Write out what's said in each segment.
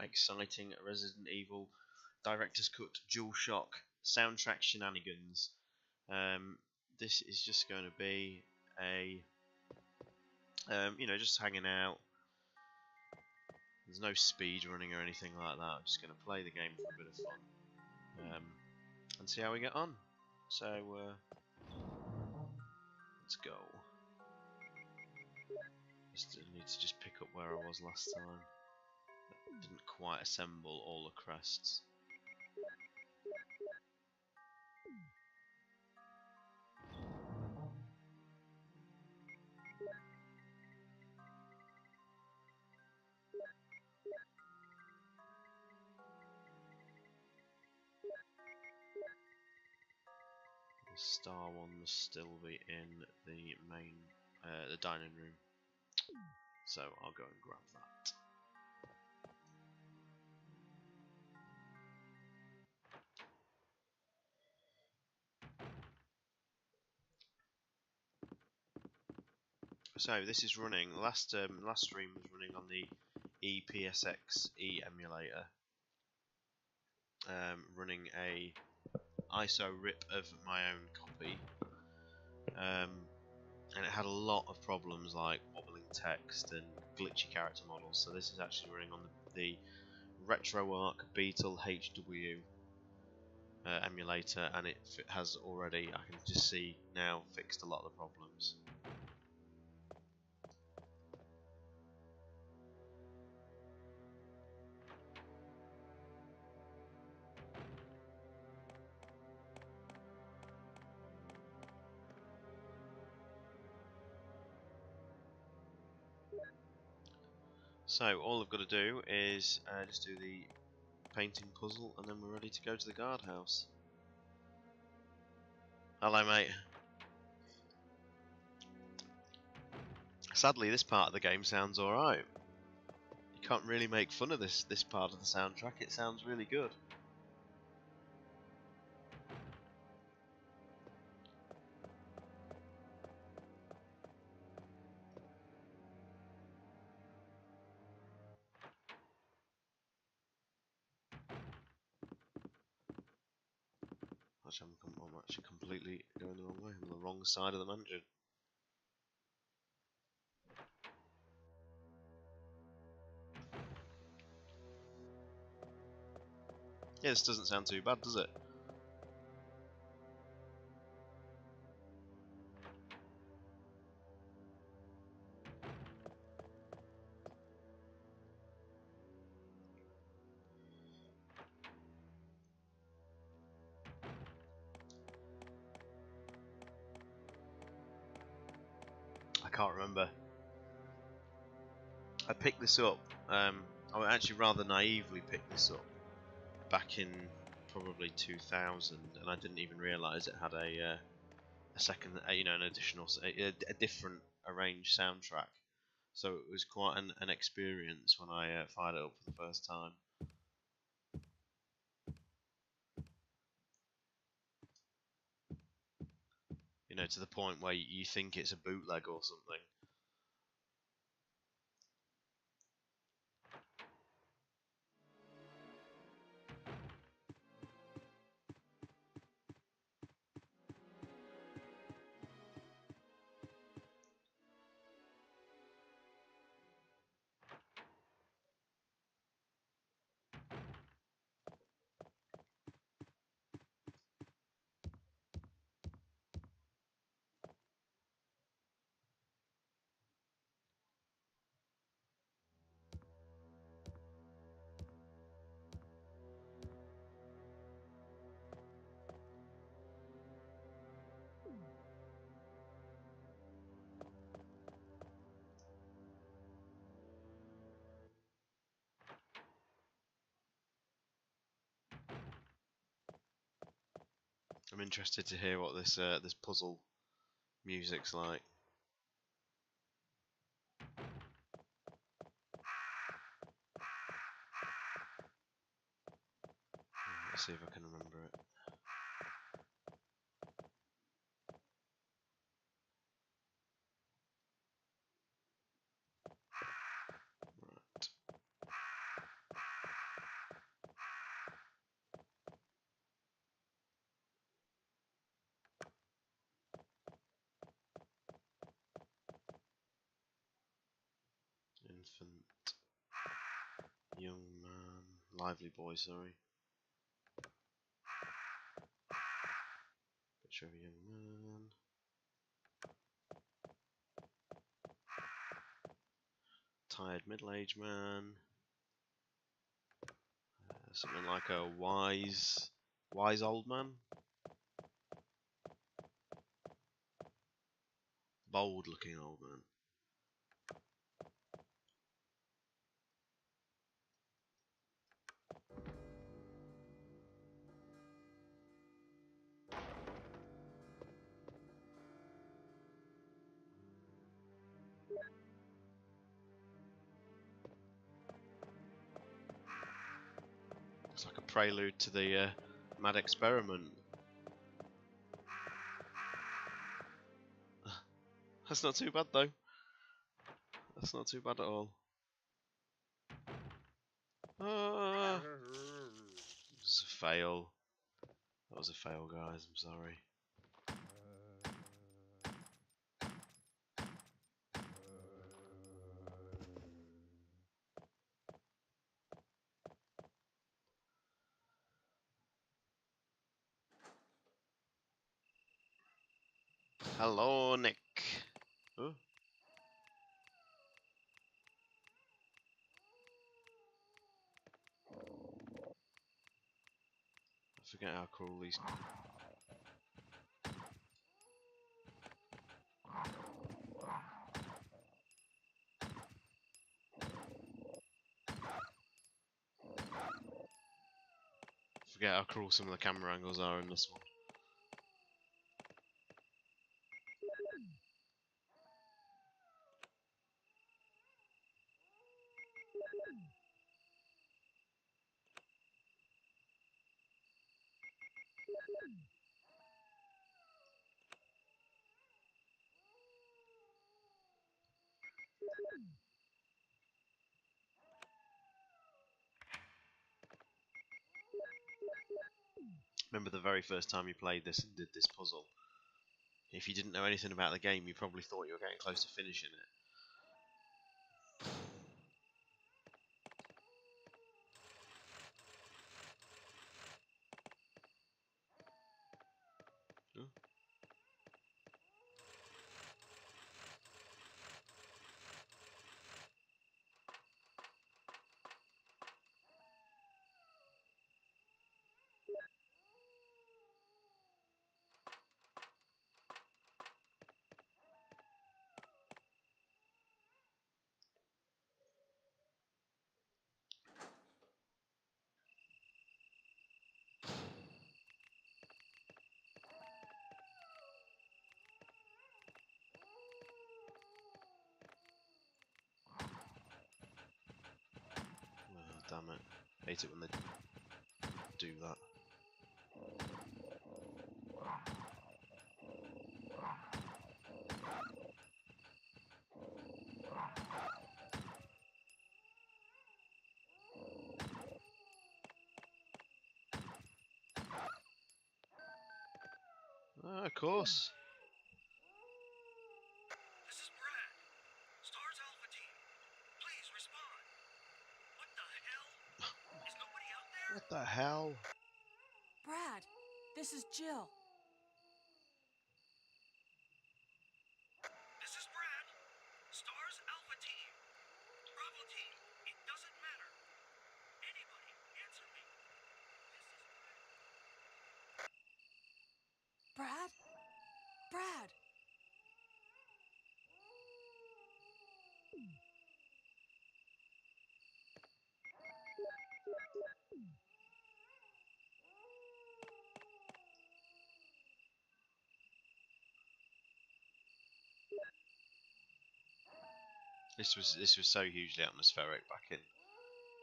exciting Resident Evil Director's Cut DualShock soundtrack shenanigans. This is just going to be a, just hanging out. There's no speed running or anything like that. I'm just going to play the game for a bit of fun and see how we get on. So let's go. Just need to just pick up where I was last time. Didn't quite assemble all the crests. The star one must still be in the main, the dining room. So I'll go and grab that. So this is running. Last stream was running on the EPSX-E emulator, running a ISO rip of my own copy, and it had a lot of problems like wobbling text and glitchy character models. So this is actually running on the RetroArch Beetle HW emulator, and it has already, I can just see now, fixed a lot of the problems. So all I've got to do is just do the painting puzzle, and then we're ready to go to the guardhouse. Hello, mate. Sadly, this part of the game sounds alright. You can't really make fun of this part of the soundtrack. It sounds really good. Actually, I'm actually completely going the wrong way. I'm on the wrong side of the mansion. Yeah, this doesn't sound too bad, does it? I can't remember. I picked this up. I actually rather naively picked this up back in probably 2000, and I didn't even realise it had a second, an additional, a different arranged soundtrack. So it was quite an experience when I fired it up for the first time. To the point where you think it's a bootleg or something. I'm interested to hear what this puzzle music's like. Let's see if I can remember it. Right. Infant. Young man. Lively boy, sorry. Picture of a young man. Tired middle-aged man. Something like a wise old man. Bold-looking old man. It's like a prelude to the mad experiment. That's not too bad though. That's not too bad at all. Ah, it was a fail. That was a fail, guys. I'm sorry. Hello, Nick. Oh. I forget how cool these. Forget how cool some of the camera angles are in this one. Remember the very first time you played this and did this puzzle? If you didn't know anything about the game, you probably thought you were getting close to finishing it. Oh. Oh, damn it. Hate it when they do that. Ah, of course. This is Brad. Stars Alpha Team. Please respond. What the hell? Is nobody out there? What the hell? Brad, this is Jill. This is Brad. Stars Alpha Team. Bravo Team. It doesn't matter. Anybody, answer me. This is Brad? Brad. Brad! This was so hugely atmospheric back in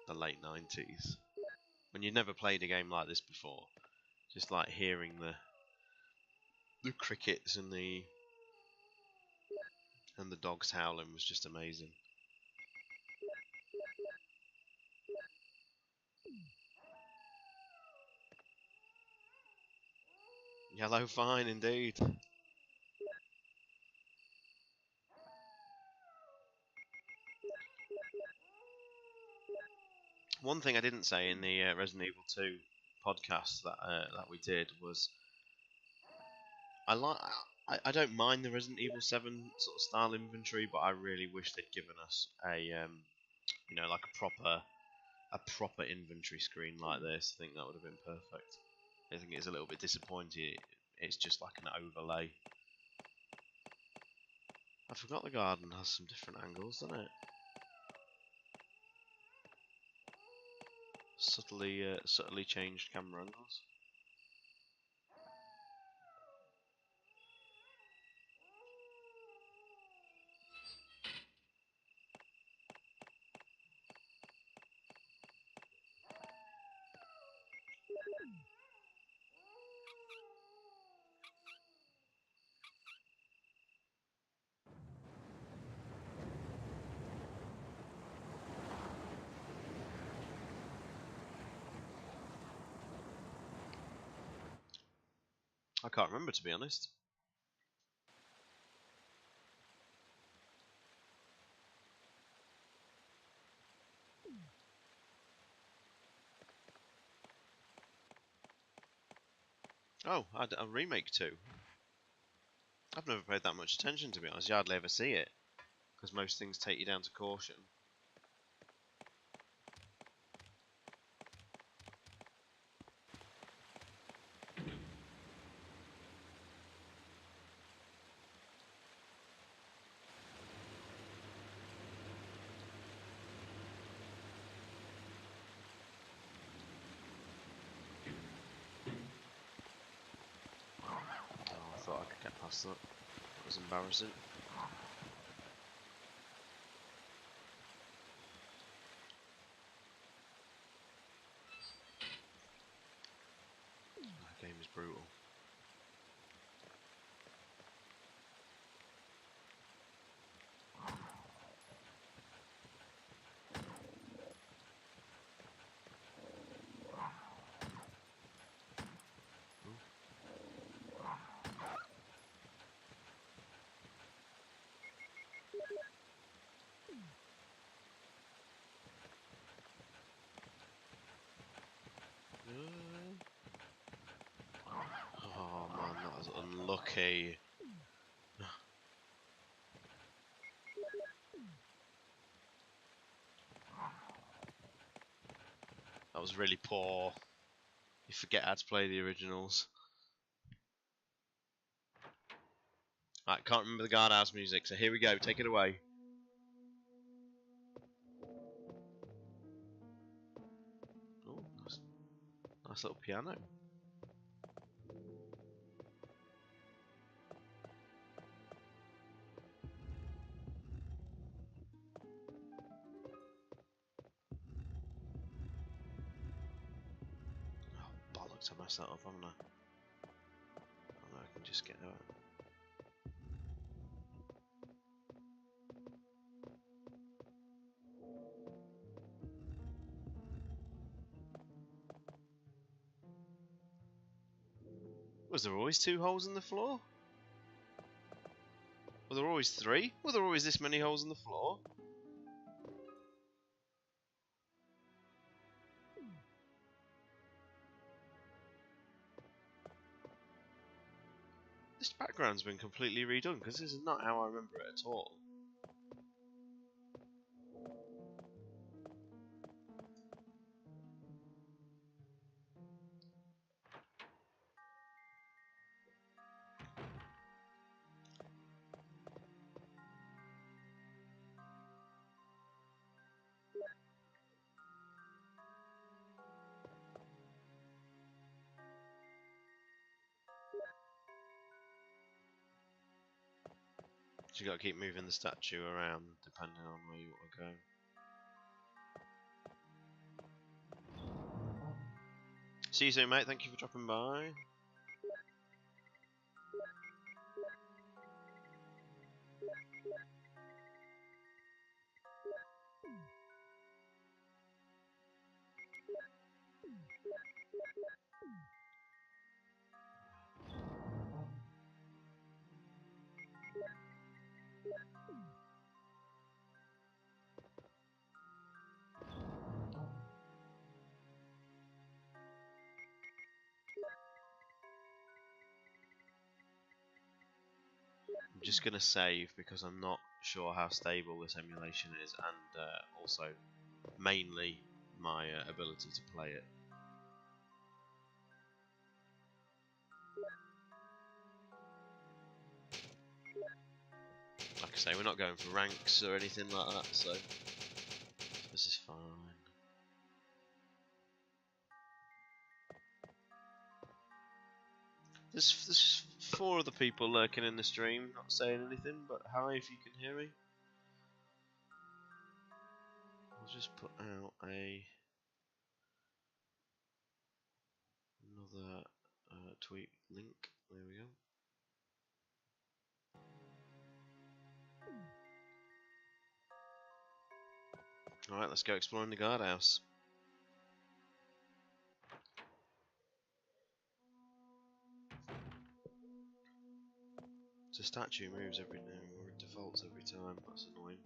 the late 90s. When you'd never played a game like this before, just like hearing the crickets and the dogs howling was just amazing. Yellow fine indeed. One thing I didn't say in the Resident Evil 2 podcast that we did was I don't mind the Resident Evil 7 sort of style inventory, but I really wish they'd given us a you know, like a proper inventory screen like this. I think that would have been perfect. I think it's a little bit disappointing. It's just like an overlay. I forgot the garden has some different angles, doesn't it? Subtly changed camera angles. I can't remember, to be honest. Oh, a remake too. I've never paid that much attention, to be honest. You hardly ever see it, because most things take you down to caution. Oh, I thought I could get past that. That was embarrassing. That game is brutal. Oh man, that was unlucky. That was really poor. You forget how to play the originals. Right, can't remember the guardhouse music, so here we go. Take it away. Oh, nice little piano. Oh, bollocks, I messed that up, haven't I? Oh no, I can just get out. Was there always 2 holes in the floor? Were there always 3? Were there always this many holes in the floor? This background's been completely redone, because this is not how I remember it at all. So you got to keep moving the statue around depending on where you want to go. See you soon, mate. Thank you for dropping by. just going to save because I'm not sure how stable this emulation is, and also mainly my ability to play it. Like I say, we're not going for ranks or anything like that, so this is fine. There's 4 other people lurking in the stream, not saying anything, but hi if you can hear me. I'll just put out another tweet link. There we go. Alright, let's go exploring the guardhouse. The statue moves every now, or it defaults every time. That's annoying.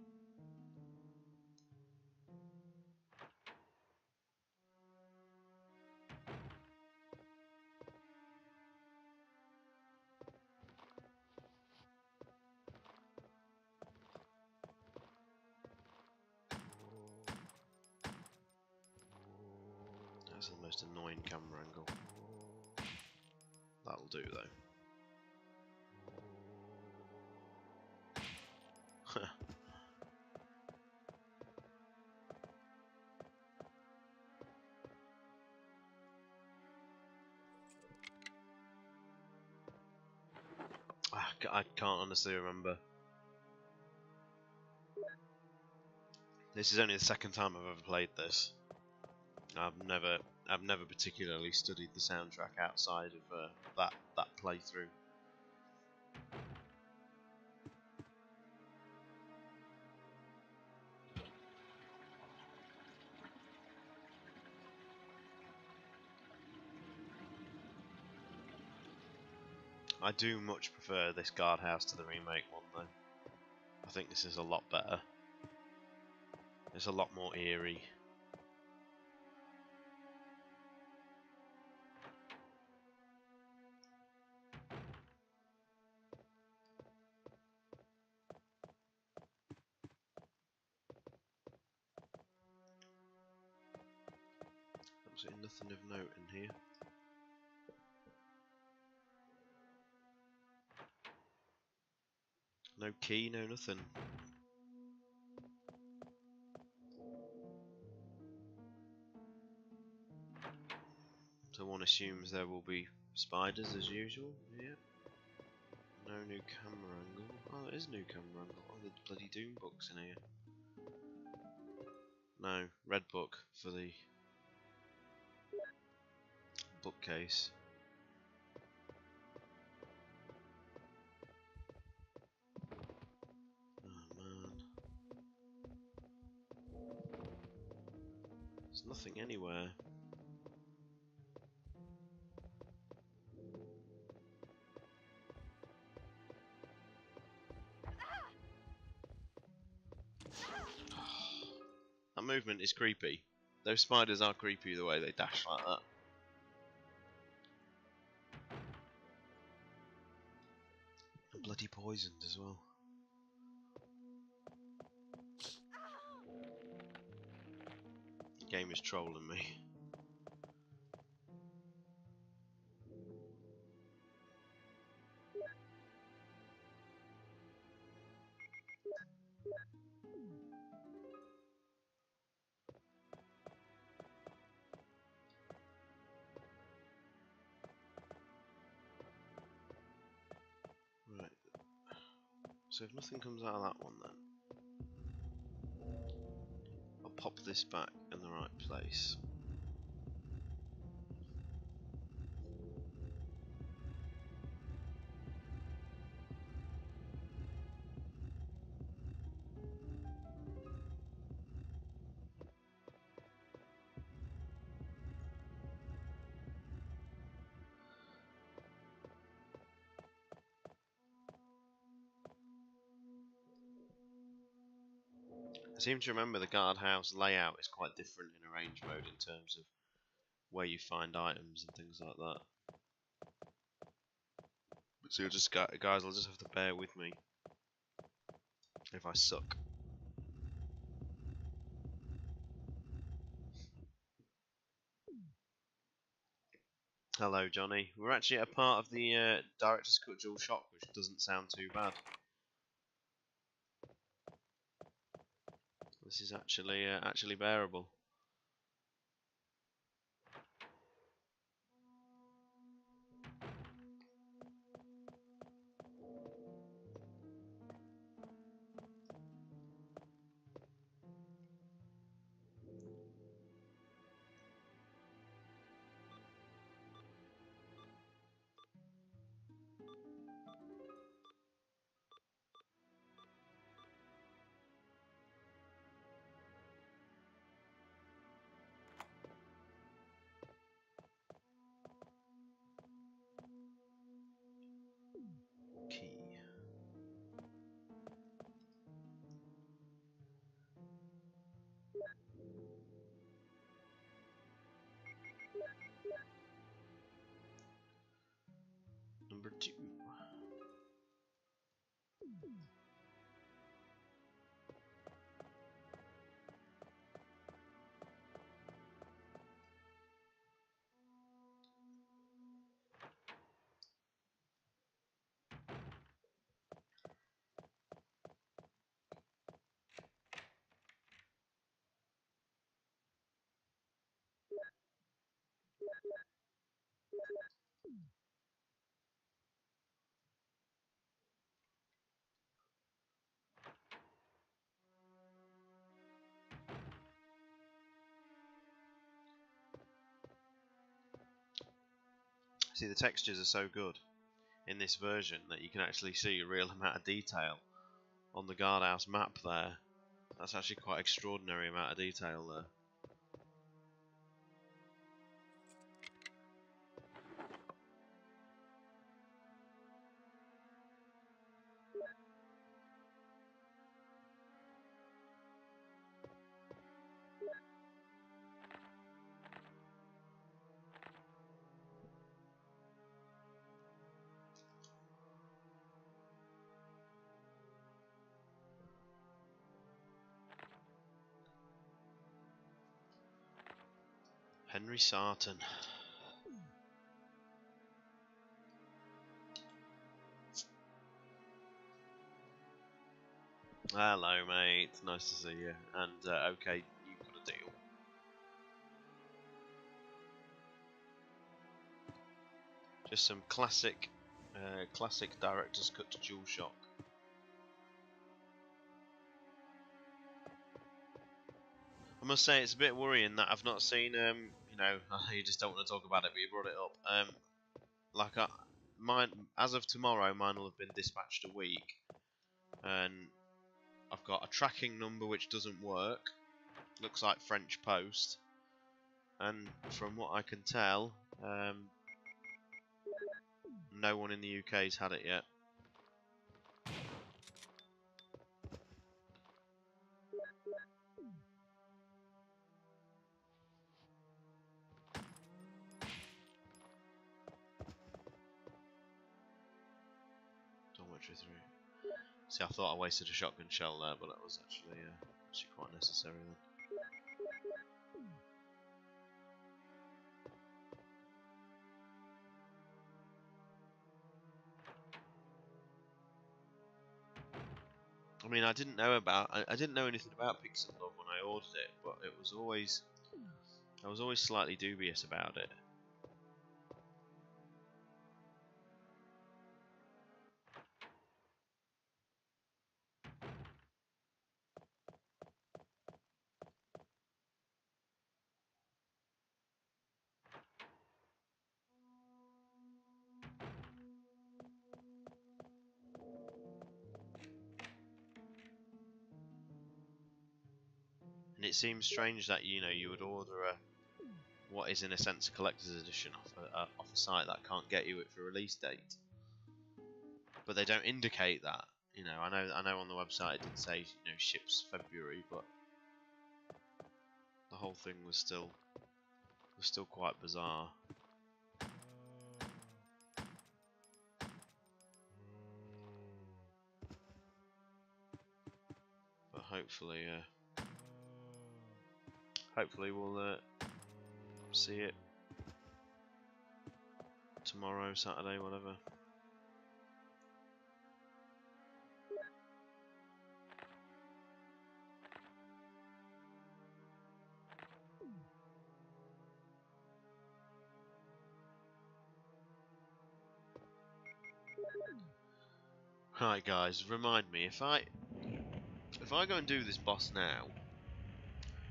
That's the most annoying camera angle. That'll do though. I can't honestly remember. This is only the second time I've ever played this. I've never particularly studied the soundtrack outside of that playthrough. I do much prefer this guardhouse to the remake one though. I think this is a lot better. It's a lot more eerie. Absolutely nothing of note in here. No key, no nothing. So one assumes there will be spiders as usual. Yeah. No new camera angle. Oh, it is new camera angle. Oh, the bloody Doom books in here. No, red book for the bookcase. Oh man. There's nothing anywhere. That movement is creepy. Those spiders are creepy the way they dash like that. And bloody poisoned as well. The game is trolling me. Right. So if nothing comes out of that one then, I'll pop this back in the right place. I seem to remember the guardhouse layout is quite different in arrange mode in terms of where you find items and things like that. So you'll just guys, I'll just have to bear with me if I suck. Hello, Johnny. We're actually at a part of the Director's Cut Dual Shock, which doesn't sound too bad. This is actually bearable. Key. Number 2. See, the textures are so good in this version that you can actually see a real amount of detail on the guardhouse map there. That's actually quite extraordinary amount of detail there. Henry Sarton. Hello, mate. Nice to see you. And okay, you've got a deal. Just some classic Director's Cut to Dual Shock. I must say it's a bit worrying that I've not seen you know, you just don't want to talk about it, but you brought it up. Like mine as of tomorrow, mine will have been dispatched a week, and I've got a tracking number which doesn't work. Looks like French Post, and from what I can tell, no one in the UK's had it yet. Dormitory 3. See, I thought I wasted a shotgun shell there, but that was actually quite necessary then. I mean, I didn't know anything about Pixel Love when I ordered it, but I was always slightly dubious about it. And it seems strange that you would order what is in a sense a collector's edition off a site that can't get you it for release date, but they don't indicate that. I know on the website it did say ships February, but the whole thing was still quite bizarre. hopefully, hopefully we'll see it tomorrow, Saturday, whatever. Right, guys, remind me, if I go and do this boss now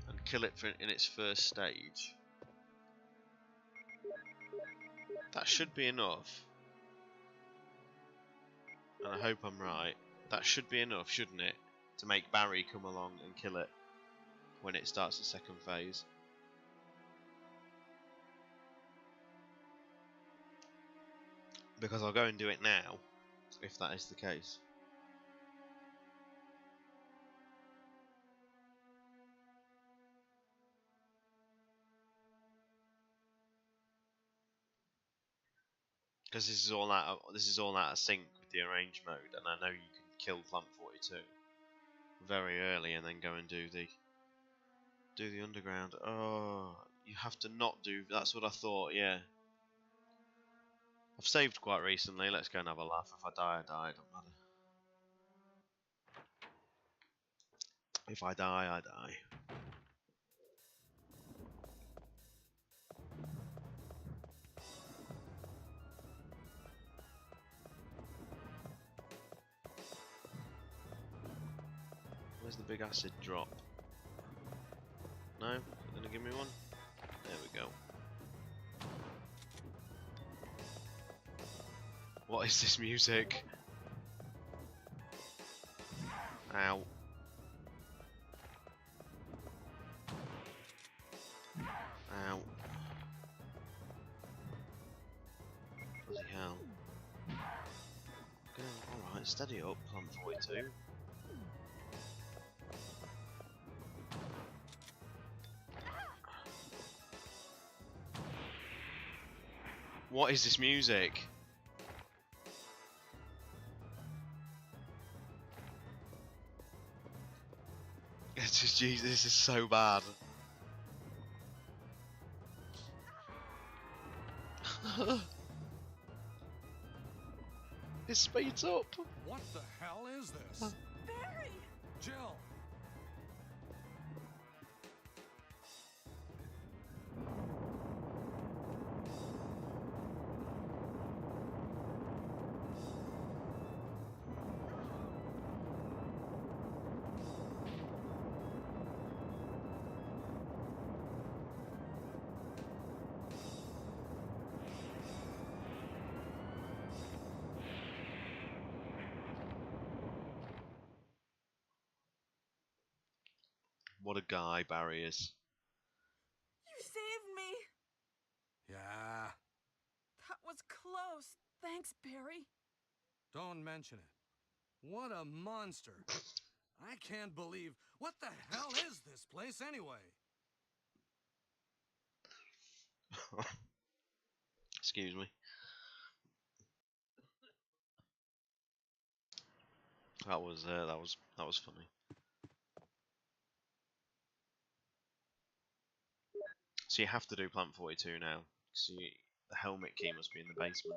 and kill it in its first stage, that should be enough. And I hope I'm right. That should be enough, shouldn't it, to make Barry come along and kill it when it starts the second phase. Because I'll go and do it now, if that is the case. Because this is all out of sync with the arrange mode, and I know you can kill Plant 42 very early and then go and do the underground. Oh, you have to not do. That's what I thought. Yeah. I've saved quite recently. Let's go and have a laugh. If I die, I die. Don't matter. If I die, I die. Where's the big acid drop? No? Gonna give me one? There we go. What is this music? Ow. Ow. Bloody hell. Alright, steady up, Plant 42. What is this music? It's just, Jesus, this is so bad. It speeds up. What the hell is this? Barry! Jill! What a guy Barry is. You saved me! Yeah, That was close. Thanks, Barry. don't mention it. What a monster. I can't believe... What the hell is this place anyway? Excuse me. That was funny. So you have to do Plant 42 now. So the helmet key must be in the basement.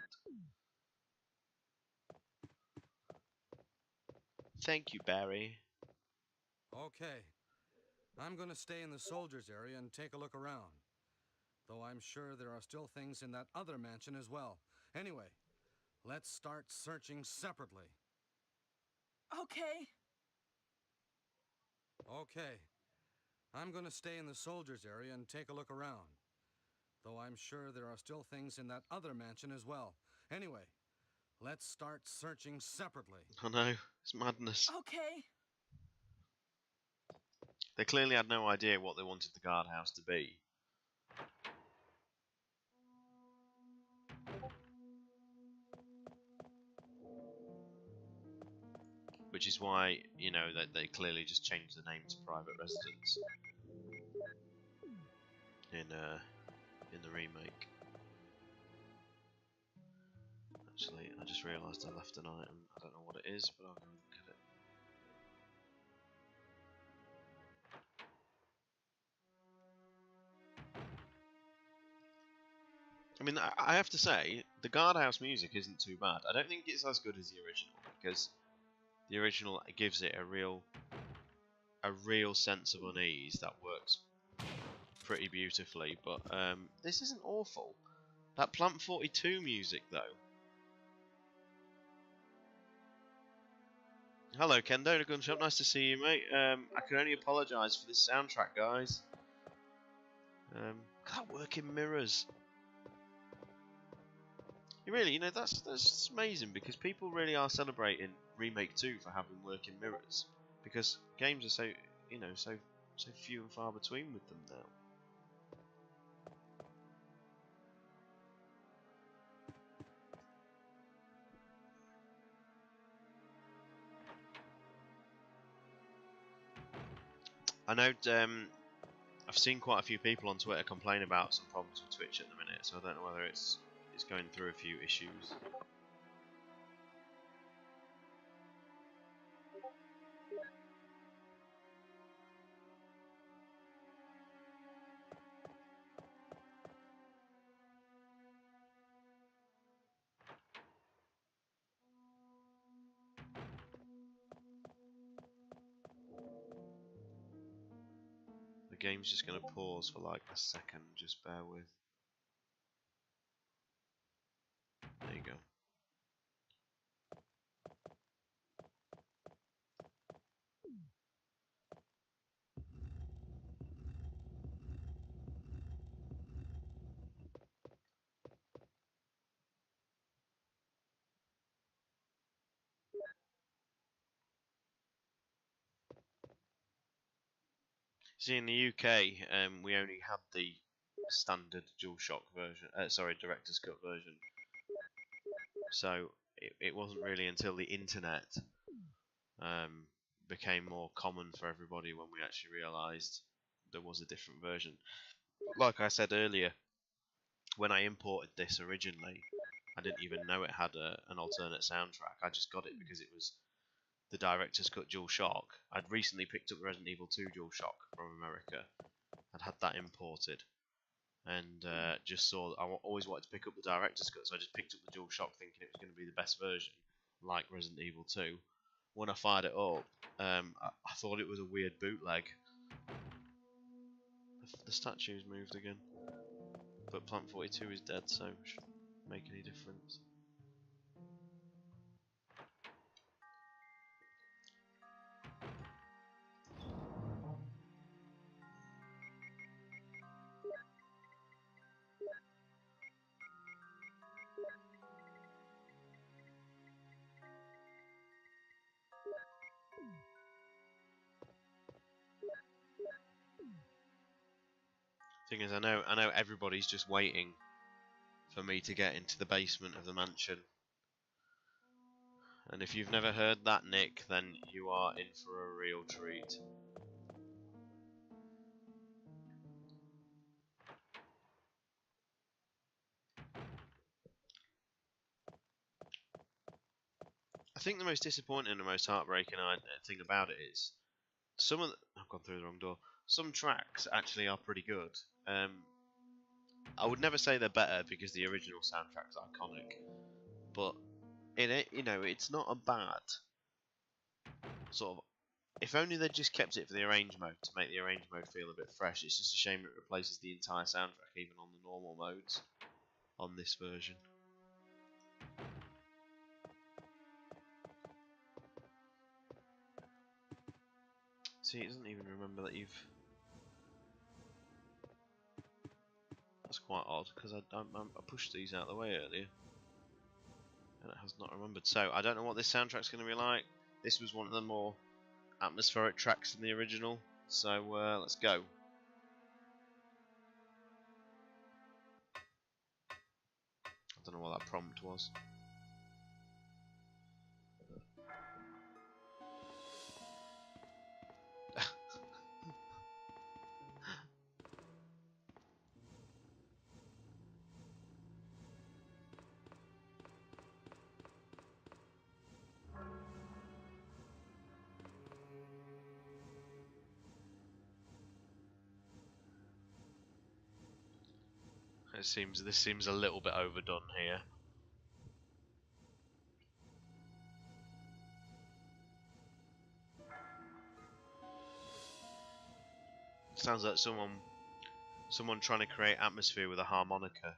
Thank you, Barry. Okay. I'm gonna stay in the soldiers area and take a look around. Though I'm sure there are still things in that other mansion as well. Anyway, let's start searching separately. Okay. Okay. I'm gonna stay in the soldiers area and take a look around. Though I'm sure there are still things in that other mansion as well. Anyway, let's start searching separately. I know, it's madness. Okay. They clearly had no idea what they wanted the guardhouse to be. Which is why, you know, that they clearly just changed the name to Private Residence in the remake. Actually, I just realised I left an item. I don't know what it is, but I'll go and look at it. I mean, I have to say, the Guardhouse music isn't too bad. I don't think it's as good as the original, because the original gives it a real sense of unease that works pretty beautifully. But this isn't awful. That Plant 42 music, though. Hello, Kendo, the Gun Shop. Nice to see you, mate. I can only apologise for this soundtrack, guys. Look at that working mirrors. Really, that's amazing, because people really are celebrating Remake 2 for having working mirrors, because games are so few and far between with them now. I know I've seen quite a few people on Twitter complain about some problems with Twitch at the minute, so I don't know whether it's going through a few issues. The game's just going to pause for like a second, just bear with. There you go. See, in the UK, we only had the standard DualShock version, Director's Cut version. So it wasn't really until the internet became more common for everybody when we actually realised there was a different version. Like I said earlier, when I imported this originally, I didn't even know it had an alternate soundtrack. I just got it because it was the Director's Cut DualShock. I'd recently picked up Resident Evil 2 DualShock from America. I'd had that imported, and just saw I always wanted to pick up the Director's Cut, so I just picked up the DualShock thinking it was going to be the best version, like Resident Evil 2. When I fired it up, I thought it was a weird bootleg. The statue's moved again, but Plant 42 is dead, so it shouldn't make any difference. Thing is, I know everybody's just waiting for me to get into the basement of the mansion. And if you've never heard that, Nick, then you are in for a real treat. I think the most disappointing and the most heartbreaking thing about it is some of the, I've gone through the wrong door. Some tracks actually are pretty good. I would never say they're better because the original soundtrack's iconic, but it's not a bad sort of. If only they'd just kept it for the arrange mode to make the arrange mode feel a bit fresh. It's just a shame it replaces the entire soundtrack, even on the normal modes, on this version. See, it doesn't even remember that you've... That's quite odd, because I pushed these out of the way earlier, and it has not remembered. So, I don't know what this soundtrack's going to be like. This was one of the more atmospheric tracks in the original, so let's go. I don't know what that prompt was. This seems a little bit overdone here. Sounds like someone trying to create atmosphere with a harmonica.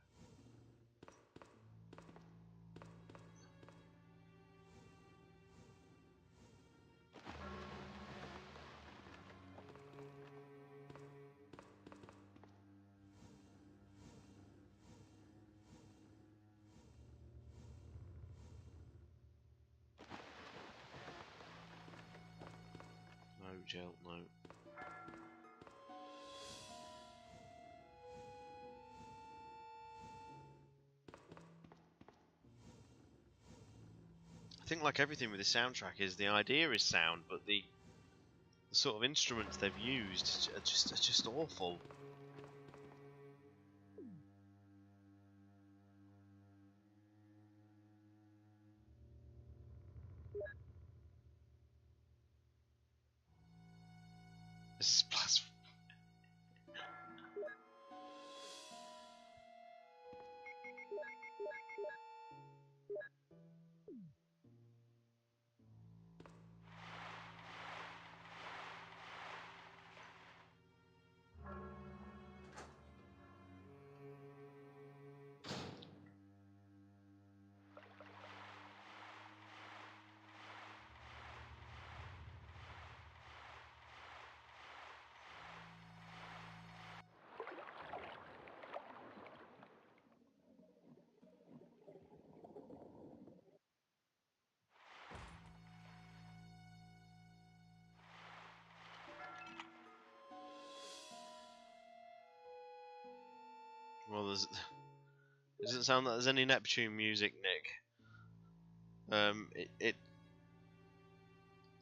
No, Jill, no. I think like everything with the soundtrack is the idea is sound, but the sort of instruments they've used are just awful. This is blasphemy. Well, it doesn't sound like there's any Neptune music, Nick.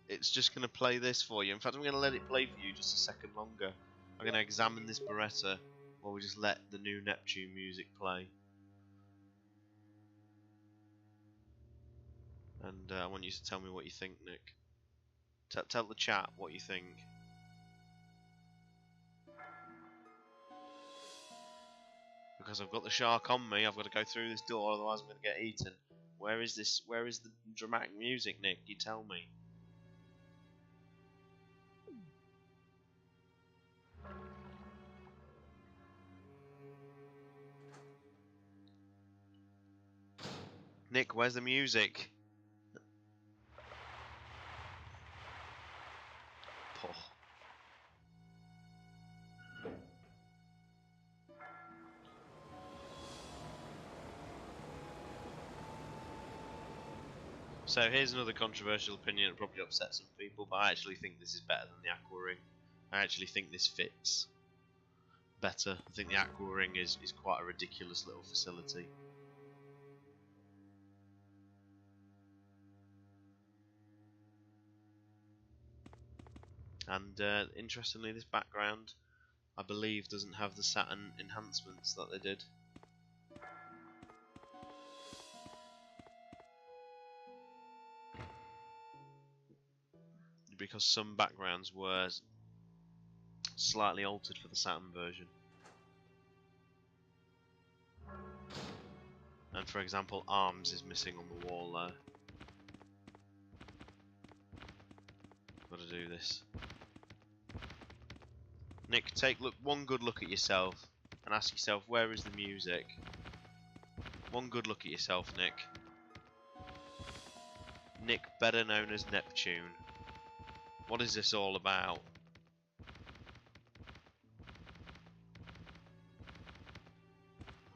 It's just going to play this for you. In fact, I'm going to let it play for you just a second longer. I'm going to examine this Beretta while we just let the new Neptune music play. And I want you to tell me what you think, Nick. Tell the chat what you think. Because I've got the shark on me, I've got to go through this door, otherwise I'm going to get eaten. Where is the dramatic music, Nick? You tell me. Nick, where's the music? Poor. So here's another controversial opinion that probably upset some people, but I actually think this is better than the Aqua Ring. I actually think this fits better. I think the Aqua Ring is quite a ridiculous little facility. And interestingly, this background, I believe, doesn't have the Saturn enhancements that they did. Because some backgrounds were slightly altered for the Saturn version. And for example, arms is missing on the wall there. Got to do this. Nick, take one good look at yourself and ask yourself, where is the music? One good look at yourself, Nick. Nick, better known as Neptune. What is this all about?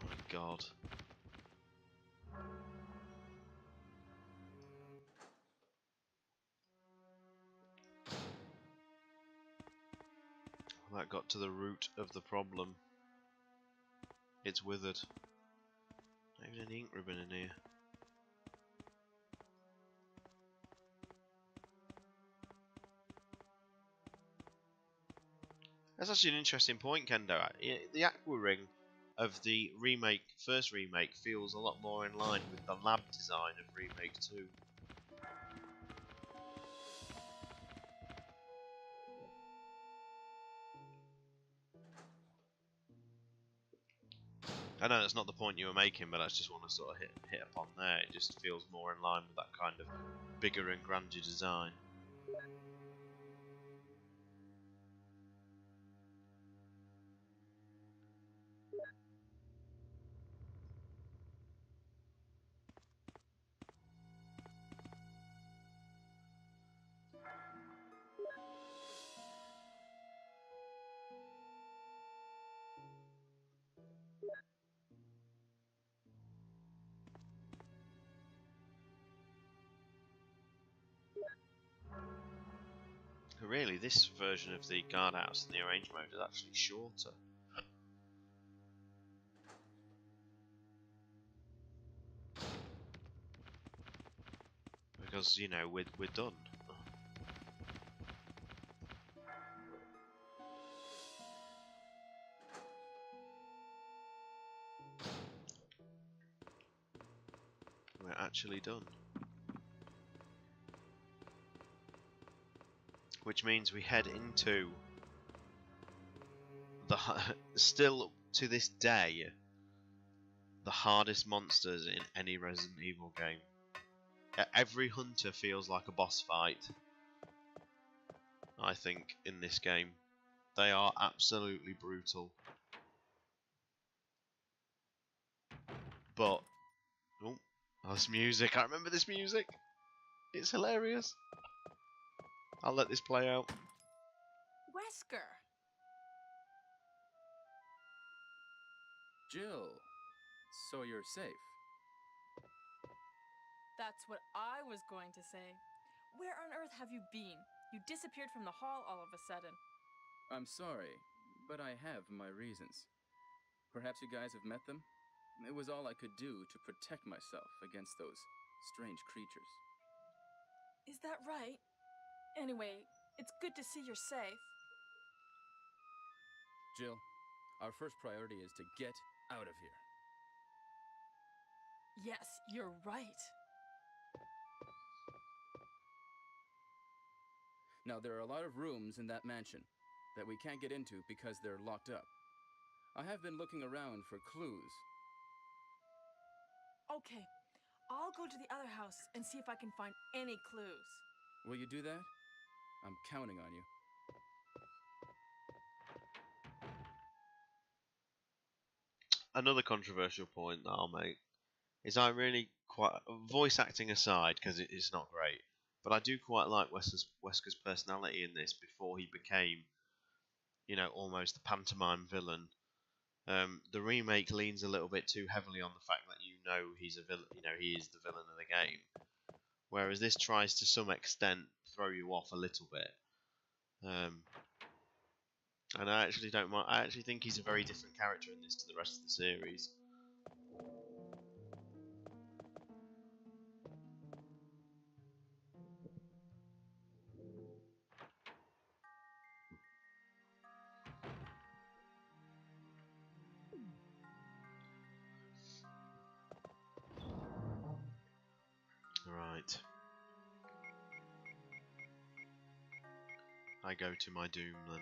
Oh my God. That got to the root of the problem. It's withered. Not even any ink ribbon in here. That's actually an interesting point, Kendo. The Aqua Ring of the first remake, feels a lot more in line with the lab design of Remake 2. I know that's not the point you were making, but I just want to sort of hit upon there. It just feels more in line with that kind of bigger and grander design. Really, this version of the guardhouse in the arrange mode is actually shorter. Because, you know, we're done. We're actually done. Which means we head into the still to this day the hardest monsters in any Resident Evil game. Every hunter feels like a boss fight, I think, in this game. They are absolutely brutal. But oh, this music! I remember this music. It's hilarious. I'll let this play out. Wesker! Jill, so you're safe. That's what I was going to say. Where on earth have you been? You disappeared from the hall all of a sudden. I'm sorry, but I have my reasons. Perhaps you guys have met them? It was all I could do to protect myself against those strange creatures. Is that right? Anyway, it's good to see you're safe. Jill, our first priority is to get out of here. Yes, you're right. Now, there are a lot of rooms in that mansion that we can't get into because they're locked up. I have been looking around for clues. Okay, I'll go to the other house and see if I can find any clues. Will you do that? I'm counting on you. Another controversial point that I'll make is I really quite, voice acting aside, because it's not great, but I do quite like Wesker's personality in this before he became, you know, almost the pantomime villain. The remake leans a little bit too heavily on the fact that you know he's a villain, you know, he is the villain of the game, whereas this tries to some extent throw you off a little bit. And I actually don't mind. I actually think he's a very different character in this to the rest of the series. Right. I go to my doom then.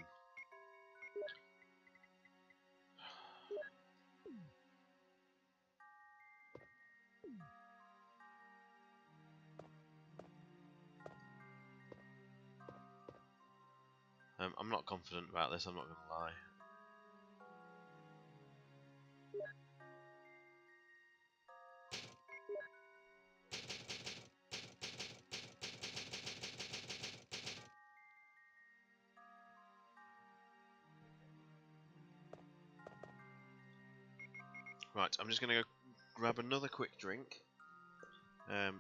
I'm not confident about this, I'm not going to lie. Right, I'm just going to go grab another quick drink.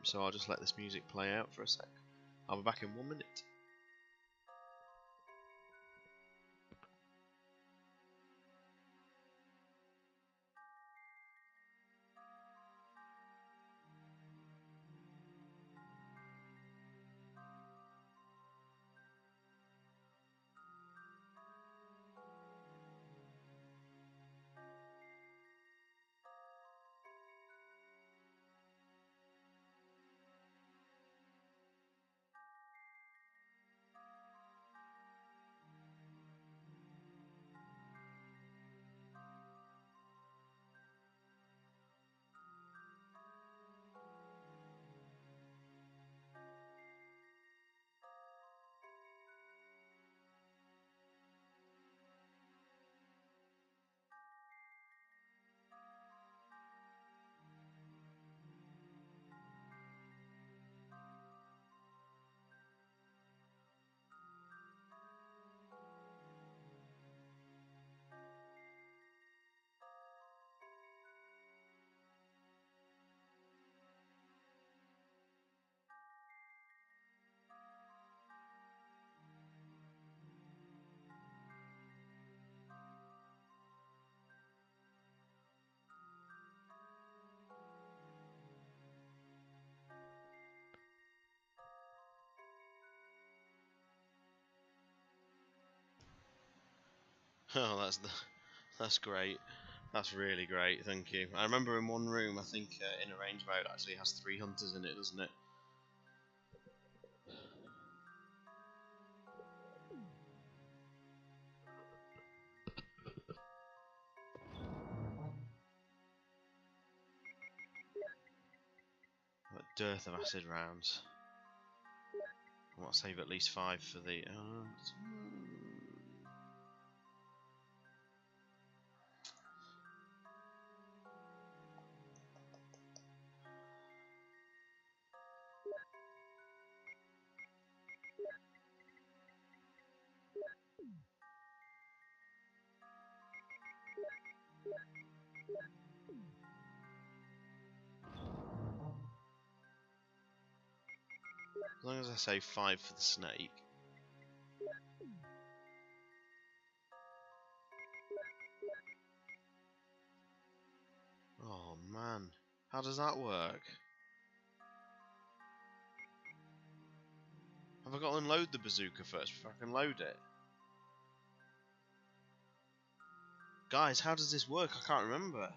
So I'll just let this music play out for a sec. I'll be back in 1 minute. Oh, that's great. That's really great. Thank you. I remember in one room, I think in arrange mode actually has 3 hunters in it, doesn't it? What dearth of acid rounds. I want to save at least 5 for the. As long as I save 5 for the snake. Oh man, how does that work? Have I got to unload the bazooka first before I can load it? Guys, how does this work? I can't remember.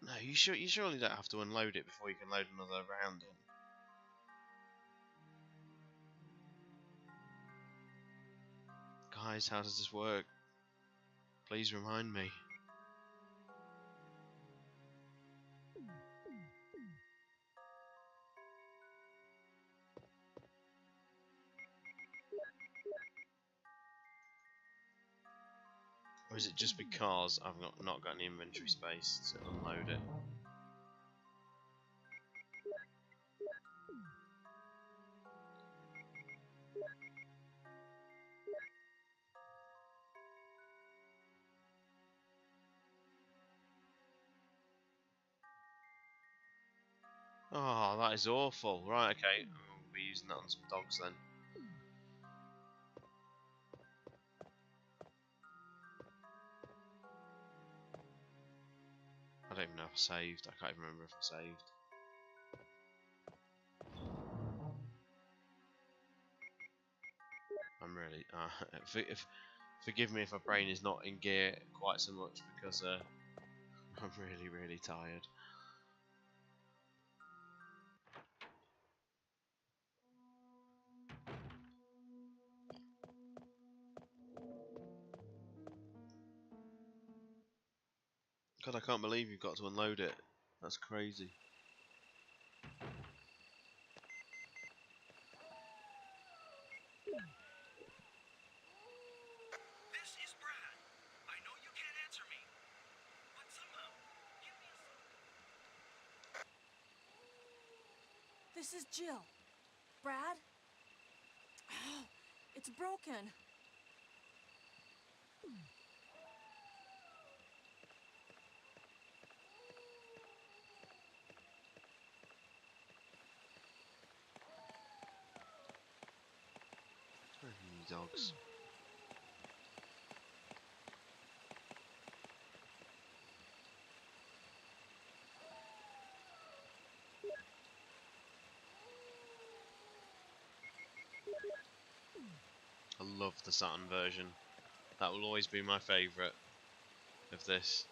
No, you surely don't have to unload it before you can load another round in. Guys, how does this work? Please remind me. Or is it just because I've not got any inventory space to unload it? Oh, that is awful. Right, okay. We'll be using that on some dogs then. I don't even know if I saved. I can't even remember if I saved. I'm really... forgive me if my brain is not in gear quite so much because I'm really, really tired. God, I can't believe you've got to unload it. That's crazy. This is Brad. I know you can't answer me, but somehow, give me a sign. This is Jill. Brad? Oh, it's broken. Where are you dogs? I love the Saturn version. That will always be my favourite of this.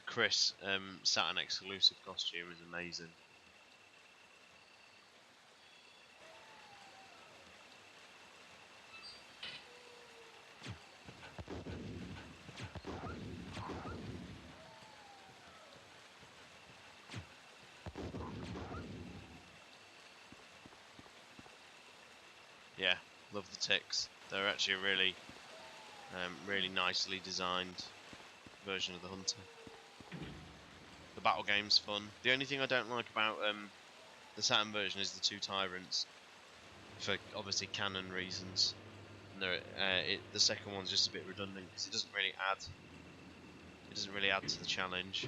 Chris, Saturn exclusive costume is amazing. Yeah, love the ticks. They're actually a really, really nicely designed version of the Hunter. The battle game's fun. The only thing I don't like about the Saturn version is the 2 tyrants, for obviously canon reasons. And the second one's just a bit redundant because it doesn't really add. It doesn't really add to the challenge.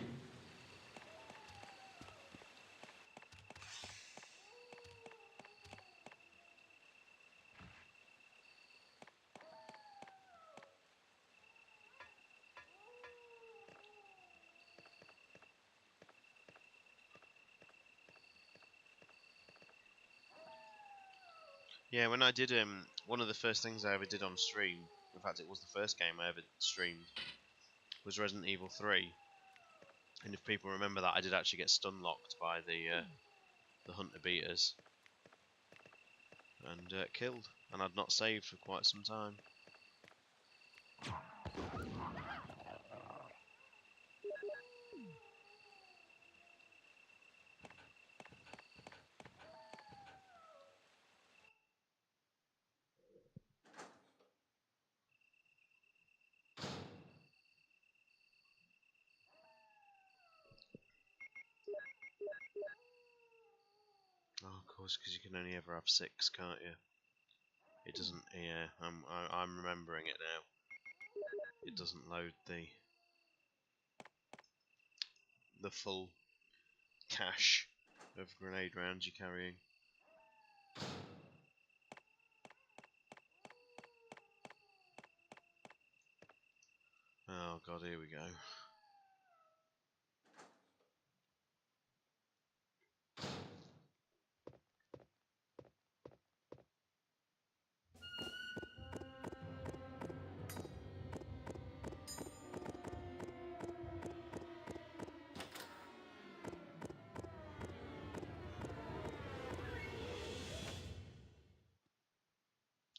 Yeah, when I did one of the first things I ever did on stream, in fact it was the first game I ever streamed, was Resident Evil 3. And if people remember that, I did actually get stun locked by the hunter beaters and killed, and I'd not saved for quite some time. Oh, of course, because you can only ever have 6, can't you? It doesn't. Yeah, I'm remembering it now. It doesn't load the full cache of grenade rounds you're carrying. Oh god, here we go.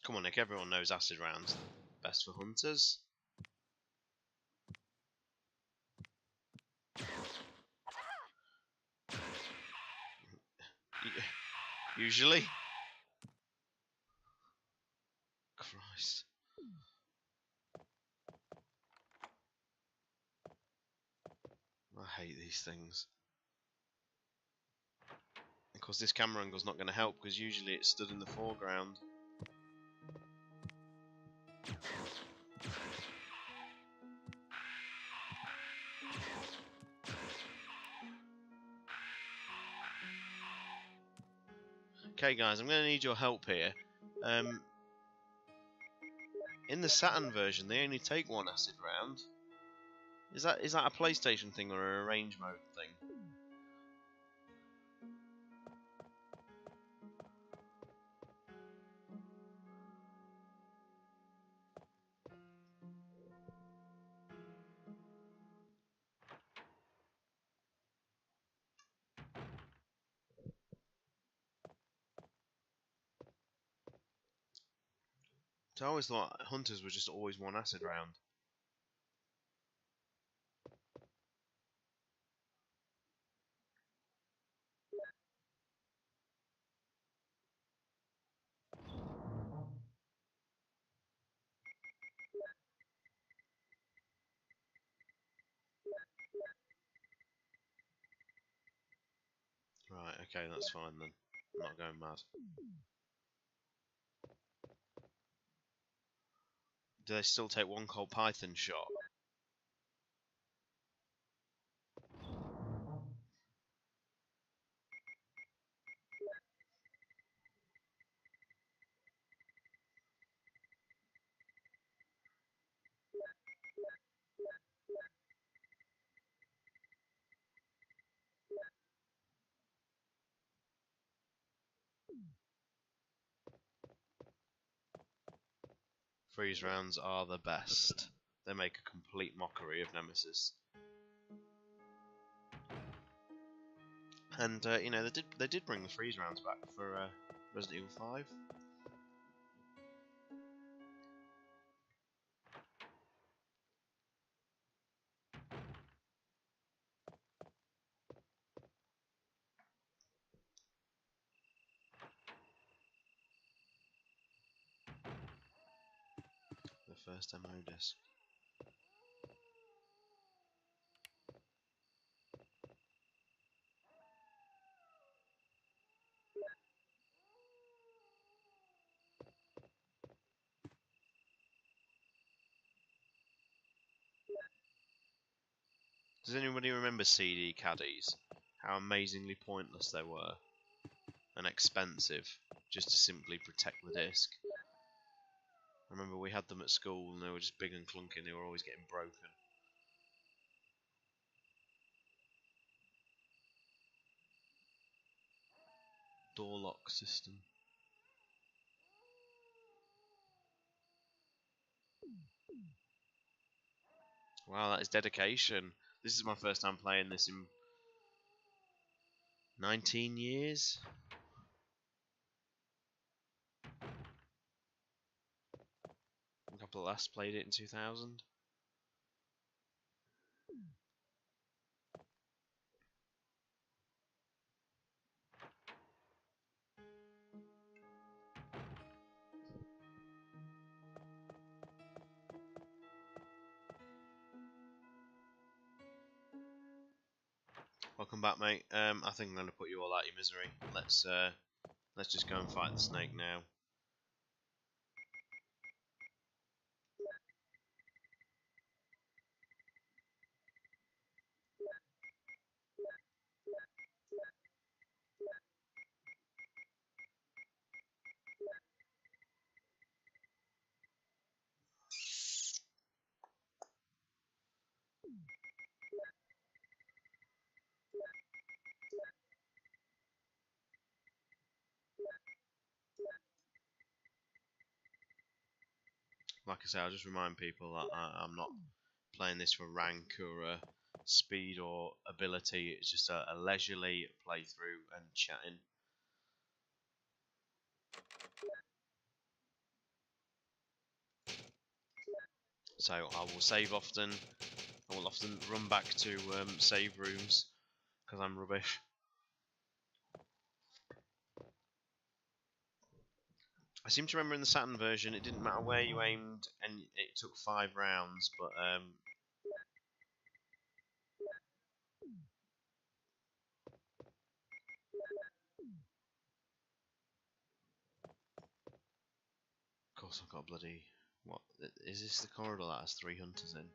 Come on, Nick, everyone knows acid rounds best for hunters. Usually. Christ. I hate these things. Of course, this camera angle's not going to help because usually it's stood in the foreground. Okay, guys, I'm going to need your help here. In the Saturn version, they only take 1 acid round. Is that a PlayStation thing or a arrange mode thing? So I always thought hunters were just always 1 acid round. Right, okay, that's fine then. I'm not going mad. Do they still take 1 cold python shot? Freeze rounds are the best. They make a complete mockery of Nemesis. And you know, they did bring the freeze rounds back for Resident Evil 5. The first demo disc. Does anybody remember CD caddies? How amazingly pointless they were. And expensive, just to simply protect the disc. I remember we had them at school and they were just big and clunky and they were always getting broken. Door lock system. Wow, that is dedication. This is my first time playing this in 19 years. A couple of last played it in 2000. Welcome back, mate. I think I'm going to put you all out of your misery. Let's just go and fight the snake now. Like I say, I'll just remind people that I'm not playing this for rank or speed or ability. It's just a leisurely playthrough and chatting. So I will save often. I will often run back to save rooms because I'm rubbish. I seem to remember in the Saturn version it didn't matter where you aimed and it took 5 rounds, but of course I've got a bloody... What? Is this the corridor that has 3 hunters in?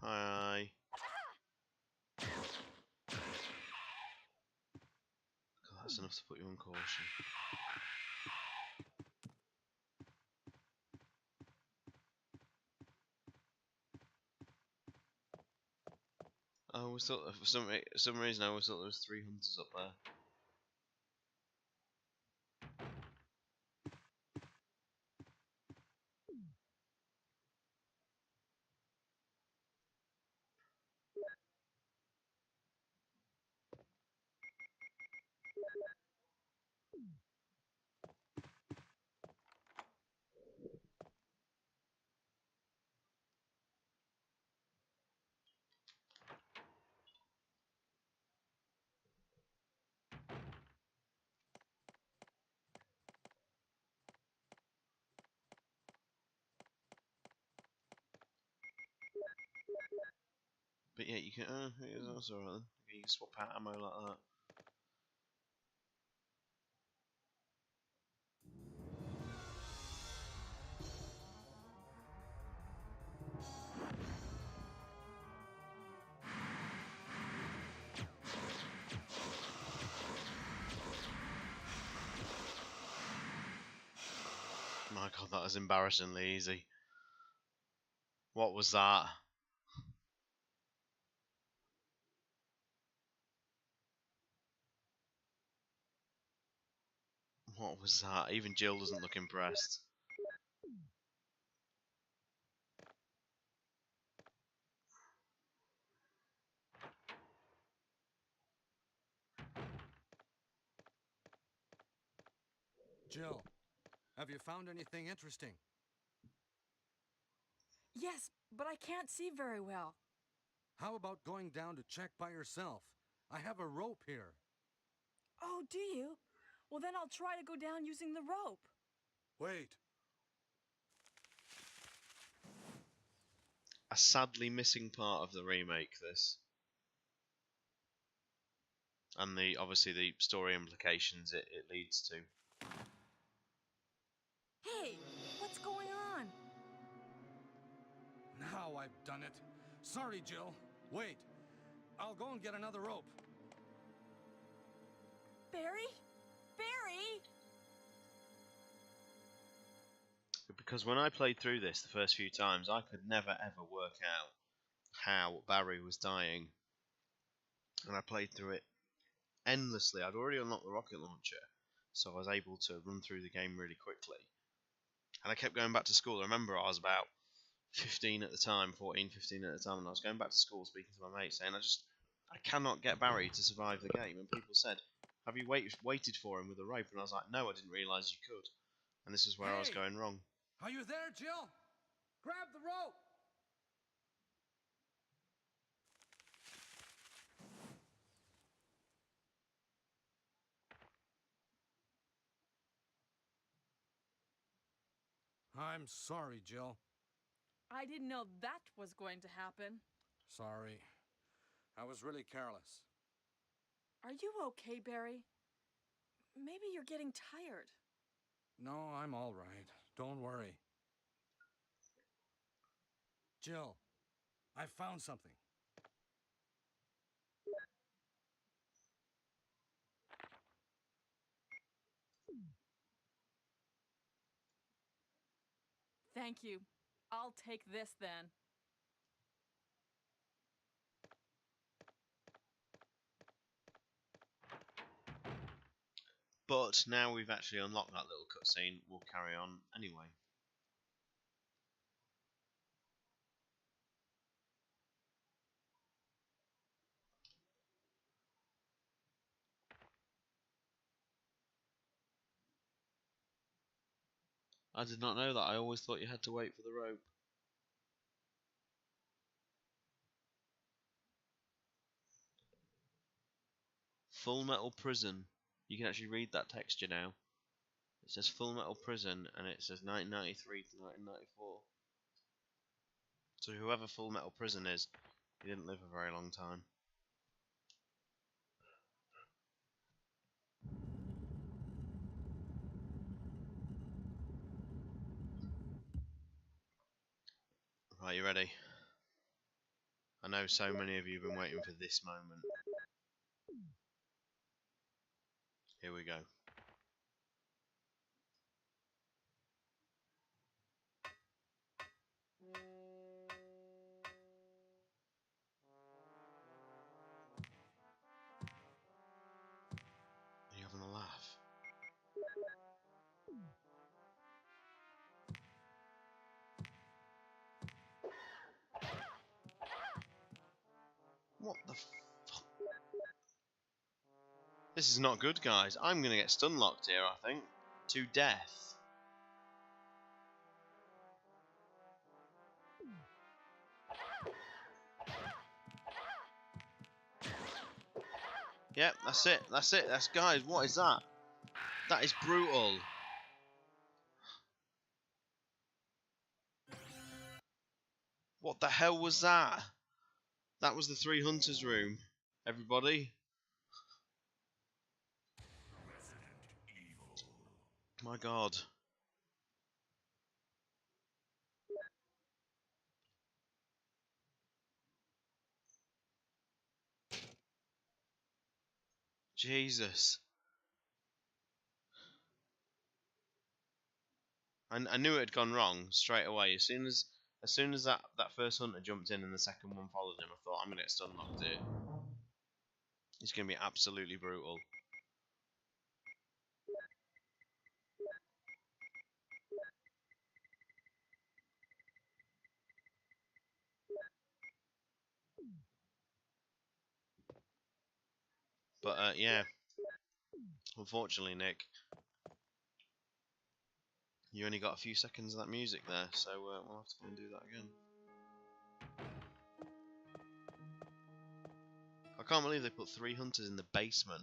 Hi. God, that's enough to put you on caution. I always thought, for some reason, I always thought there was 3 hunters up there. But yeah, you can. That's alright then. You can swap out ammo like that. My God, that was embarrassingly easy. What was that? What was that? Even Jill doesn't look impressed. Jill, have you found anything interesting? Yes, but I can't see very well. How about going down to check by yourself? I have a rope here. Oh, do you? Well, then I'll try to go down using the rope. Wait. A sadly missing part of the remake, this. And obviously the story implications it leads to. Hey, what's going on? Now I've done it. Sorry, Jill. Wait. I'll go and get another rope. Barry? Barry? Because when I played through this the first few times, I could never ever work out how Barry was dying. And I played through it endlessly. I'd already unlocked the rocket launcher, so I was able to run through the game really quickly. And I kept going back to school. I remember I was about 15 at the time, 14, 15 at the time, and I was going back to school speaking to my mates saying, I cannot get Barry to survive the game. And people said, have you waited for him with a rope? And I was like, no, I didn't realise you could. And this is where I was going wrong. Are you there, Jill? Grab the rope! I'm sorry, Jill. I didn't know that was going to happen. Sorry. I was really careless. Are you okay, Barry? Maybe you're getting tired. No, I'm all right. Don't worry. Jill, I found something. Thank you. I'll take this then. But now we've actually unlocked that little cutscene, we'll carry on anyway. I did not know that. I always thought you had to wait for the rope. Full Metal Prison. You can actually read that texture now. It says Full Metal Prison and it says 1993 to 1994. So whoever Full Metal Prison is, he didn't live a very long time. Right, you ready? I know so many of you have been waiting for this moment. Here we go. Are you having a laugh? What the fuck? This is not good, guys. I'm gonna get stun locked here, I think. To death. Yep, that's it. That's it. That's guys. What is that? That is brutal. What the hell was that? That was the Three Hunters room. Everybody. My God. Jesus. I knew it had gone wrong straight away. As soon as that first hunter jumped in and the second one followed him, I thought I'm gonna get stun locked here. It's gonna be absolutely brutal. But yeah, unfortunately, Nick, you only got a few seconds of that music there, so we'll have to go and do that again. I can't believe they put 3 hunters in the basement.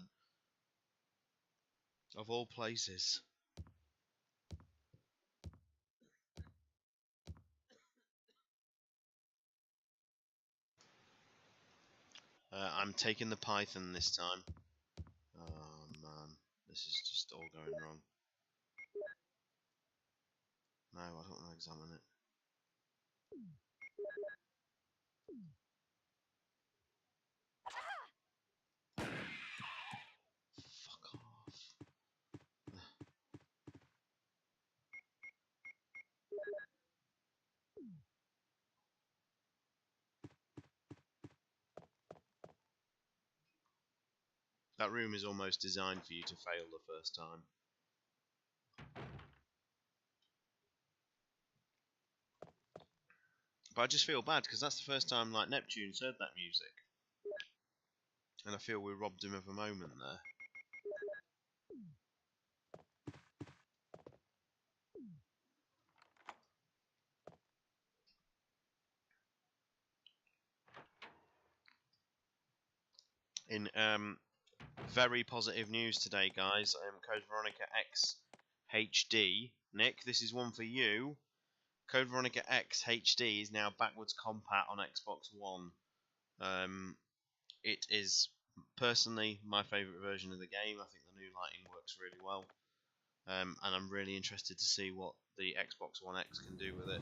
Of all places. I'm taking the Python this time. Oh man, this is just all going wrong. No, I don't want to examine it. Fuck off. That room is almost designed for you to fail the first time. But I just feel bad because that's the first time like Neptune's heard that music, and I feel we robbed him of a moment there. In very positive news today, guys. Code Veronica X HD. Nick, this is one for you. Code Veronica X HD is now backwards compat on Xbox One. It is personally my favourite version of the game. I think the new lighting works really well, and I'm really interested to see what the Xbox One X can do with it.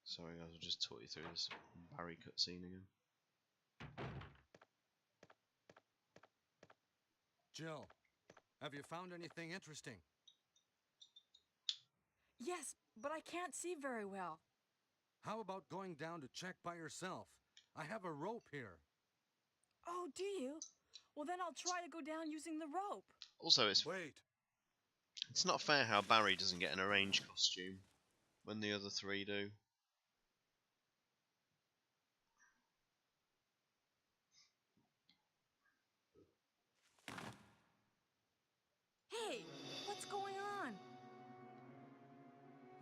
Sorry guys, I'll just talk you through this Barry cutscene again. Jill, have you found anything interesting? Yes, but I can't see very well. How about going down to check by yourself? I have a rope here. Oh, do you? Well, then I'll try to go down using the rope. Also, Wait. it's not fair how Barry doesn't get an orange costume when the other three do. Hey, what's going on?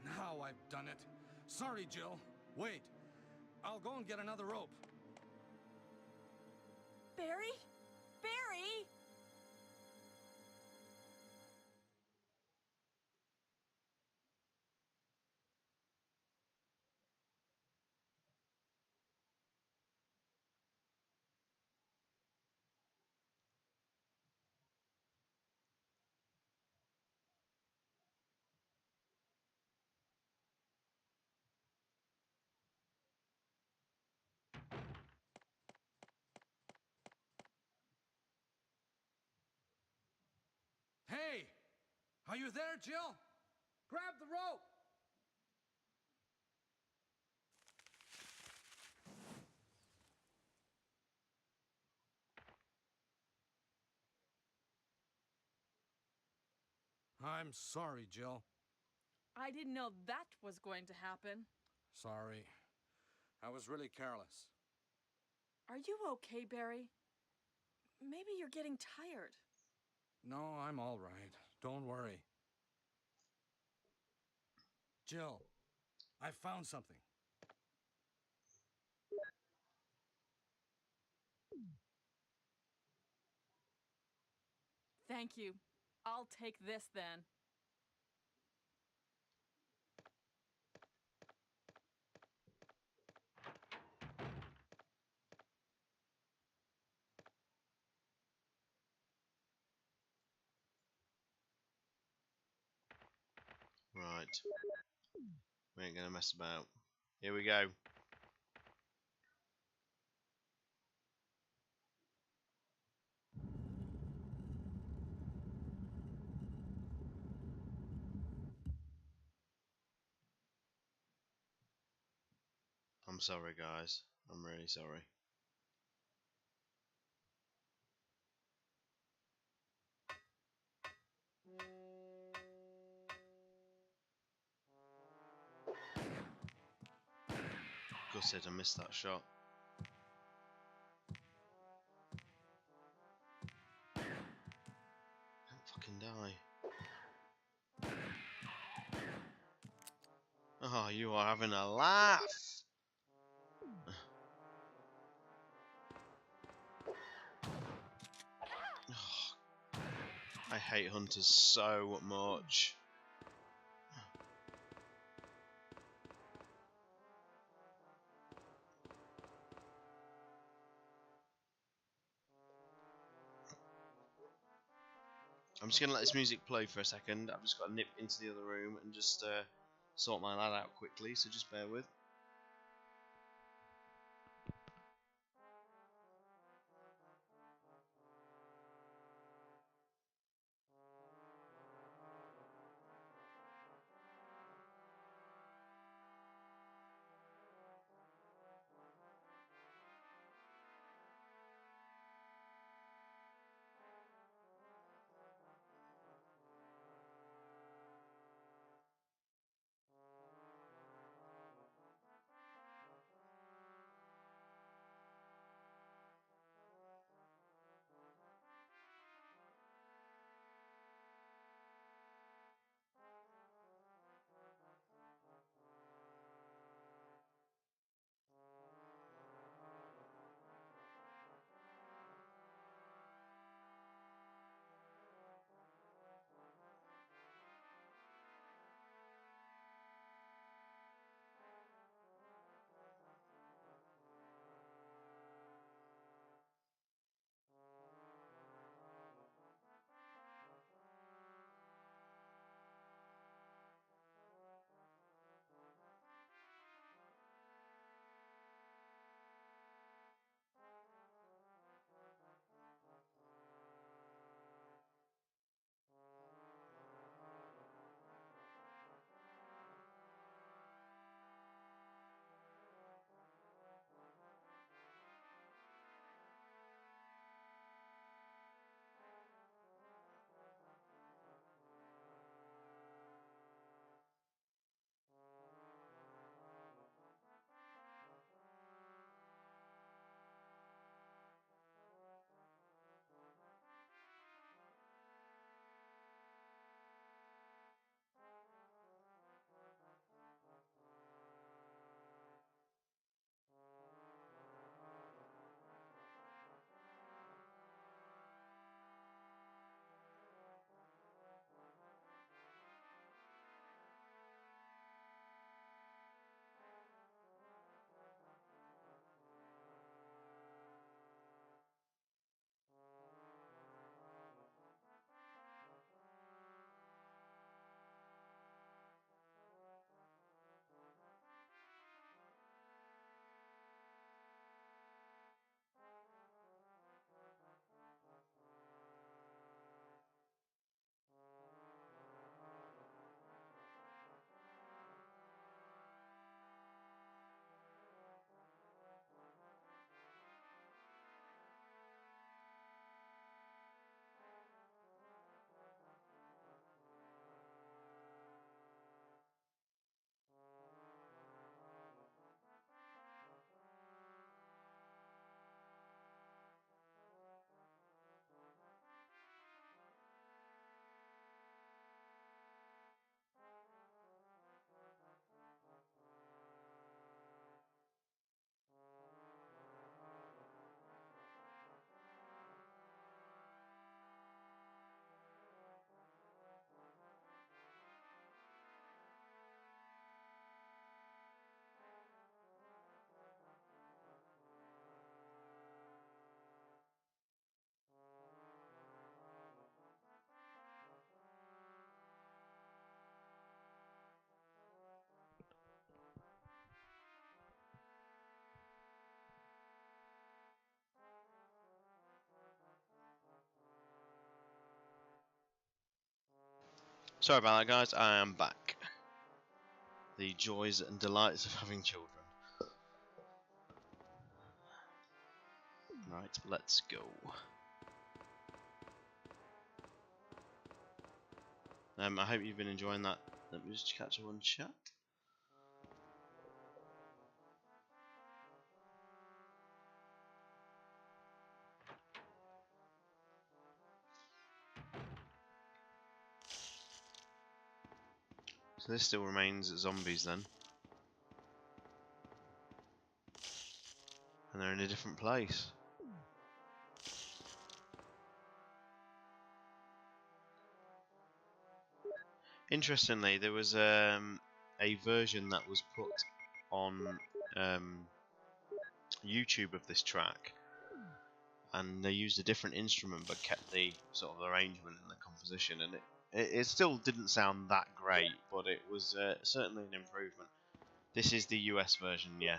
Now I've done it. Sorry, Jill. Wait. I'll go and get another rope. Barry? Barry? Hey! Are you there, Jill? Grab the rope! I'm sorry, Jill. I didn't know that was going to happen. Sorry. I was really careless. Are you okay, Barry? Maybe you're getting tired. No, I'm all right. Don't worry. Jill, I found something. Thank you. I'll take this then. Right. We ain't gonna mess about. Here we go. I'm sorry, guys. I'm really sorry. Gutted, I missed that shot. Don't fucking die. Oh, you are having a laugh! I hate hunters so much. I'm just gonna let this music play for a second. I've just got to nip into the other room and just sort my lad out quickly, so just bear with. Sorry about that, guys. I am back. The joys and delights of having children. Right, let's go. I hope you've been enjoying that. Let me just catch up on chat. So this still remains zombies then. And they're in a different place. Interestingly, there was a version that was put on YouTube of this track, and they used a different instrument but kept the sort of arrangement and the composition, and It still didn't sound that great, but it was certainly an improvement. This is the US version, yeah.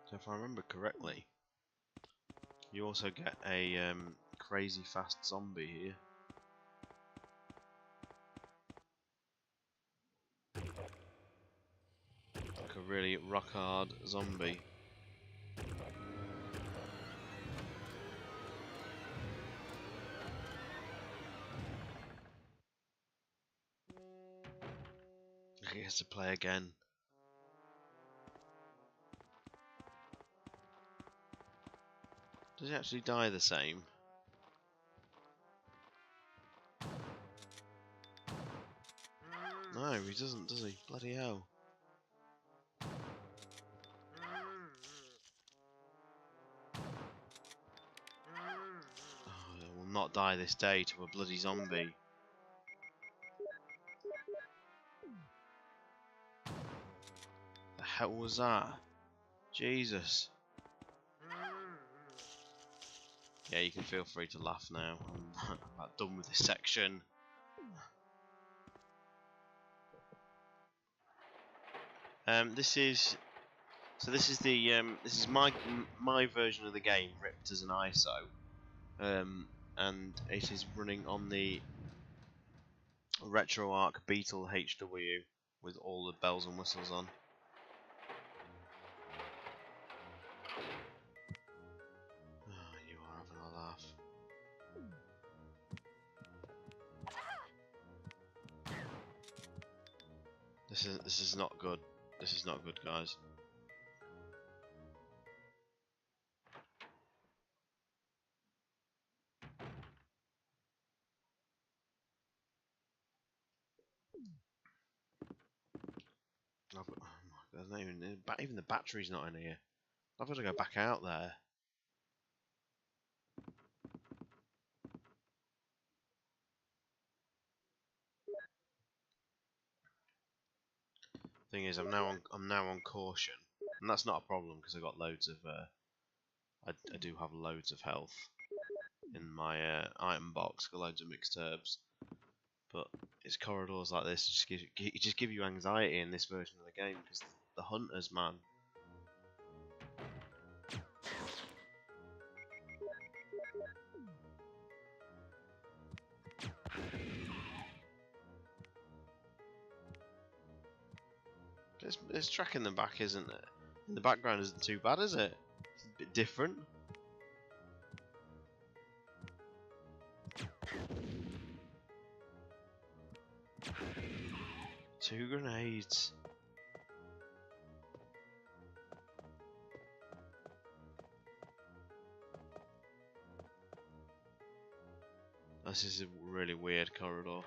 So if I remember correctly, you also get a crazy fast zombie here. Like a really rock hard zombie. He has to play again. Does he actually die the same? No, he doesn't, does he? Bloody hell. Oh, I will not die this day to a bloody zombie. The hell was that? Jesus. Yeah, you can feel free to laugh now. I'm about done with this section. This is my version of the game, ripped as an ISO, and it is running on the RetroArch Beetle HW with all the bells and whistles on. Oh, you are having a laugh. This is not good. This is not good, guys. Oh my God, there's not even the battery's not in here. I've got to go back out there. Thing is, I'm now on caution, and that's not a problem because I got loads of I do have loads of health in my item box, got loads of mixed herbs, but it's corridors like this just give you anxiety in this version of the game because the hunters, man. It's tracking them back, isn't it? In the background isn't too bad, is it? It's a bit different. Two grenades. This is a really weird corridor.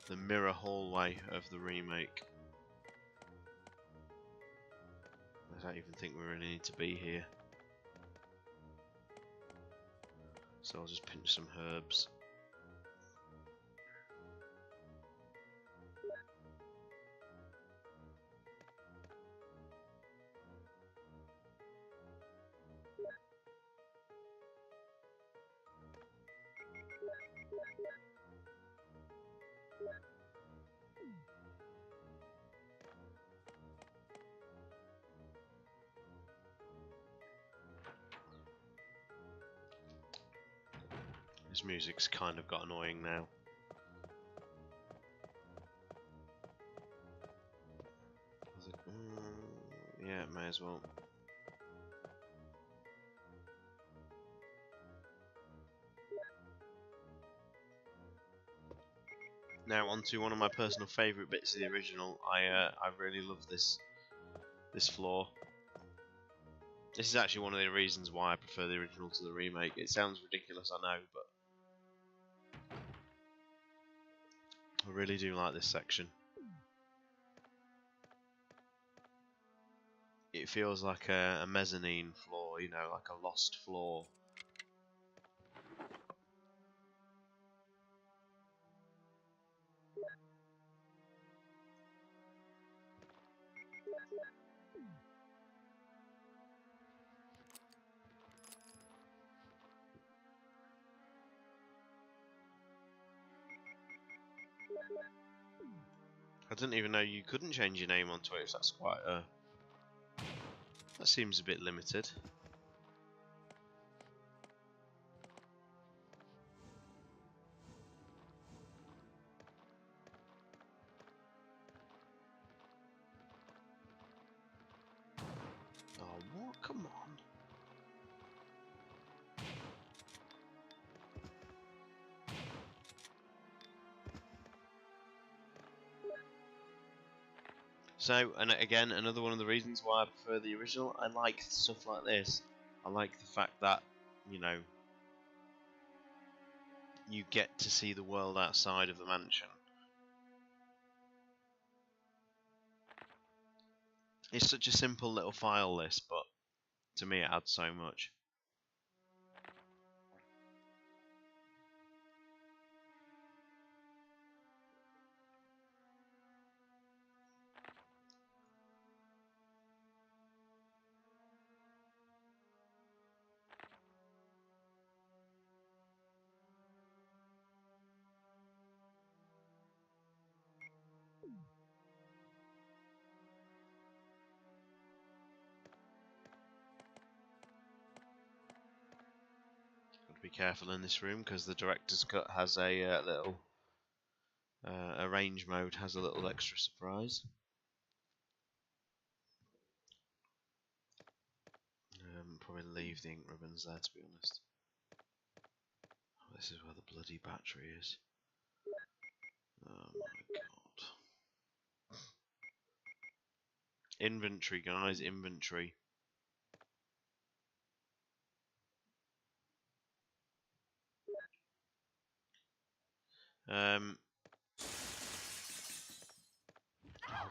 The mirror hallway of the remake. I don't even think we really need to be here. So I'll just pinch some herbs. This music's kind of got annoying now. Yeah, may as well. Now onto one of my personal favourite bits of the original. I really love this floor. This is actually one of the reasons why I prefer the original to the remake. It sounds ridiculous, I know, but I really do like this section. It feels like a mezzanine floor, you know, like a lost floor. I didn't even know you couldn't change your name on Twitch. That's quite that seems a bit limited. Oh, what? Come on. So, and again, another one of the reasons why I prefer the original, I like stuff like this. I like the fact that, you know, you get to see the world outside of the mansion. It's such a simple little file list, but to me it adds so much. Got to be careful in this room because the director's cut has a little arrange mode has a little extra surprise. Probably leave the ink ribbons there, to be honest. Oh, this is where the bloody battery is. Oh my god. Inventory, guys, inventory. Oh,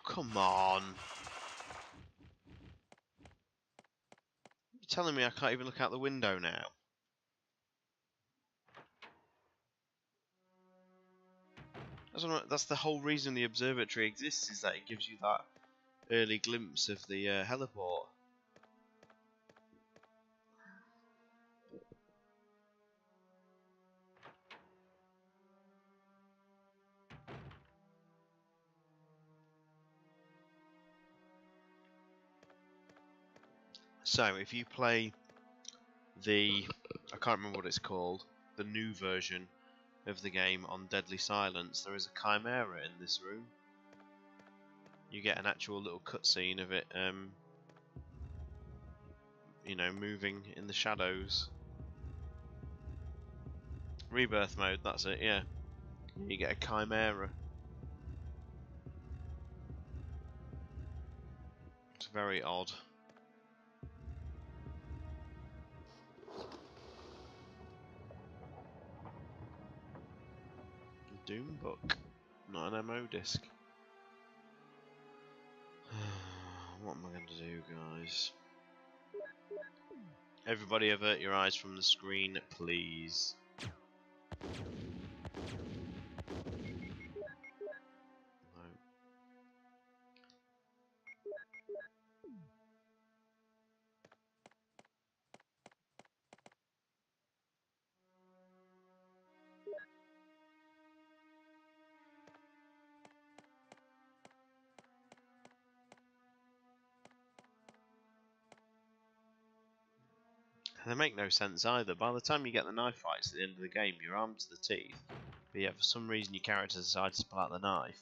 come on. You're telling me I can't even look out the window now? That's the whole reason the observatory exists, is that it gives you that early glimpse of the heliport. So, if you play the, I can't remember what it's called, the new version of the game on Deadly Silence, there is a chimera in this room. You get an actual little cutscene of it, you know, moving in the shadows. Rebirth mode, that's it, yeah. You get a chimera. It's very odd. Doom book, not an MO disc. What am I going to do, guys? Everybody avert your eyes from the screen, please. No. They make no sense either. By the time you get the knife fights at the end of the game, you're armed to the teeth. But yet, for some reason, your character decides to pull out the knife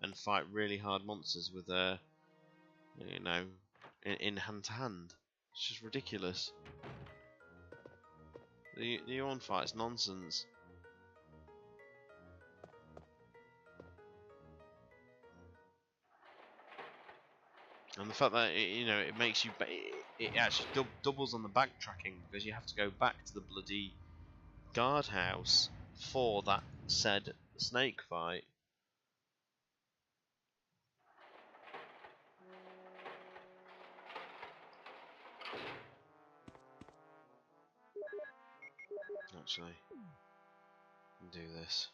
and fight really hard monsters with you know, in hand to hand. It's just ridiculous. The Yawn fight's nonsense. And the fact that it makes you, it actually doubles on the backtracking because you have to go back to the bloody guardhouse for that said snake fight. Actually, do this.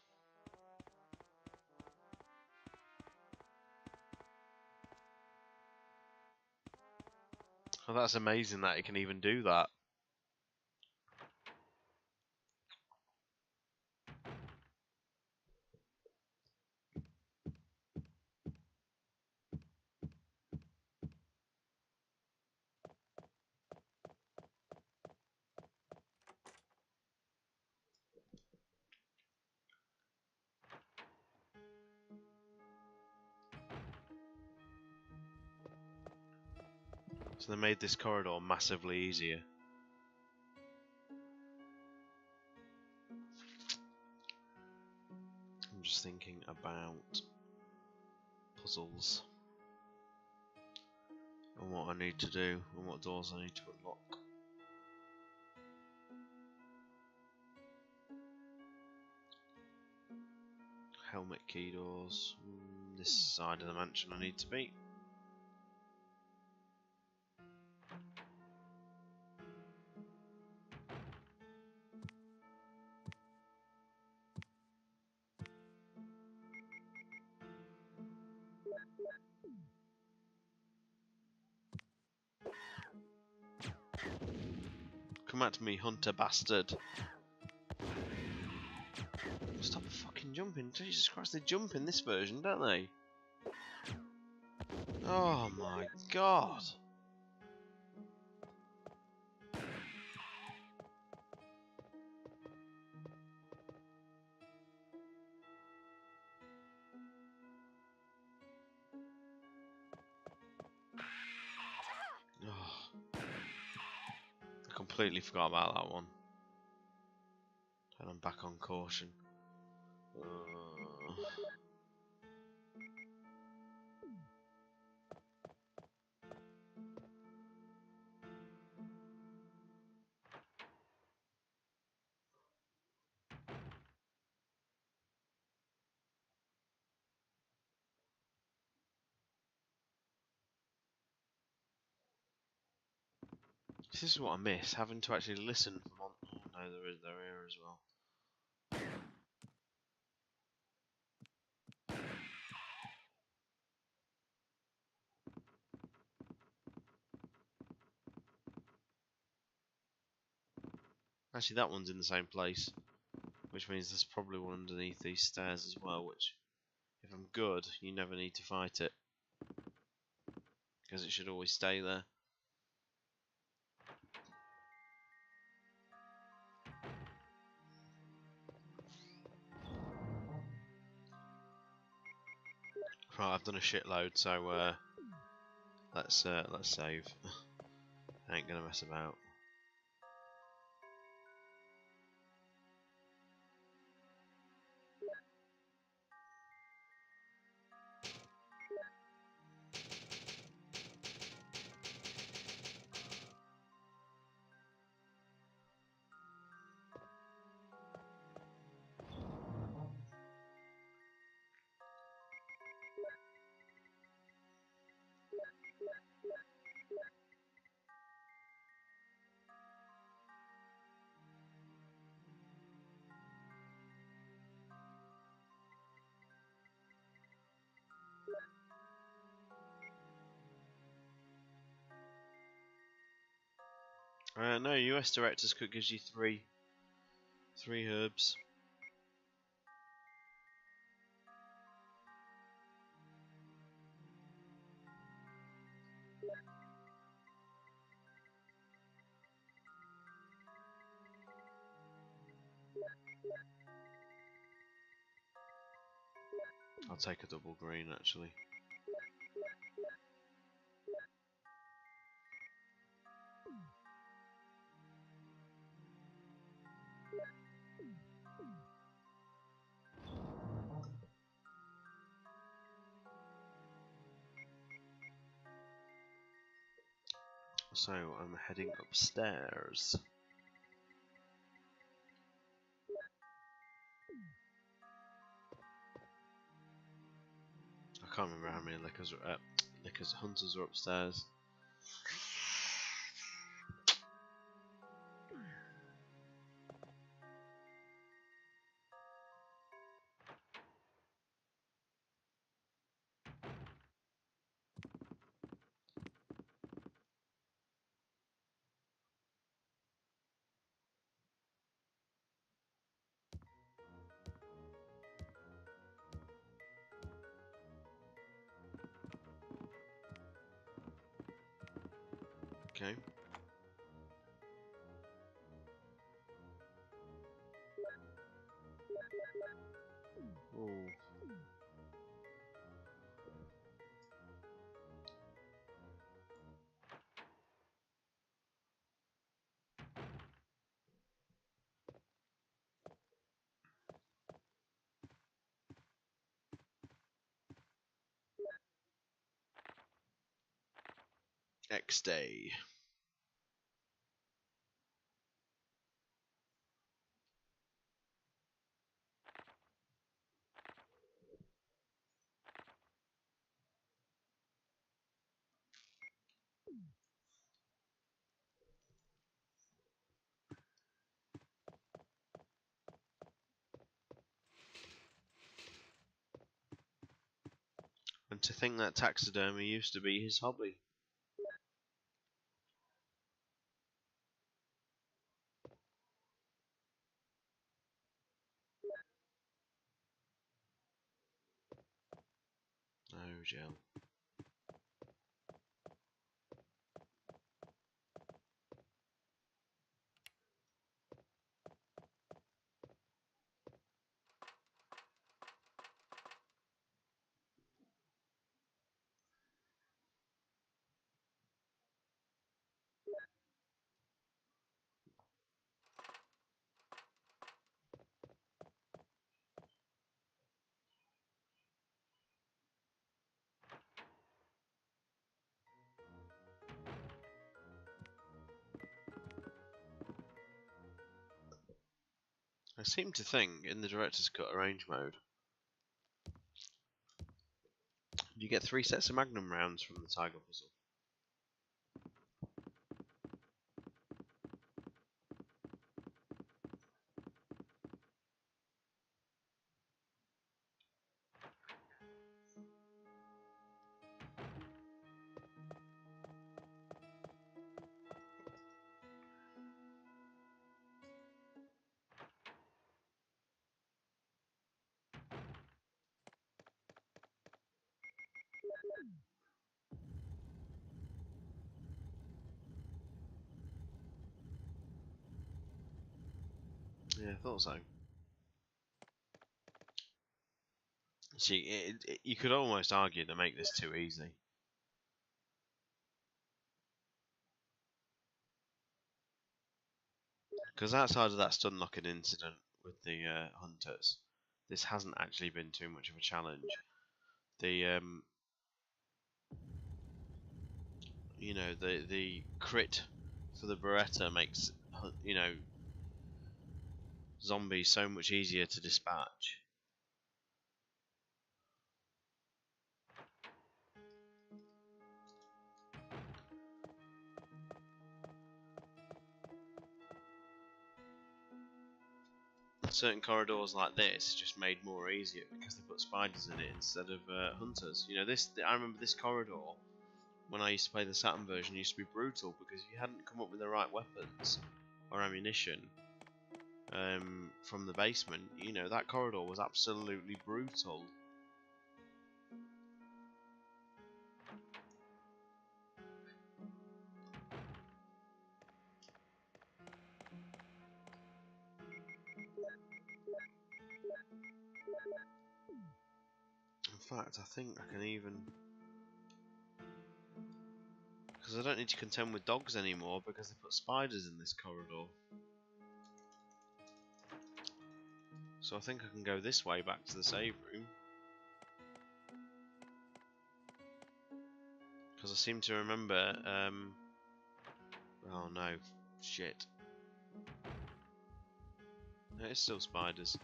Oh, that's amazing that it can even do that. So they made this corridor massively easier. I'm just thinking about puzzles and what I need to do and what doors I need to unlock. Helmet key doors. This side of the mansion I need to be. Come at me, hunter bastard. Stop fucking jumping. Jesus Christ, they jump in this version, don't they? Oh my god. Oh, I completely forgot about that one. And I'm back on caution. This is what I miss, having to actually listen for oh no, they're here as well. Actually, that one's in the same place, which means there's probably one underneath these stairs as well, which, if I'm good, you never need to fight it, because it should always stay there. Right, I've done a shitload, so let's save. I ain't gonna mess about. No, US Director's Cut gives you three herbs. I'll take a double green actually. So I'm heading upstairs. I can't remember how many hunters are upstairs. Okay. Ooh. X day. And to think that taxidermy used to be his hobby. Oh, Jill. I seem to think in the director's cut arrange mode, you get 3 sets of Magnum rounds from the Tiger puzzle. Yeah, I thought so. See, you could almost argue to make this too easy. Because outside of that stun locking incident with the hunters, this hasn't actually been too much of a challenge. The you know, the crit for the Beretta makes, you know, zombies so much easier to dispatch. Certain corridors like this are just made more easier because they put spiders in it instead of hunters. You know, I remember this corridor when I used to play the Saturn version used to be brutal because if you hadn't come up with the right weapons or ammunition from the basement, you know, that corridor was absolutely brutal. In fact, I think I can even... because I don't need to contend with dogs anymore because they put spiders in this corridor. So I think I can go this way back to the save room. Because I seem to remember Oh no, shit. No, it's still spiders.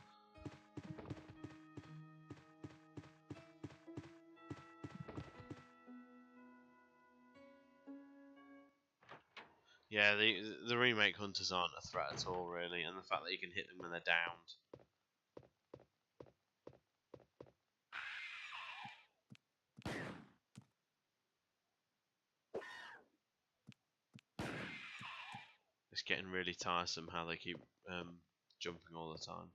Yeah, the remake hunters aren't a threat at all, really, and the fact that you can hit them when they're downed. It's getting really tiresome how they keep jumping all the time.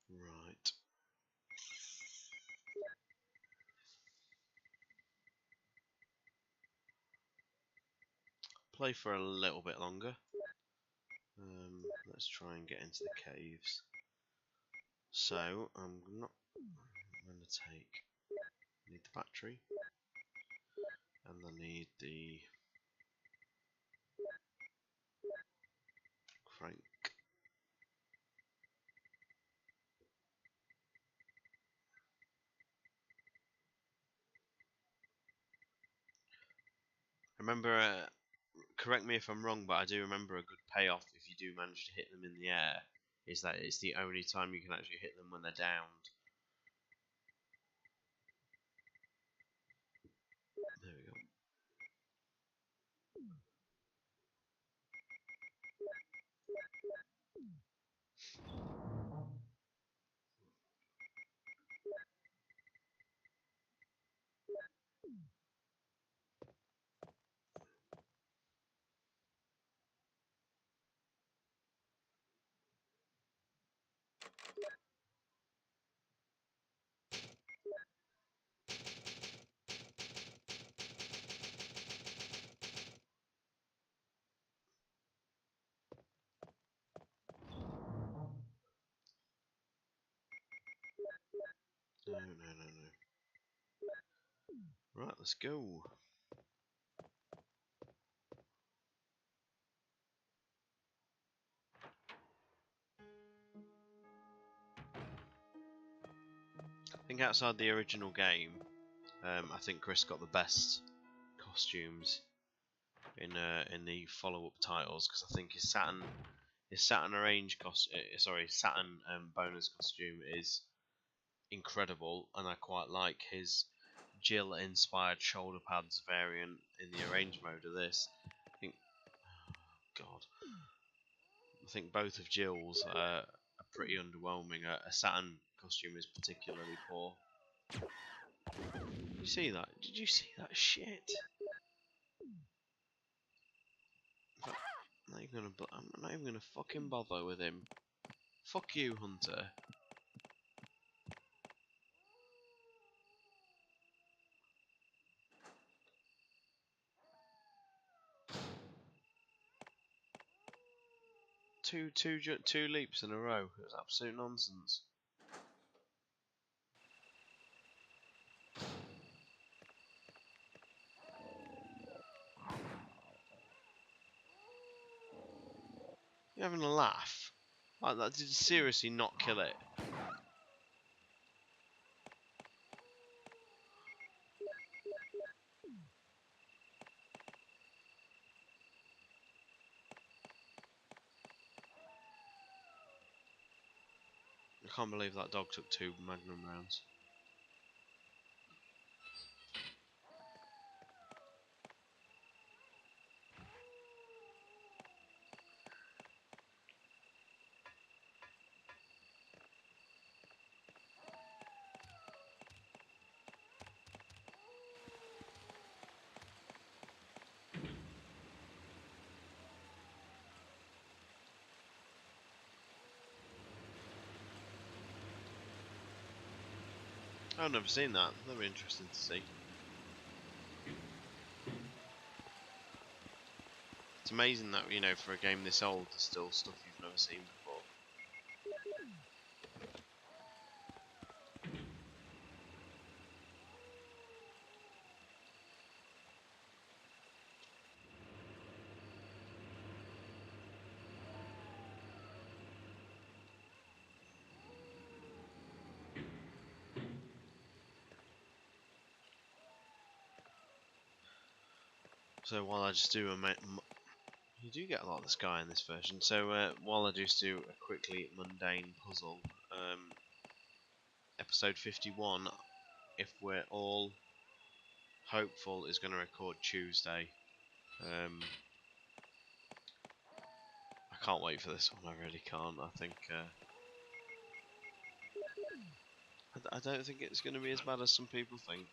Right. Play for a little bit longer. Let's try and get into the caves. So I'm going to take. Need the battery, and I need the crank. Remember, correct me if I'm wrong, but I do remember a good payoff if you do manage to hit them in the air is that it's the only time you can actually hit them when they're downed. There we go. No. Right, let's go. I think outside the original game, I think Chris got the best costumes in the follow-up titles, because I think his Saturn bonus costume is incredible, and I quite like his Jill inspired shoulder pads variant in the arrange mode of this. I think both of Jill's are pretty underwhelming. A Saturn costume is particularly poor. Did you see that? Did you see that shit? I'm not even gonna fucking bother with him. Fuck you, Hunter. Two leaps in a row. It was absolute nonsense. You're having a laugh? Like that did seriously not kill it. I can't believe that dog took 2 Magnum rounds. I've never seen that. That'd be interesting to see. It's amazing that, you know, for a game this old, there's still stuff you've never seen before. So while I just do you do get a lot of the sky in this version. So while I just do a quickly mundane puzzle, episode 51, if we're all hopeful, is going to record Tuesday. I can't wait for this one. I really can't. I think I don't think it's going to be as bad as some people think.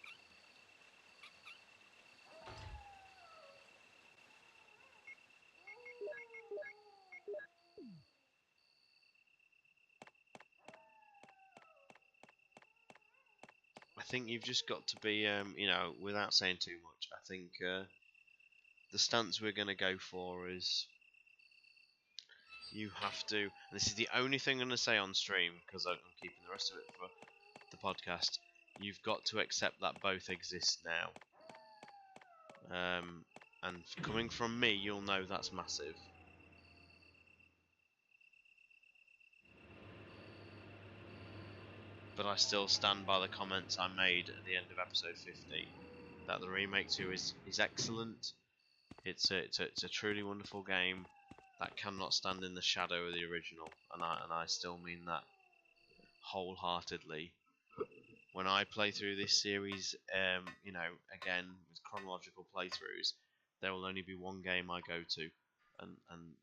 I think you've just got to be, you know, without saying too much, I think the stance we're going to go for is you have to, and this is the only thing I'm going to say on stream because I'm keeping the rest of it for the podcast, you've got to accept that both exist now. And coming from me, you'll know that's massive. But I still stand by the comments I made at the end of episode 50, that the remake 2 is excellent. It's a truly wonderful game that cannot stand in the shadow of the original, and I still mean that wholeheartedly. When I play through this series, you know, again with chronological playthroughs, there will only be one game I go to, and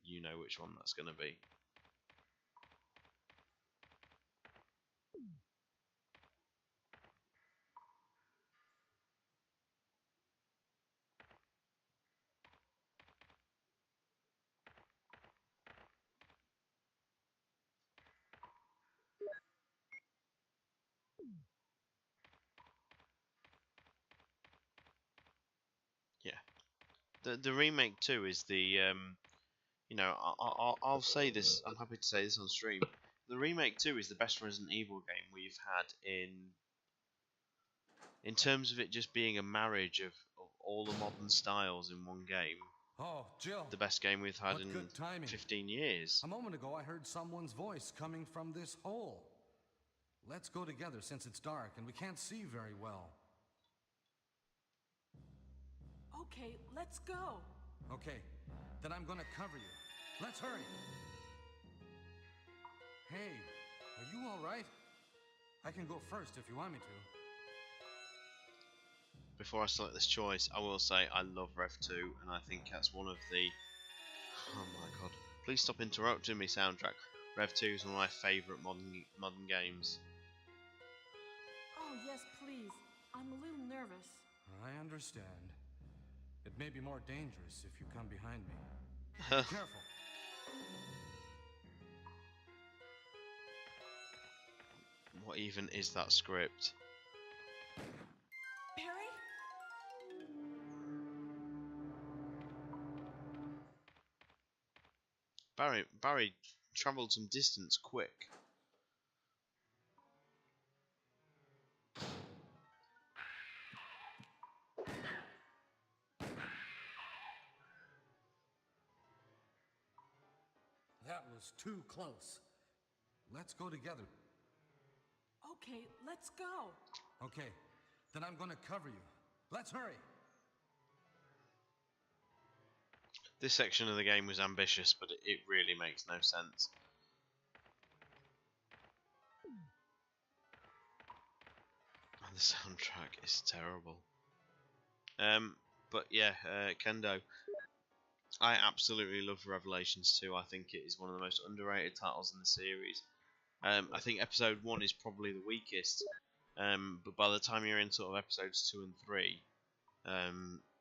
you know which one that's going to be. Yeah, the remake 2 is the you know, I'll say this. I'm happy to say this on stream. The remake 2 is the best Resident Evil game we've had in terms of it just being a marriage of all the modern styles in one game. Oh, Jill. The best game we've had What in good timing. 15 years. A moment ago, I heard someone's voice coming from this hole. Let's go together since it's dark and we can't see very well. Okay, let's go. Okay, then I'm gonna cover you. Let's hurry. Hey, are you all right? I can go first if you want me to. Before I select this choice, I will say I love Rev 2, and I think that's one of the... Oh my god. Please stop interrupting me, soundtrack. Rev 2 is one of my favourite modern games. Oh, yes, please. I'm a little nervous. I understand. It may be more dangerous if you come behind me. Be careful. What even is that script? Barry travelled some distance quick. That was too close. Let's go together. Okay, let's go. Okay, then I'm gonna cover you. Let's hurry. This section of the game was ambitious, but it really makes no sense. And the soundtrack is terrible. But yeah, Kendo. I absolutely love Revelations 2. I think it is one of the most underrated titles in the series. I think episode 1 is probably the weakest. But by the time you're in sort of episodes 2 and 3,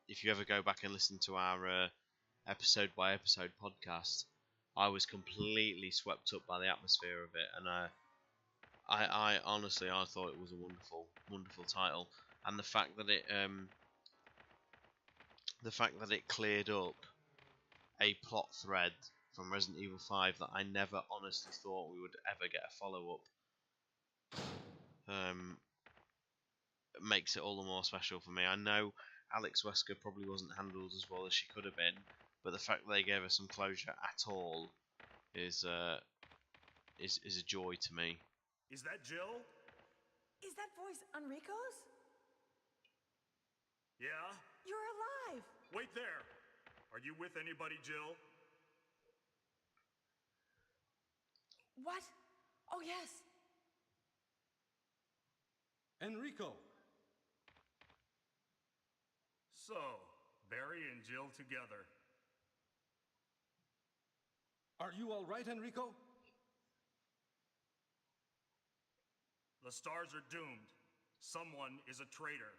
if you ever go back and listen to our episode by episode podcast, I was completely swept up by the atmosphere of it, and I honestly, I thought it was a wonderful, wonderful title, and the fact that it cleared up a plot thread from Resident Evil 5 that I never honestly thought we would ever get a follow up, makes it all the more special for me. I know Alex Wesker probably wasn't handled as well as she could have been, but the fact that they gave her some closure at all is a joy to me. Is that Jill? Is that voice Enrico's? Yeah? You're alive! Wait there! Are you with anybody, Jill? What? Oh, yes. Enrico! So, Barry and Jill together. Are you all right, Enrico? The stars are doomed. Someone is a traitor.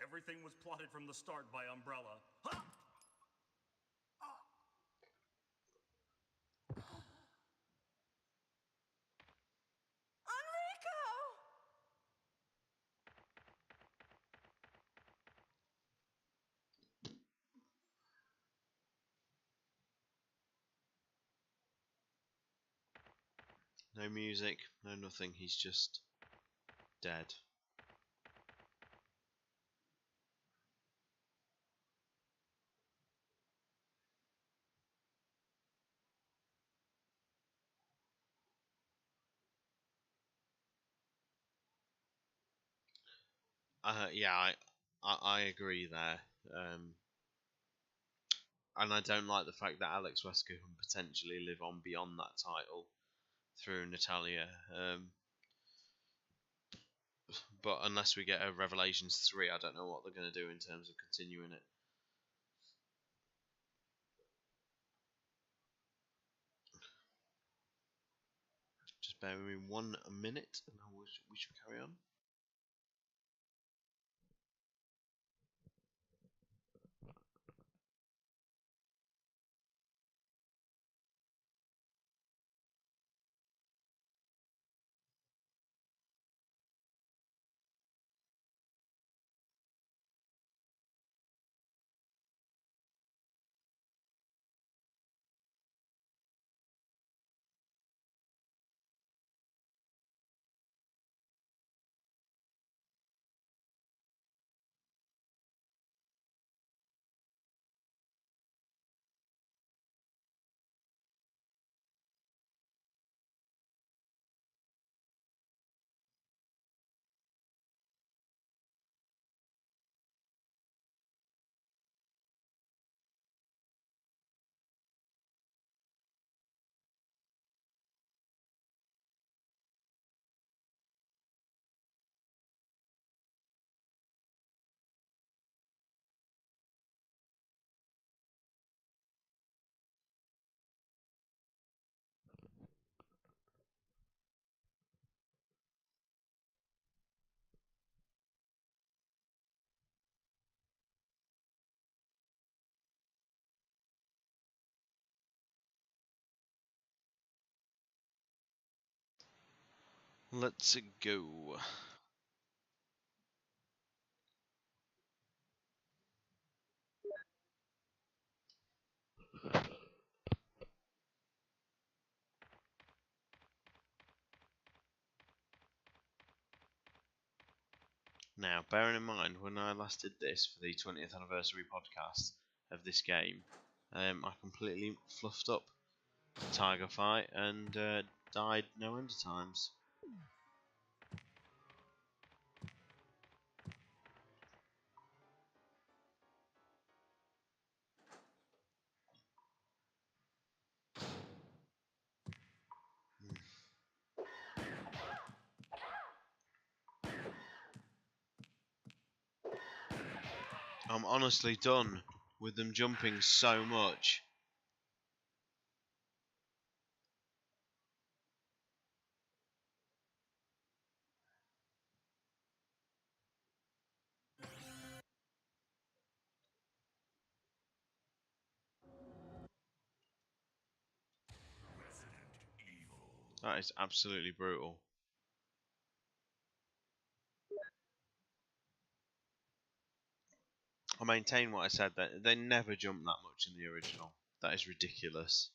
Everything was plotted from the start by Umbrella. Ha! Enrico! No music, no nothing. He's just dead. Yeah, I agree there. And I don't like the fact that Alex Wesker can potentially live on beyond that title through Natalia. But unless we get a Revelations 3, I don't know what they're going to do in terms of continuing it. Just bear with me 1 minute and we should carry on. Let's go. Now, bearing in mind, when I last did this for the 20th anniversary podcast of this game, I completely fluffed up the Tiger fight and died no end of times. I'm honestly done with them jumping so much. Resident Evil. That is absolutely brutal. I maintain what I said, that they never jump that much in the original. That is ridiculous.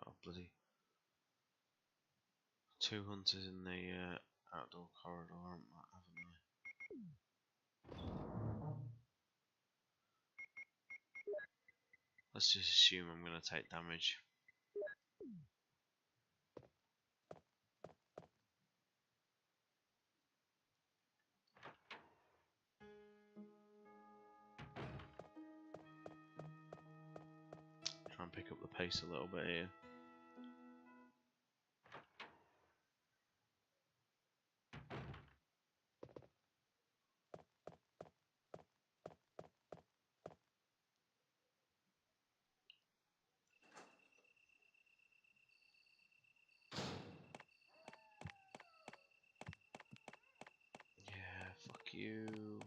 Oh, bloody 2 hunters in the outdoor corridor, haven't I? Let's just assume I'm going to take damage. Try and pick up the pace a little bit here. Yeah, fuck you.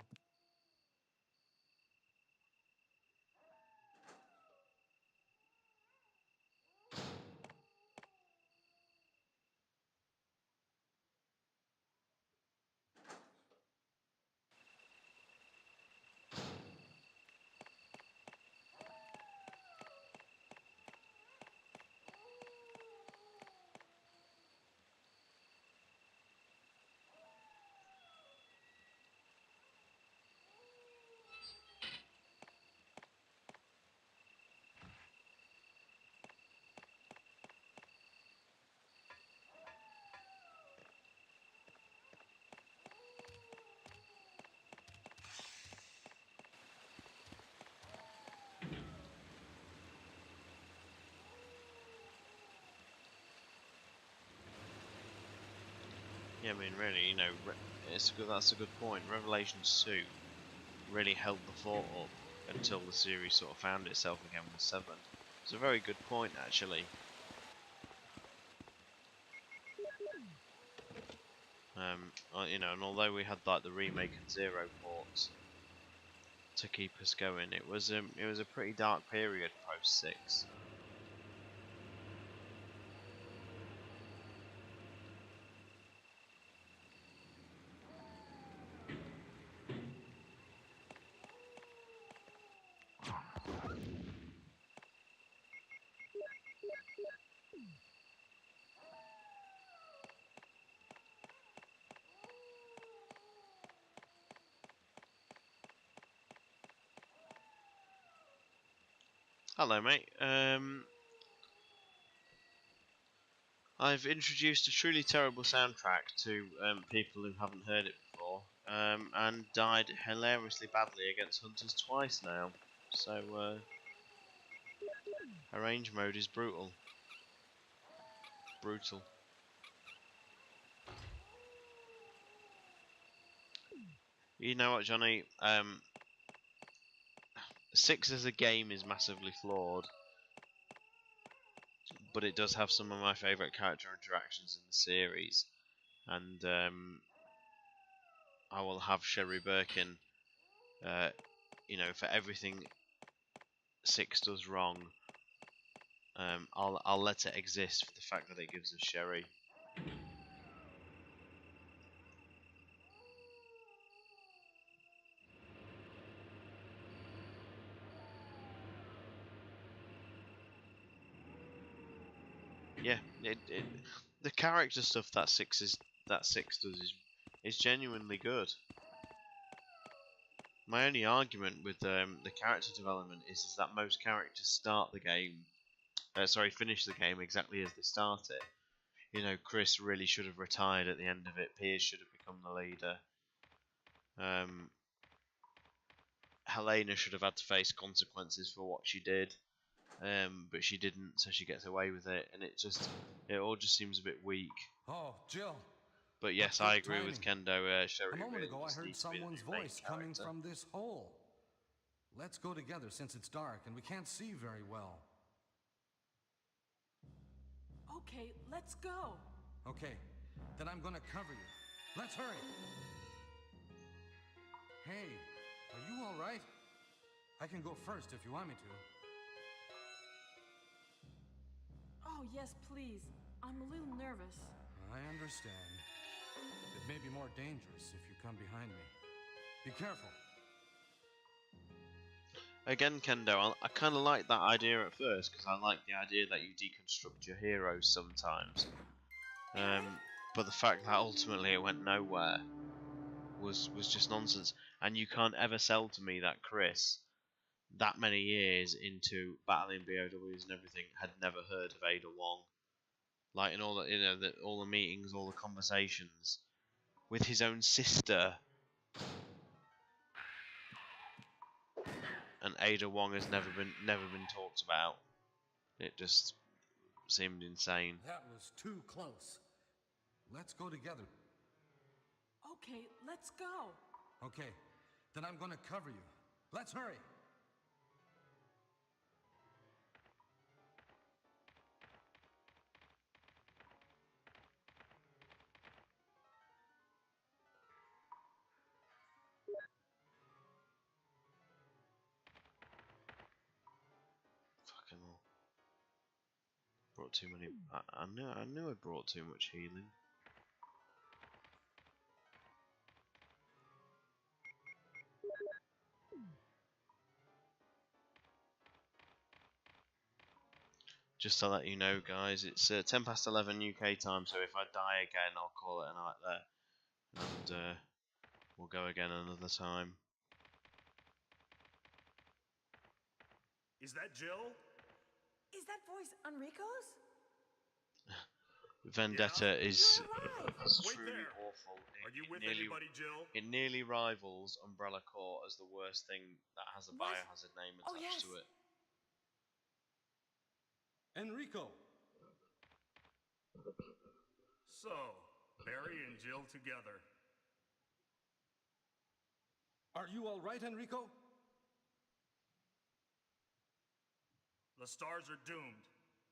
Yeah, I mean, really, you know, it's good. That's a good point. Revelations 2 really held the fort up until the series sort of found itself again with 7. It's a very good point, actually. You know, and although we had like the remake and Zero ports to keep us going, it was a pretty dark period post 6. Hello, mate. I've introduced a truly terrible soundtrack to people who haven't heard it before, and died hilariously badly against hunters twice now. So, arrange mode is brutal. Brutal. You know what, Johnny? 6 as a game is massively flawed, but it does have some of my favourite character interactions in the series, and I will have Sherry Birkin, you know, for everything 6 does wrong. I'll let it exist for the fact that it gives us Sherry. yeah, the character stuff that six does is genuinely good. My only argument with the character development is that most characters start the game, finish the game exactly as they start it. You know, Chris really should have retired at the end of it. Piers should have become the leader. Helena should have had to face consequences for what she did, but she didn't, so she gets away with it, and it all just seems a bit weak. Oh, Jill. But yes, I agree with Kendo. Sherry A moment really ago, I just heard needs to be the someone's new main voice coming character. from this hole. Let's go together since it's dark and we can't see very well. Okay, let's go. Okay, then I'm gonna cover you. Let's hurry. Hey, are you all right? I can go first if you want me to. Oh, yes, please. I'm a little nervous. I understand. It may be more dangerous if you come behind me. Be careful. Again, Kendo, I kind of like that idea at first, because I like the idea that you deconstruct your heroes sometimes. But the fact that ultimately it went nowhere was just nonsense. And you can't ever sell to me that Chris, that many years into battling BOWs and everything, had never heard of Ada Wong. Like in all the all the meetings, all the conversations with his own sister. And Ada Wong has never been talked about. It just seemed insane. That was too close. Let's go together. Okay, let's go. Okay, then I'm gonna cover you. Let's hurry. Fucking hell. Brought too many. I knew I brought too much healing. Just to let you know, guys, it's 10 past 11 UK time, so if I die again, I'll call it a night there. And we'll go again another time. Is that Jill? Is that voice Enrico's? Vendetta is You're alive. Wait truly there. awful. Are you with anybody, Jill? It nearly rivals Umbrella Corps as the worst thing that has a What? Biohazard name Oh, attached yes. to it. Enrico! So, Barry and Jill together. Are you all right, Enrico? The stars are doomed.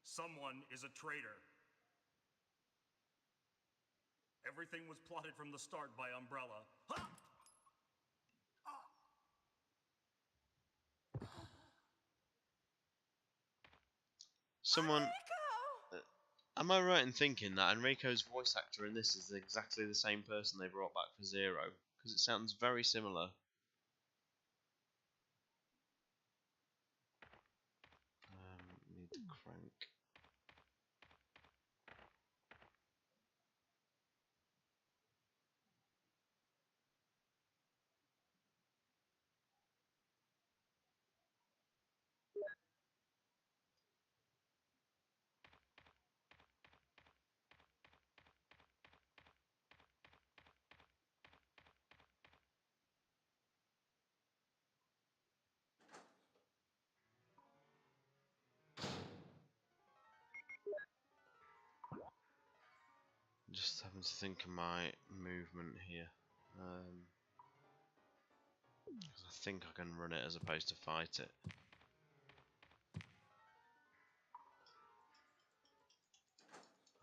Someone is a traitor. Everything was plotted from the start by Umbrella. Ha! Someone. Enrico! Am I right in thinking that Enrico's voice actor in this is exactly the same person they brought back for Zero? Because it sounds very similar. Need to crank. Just having to think of my movement here. 'Cause I think I can run it as opposed to fight it.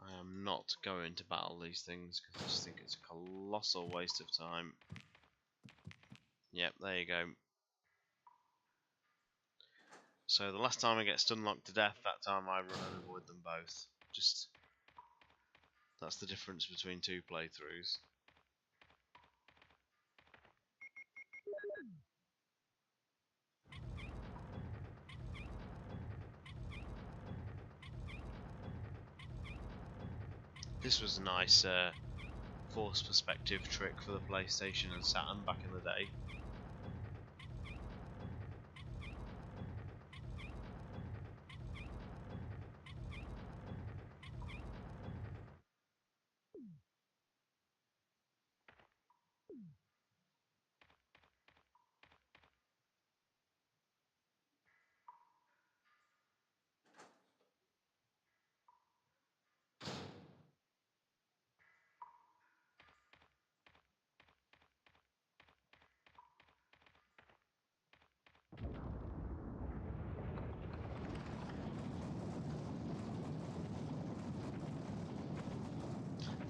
I am not going to battle these things because I just think it's a colossal waste of time. Yep, there you go. So the last time I get stunlocked to death, that time I run and avoid them both. Just that's the difference between two playthroughs. This was a nice force perspective trick for the PlayStation and Saturn back in the day.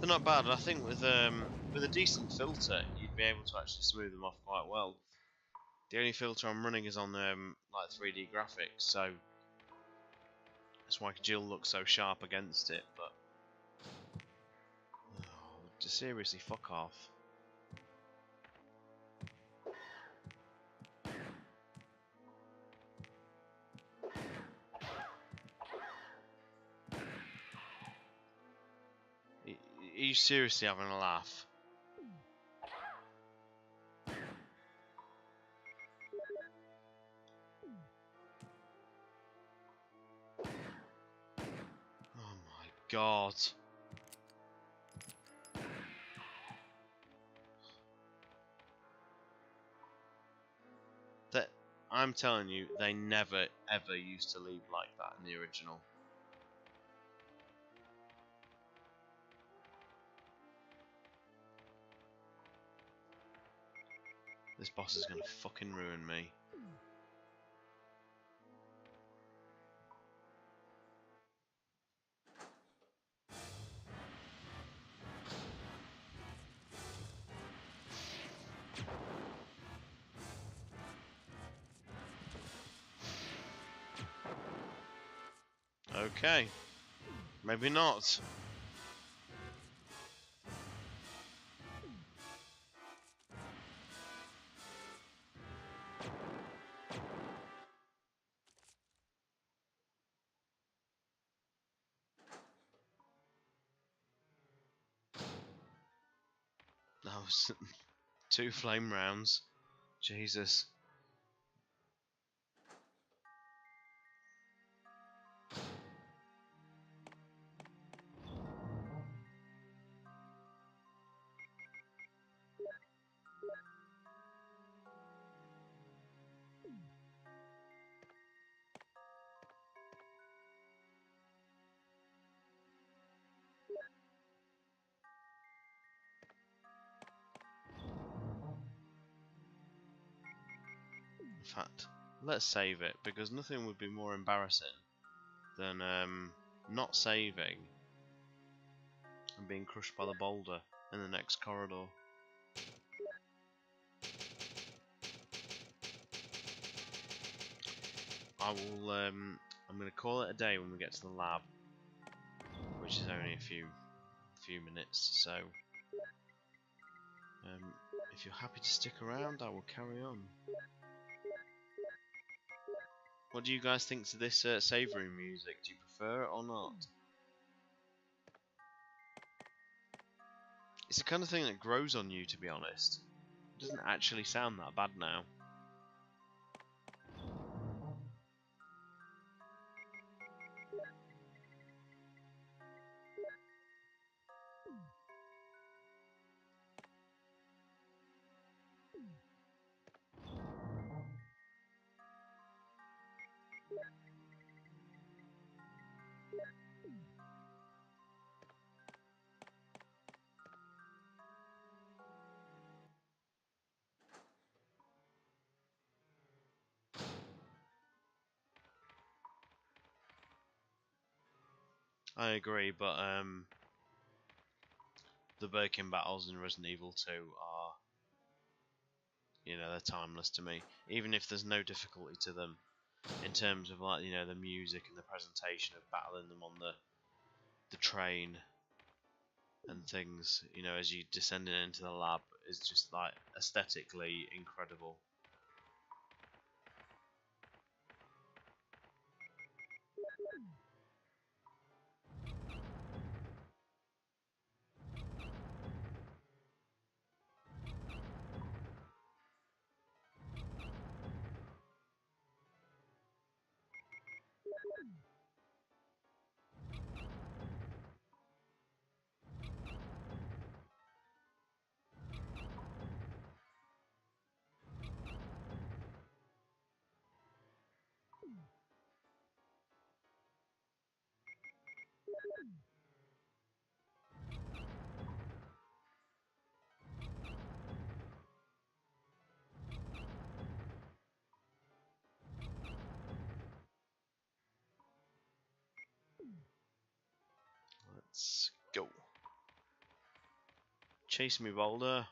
They're not bad. I think with a decent filter, you'd be able to actually smooth them off quite well. The only filter I'm running is on like 3D graphics, so that's why Jill looks so sharp against it. But oh, just seriously, fuck off. Are you seriously having a laugh? Oh my god. That, I'm telling you, they never ever used to leave like that in the original. This boss is gonna fucking ruin me. Okay, maybe not. That was 2 flame rounds. Jesus. In fact, let's save it, because nothing would be more embarrassing than not saving and being crushed by the boulder in the next corridor. I'm going to call it a day when we get to the lab, which is only a few minutes, so if you're happy to stick around, I will carry on. What do you guys think to this save room music? Do you prefer it or not? It's the kind of thing that grows on you, to be honest. It doesn't actually sound that bad now. I agree, but the Birkin battles in Resident Evil 2 are, you know, they're timeless to me. Even if there's no difficulty to them, in terms of, like, you know, the music and the presentation of battling them on the train and things, you know, as you descending into the lab, is just, like, aesthetically incredible. Chase me, Boulder.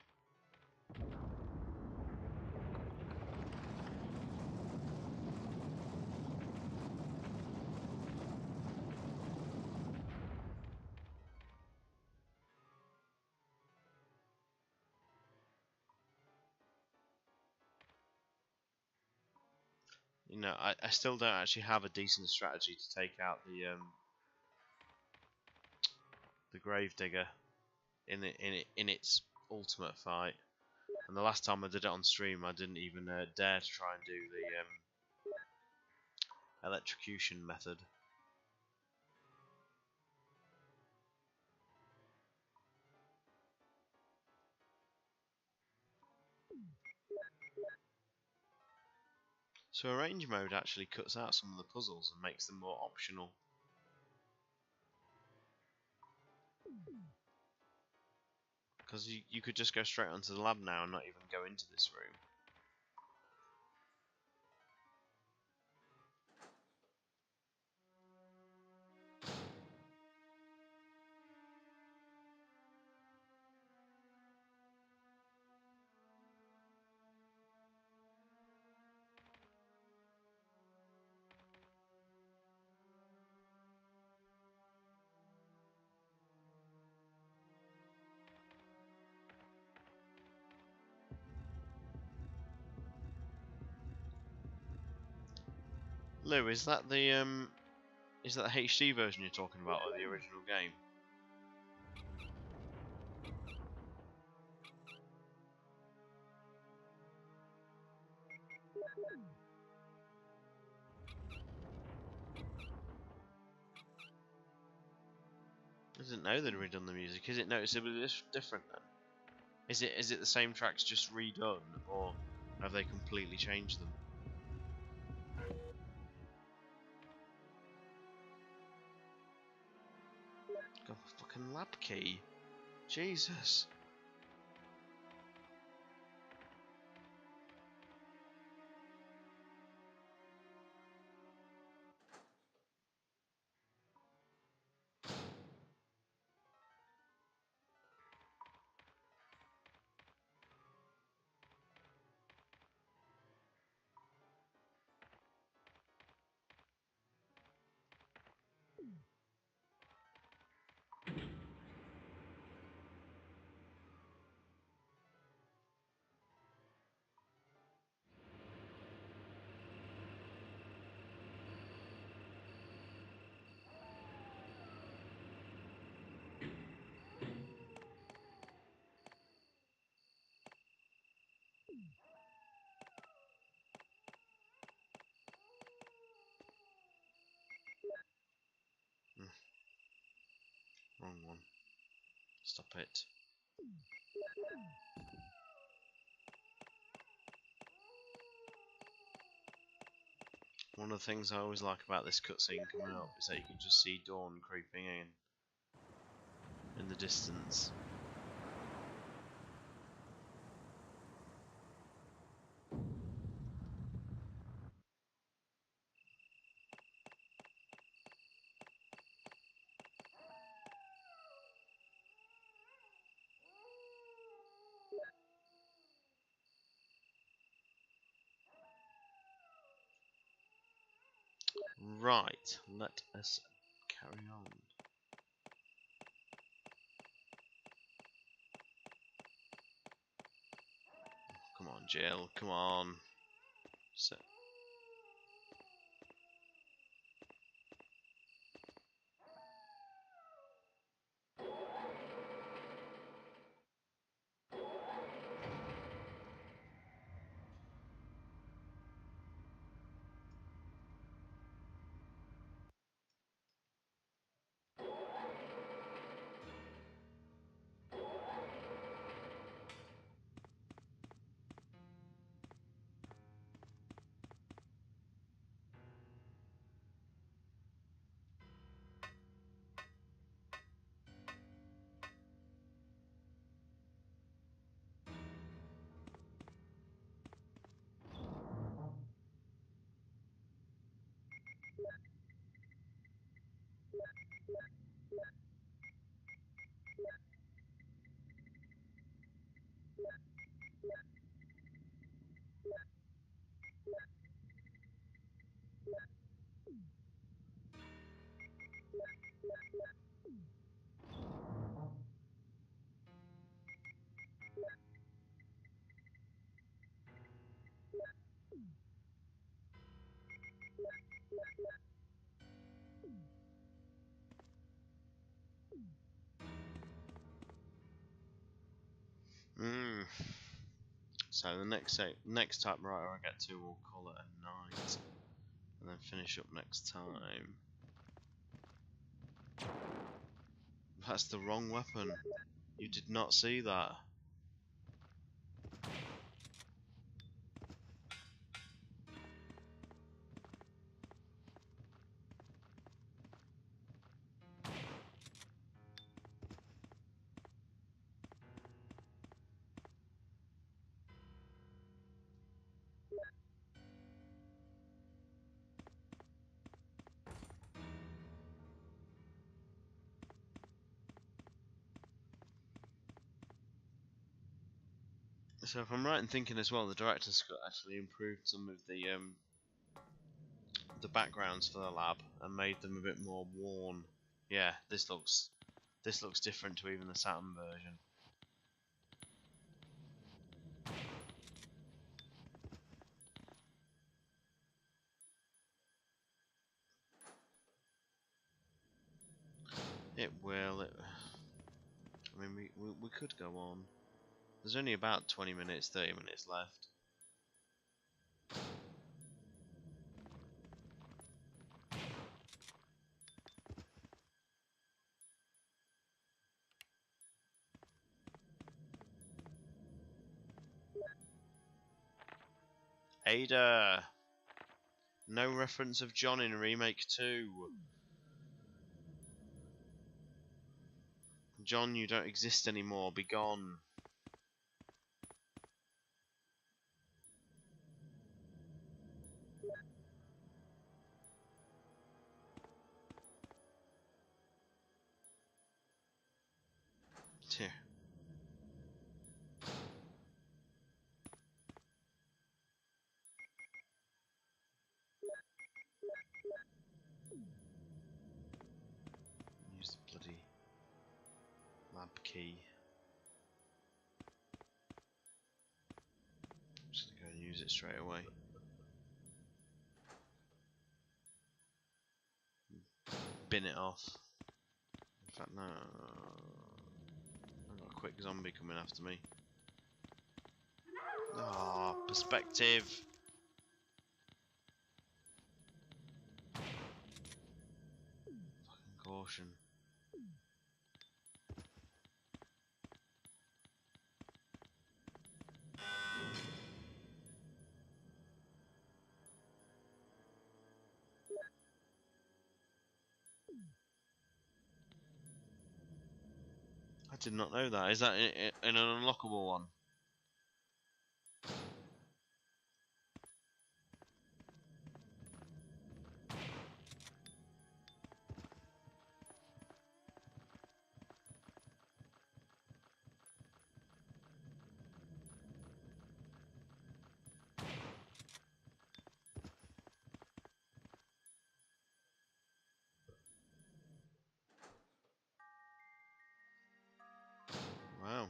You know, I still don't actually have a decent strategy to take out the Gravedigger in its ultimate fight. And the last time I did it on stream, I didn't even dare to try and do the electrocution method. So arrange mode actually cuts out some of the puzzles and makes them more optional. Because you could just go straight onto the lab now and not even go into this room. Lou, is that the HD version you're talking about, or the original game? I didn't know they'd redone the music. Is it noticeably different then? Is it the same tracks just redone, or have they completely changed them? Got a fucking lab key. Jesus. Wrong one. Stop it. One of the things I always like about this cutscene coming up is that you can just see Dawn creeping in the distance. Right, let us carry on. Come on, Jill, come on. So So the next typewriter I get to, we'll call it a night, and then finish up next time. That's the wrong weapon. You did not see that. So if I'm right in thinking as well, the director's actually improved some of the backgrounds for the lab and made them a bit more worn. Yeah, this looks different to even the Saturn version. It will. I mean, we could go on. There's only about 20 minutes, 30 minutes left. Ada! No reference of John in Remake 2. John, you don't exist anymore. Be gone. Here. Use the bloody lab key. I'm just gonna go and use it straight away. Bin it off. In fact, no. I've got a quick zombie coming after me. Ah, oh, perspective. Fucking caution. I did not know that. Is that in an unlockable one? Wow.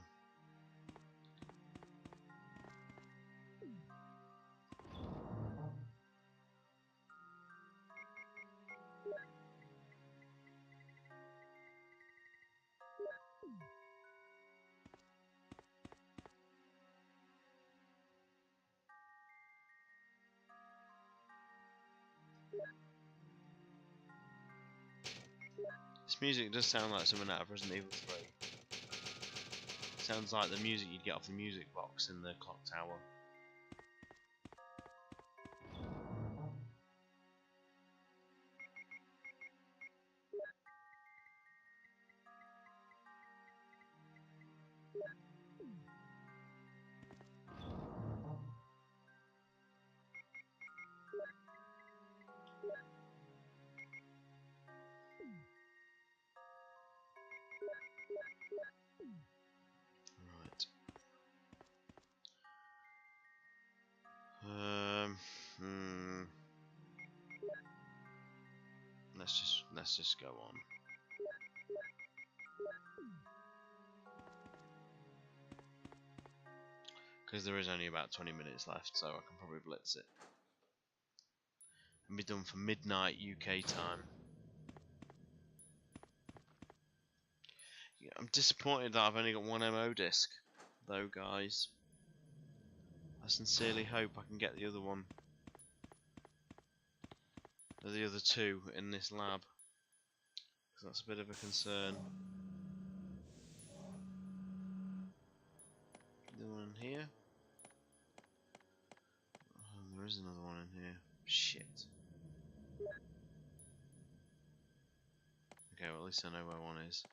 This music does sound like something out of Resident Evil 3. Sounds like the music you'd get off the music box in the clock tower. Right. Let's just go on. Because there is only about 20 minutes left, so I can probably blitz it. And be done for midnight UK time. Yeah, I'm disappointed that I've only got one MO disc, though, guys. I sincerely hope I can get the other one. Or the other two in this lab. Because that's a bit of a concern. The one in here? Oh, there is another one in here. Shit. Okay, well at least I know where one is.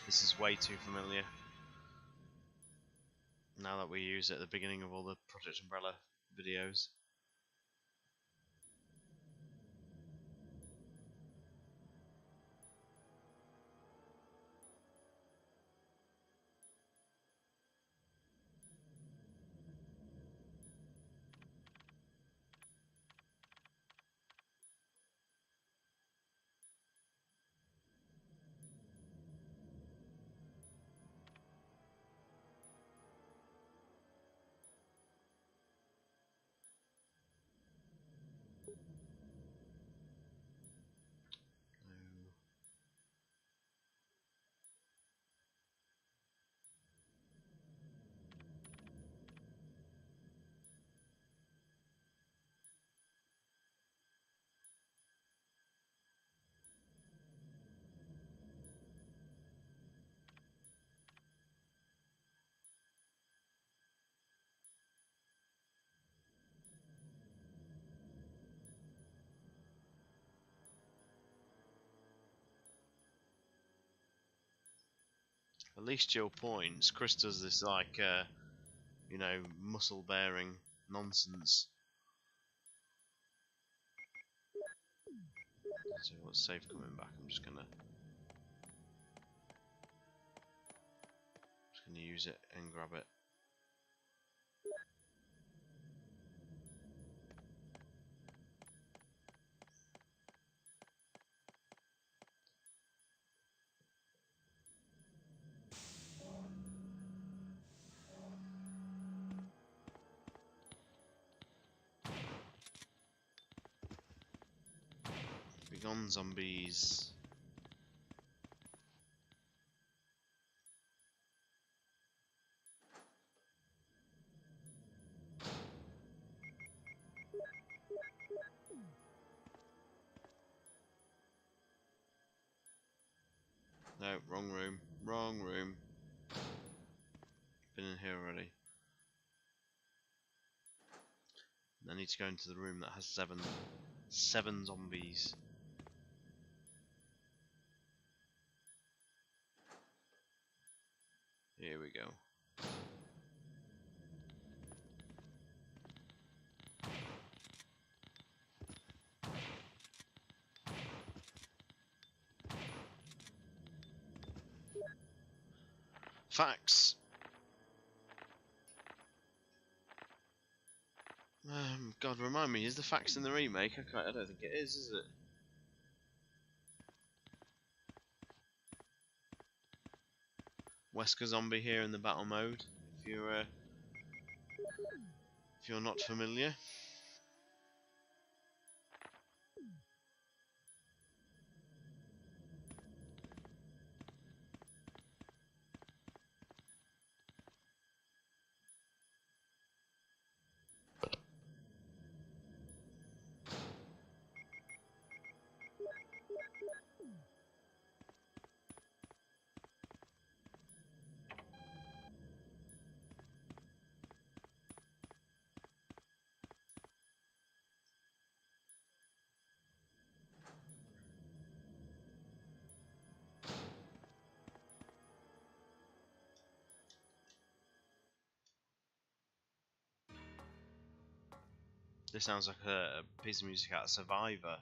This is way too familiar. Now that we use it at the beginning of all the Project Umbrella videos. At least Jill points. Chris does this like, you know, muscle bearing nonsense. So what's safe coming back? I'm just gonna use it and grab it. Be gone, zombies. No, wrong room. Wrong room. Been in here already. I need to go into the room that has seven zombies. Here we go. Facts. God, remind me, is the fax in the remake? I don't think it is it? Wesker zombie here in the battle mode. If you're not familiar. This sounds like a piece of music out of Survivor.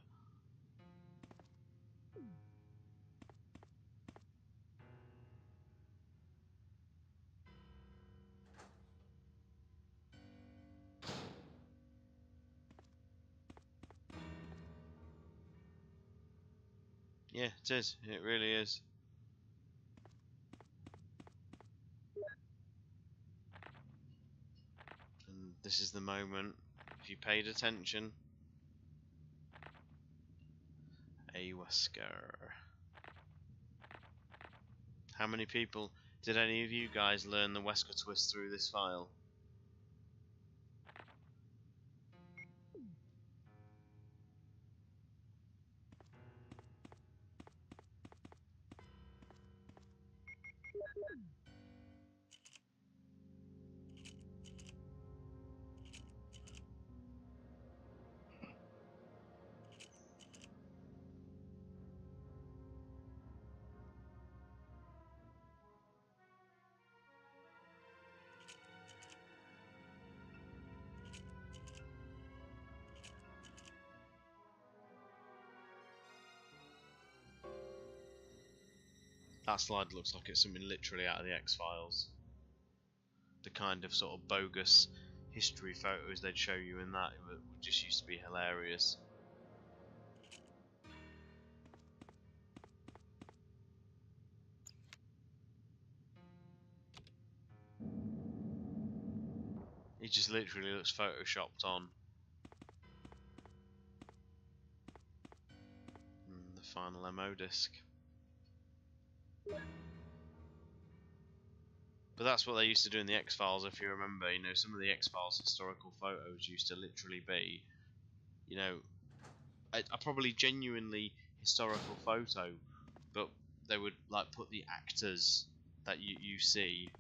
Yeah, it is. It really is. And this is the moment if you paid attention. A Wesker. How many people did any of you guys learn the Wesker twist through this file? That slide looks like it's something literally out of the X-Files. The kind of sort of bogus history photos they'd show you in that would just used to be hilarious. It just literally looks photoshopped on. And the final MO disc. But that's what they used to do in the X-Files, if you remember. You know, some of the X-Files historical photos used to literally be, you know, a probably genuinely historical photo, but they would like put the actors that you see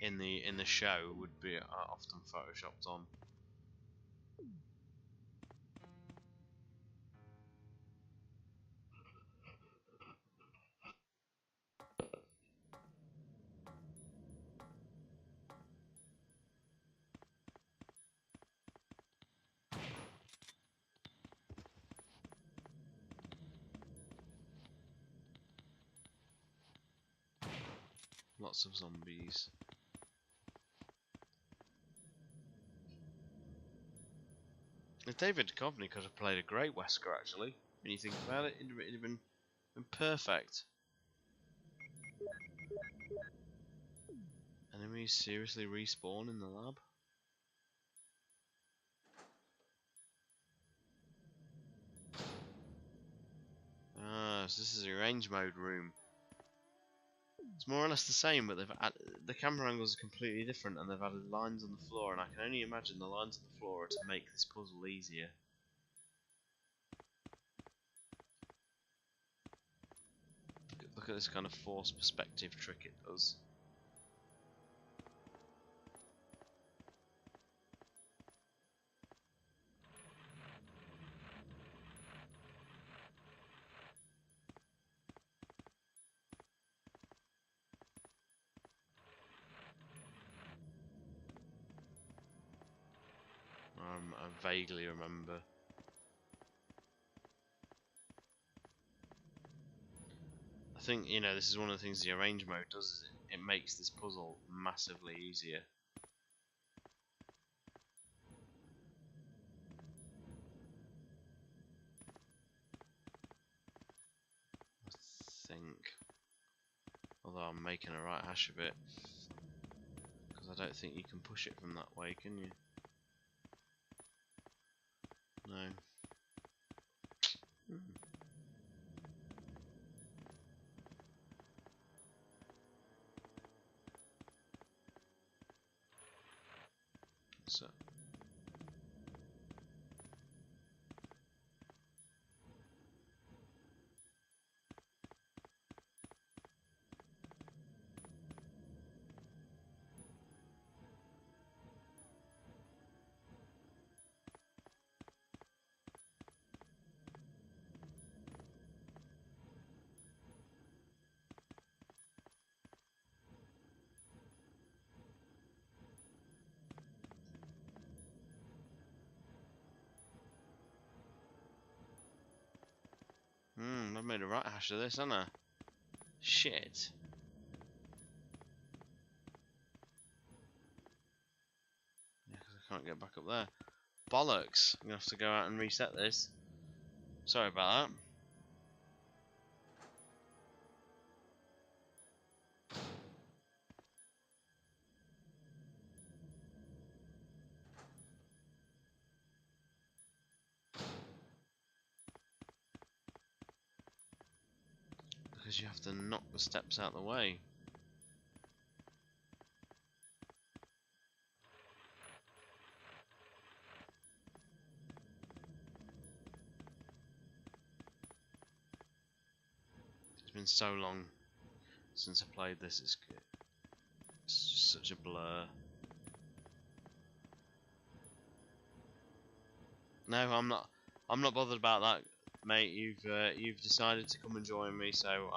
in the show would be often photoshopped on. Lots of zombies. David Duchovny could have played a great Wesker, actually. When you think about it, it'd have been perfect. Enemies seriously respawn in the lab? Ah, so this is a range mode room. It's more or less the same, but the camera angles are completely different, and they've added lines on the floor, and I can only imagine the lines on the floor are to make this puzzle easier. Look at this kind of forced perspective trick it does. I vaguely remember. I think, you know, this is one of the things the arrange mode does, is it makes this puzzle massively easier. I think. Although I'm making a right hash of it. Because I don't think you can push it from that way, can you? No. So. I've made a right hash of this, haven't I? Shit. Yeah, because I can't get back up there. Bollocks. I'm going to have to go out and reset this. Sorry about that. Because you have to knock the steps out the way. It's been so long since I played this, it's just such a blur. No, I'm not bothered about that, mate. You've decided to come and join me, so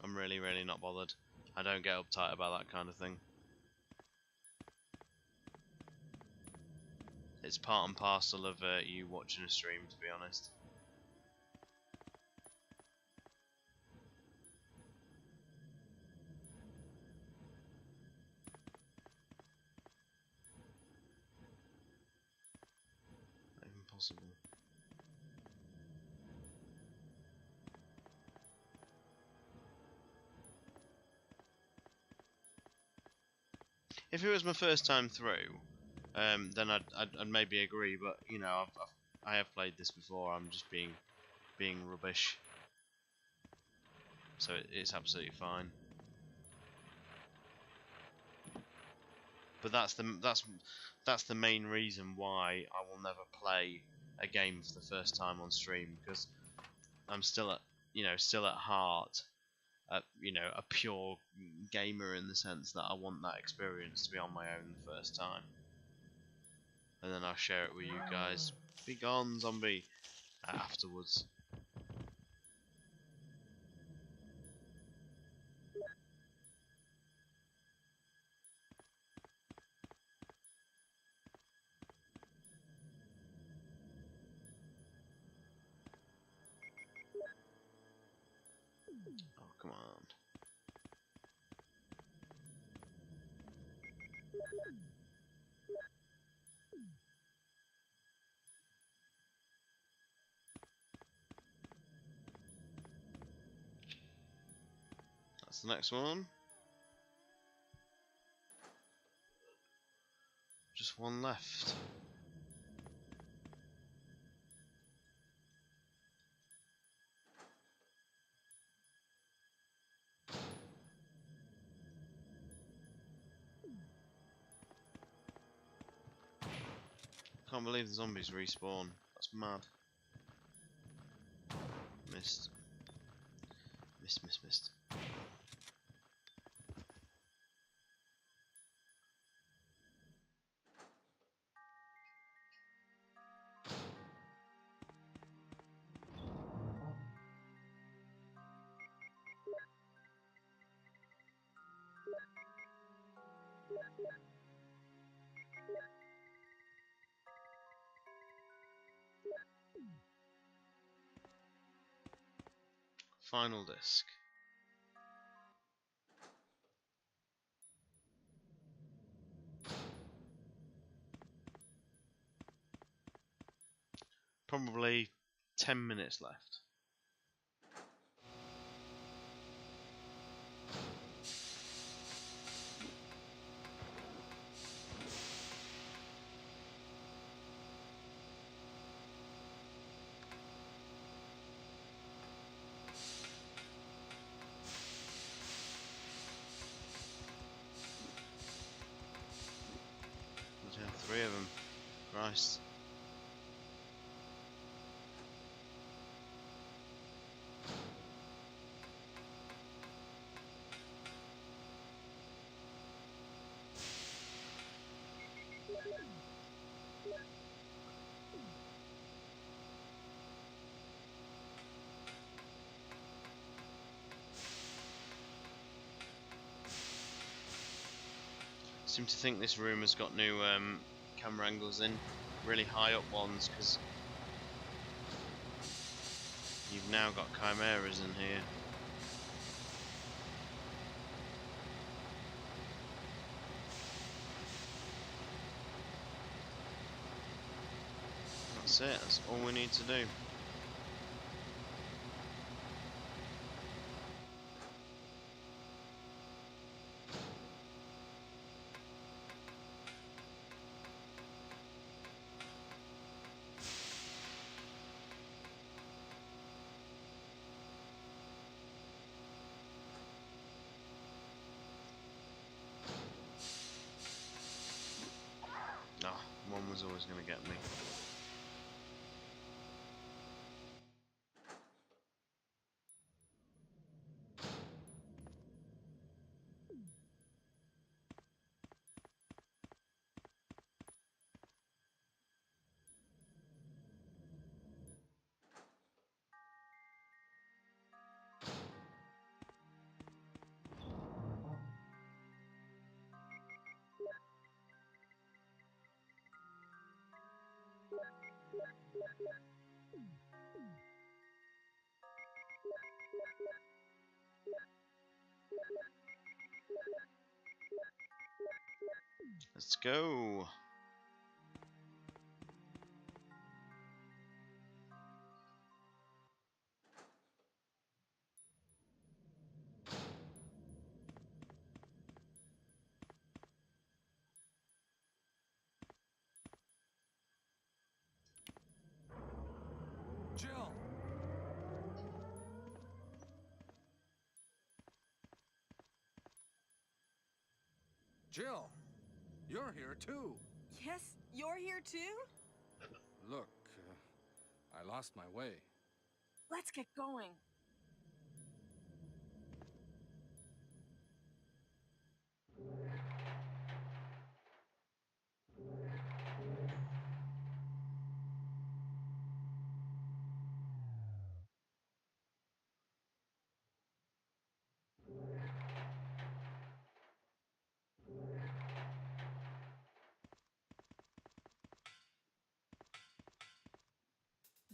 I'm really not bothered. I don't get uptight about that kind of thing. It's part and parcel of you watching a stream, to be honest. Not even possible. If it was my first time through, then I'd maybe agree. But you know, I have played this before. I'm just being rubbish, so it's absolutely fine. But that's the main reason why I will never play a game for the first time on stream, because I'm still at heart, a pure gamer, in the sense that I want that experience to be on my own the first time, and then I'll share it with you guys. Be gone, zombie, afterwards. Oh, come on. That's the next one. Just one left. Can't believe the zombies respawn. That's mad. Missed. Missed. Final disc. Probably 10 minutes left. Bloody hell, 3 of them. Christ. Seem to think this room has got new camera angles in, really high up ones, because you've now got chimeras in here. That's it, that's all we need to do. was always going to get me. Let's go. Jill! Jill! You're here too! Yes, you're here too? Look, I lost my way. Let's get going.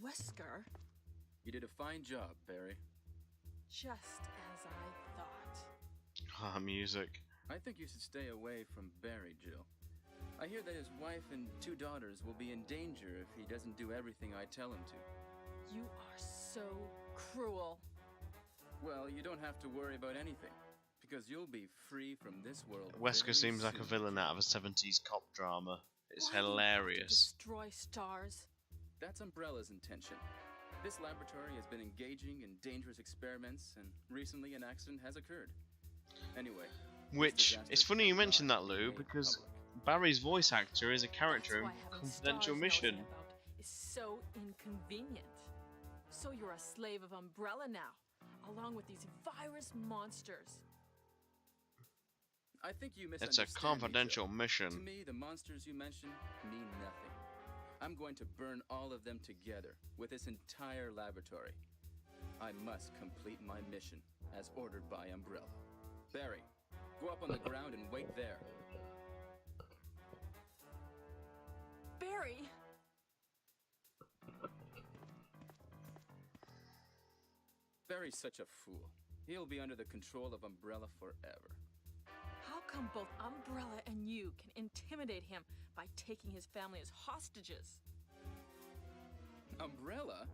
Wesker, You did a fine job, Barry. just as I thought. Ah, music. I think you should stay away from Barry, Jill. I hear that his wife and 2 daughters will be in danger if he doesn't do everything I tell him to. You are so cruel. Well, you don't have to worry about anything, because you'll be free from this world. Wesker very seems like a soon. villain out of a 70s cop drama. It's Why do you have to hilarious. destroy stars. That's Umbrella's intention. This laboratory has been engaging in dangerous experiments, and recently an accident has occurred. Anyway, this Which, disaster it's funny you cannot mentioned that, be Lou, made because public. Barry's voice actor is a That's character in why having Confidential stars Mission. nosing about is so inconvenient. So you're a slave of Umbrella now, along with these virus monsters. I think you It's a misunderstand me, confidential Jill. mission. To me, the monsters you mentioned mean nothing. I'm going to burn all of them together with this entire laboratory. I must complete my mission as ordered by Umbrella. Barry, go up on the ground and wait there. Barry! Barry's such a fool. He'll be under the control of Umbrella forever. How come both Umbrella and you can intimidate him by taking his family as hostages? Umbrella?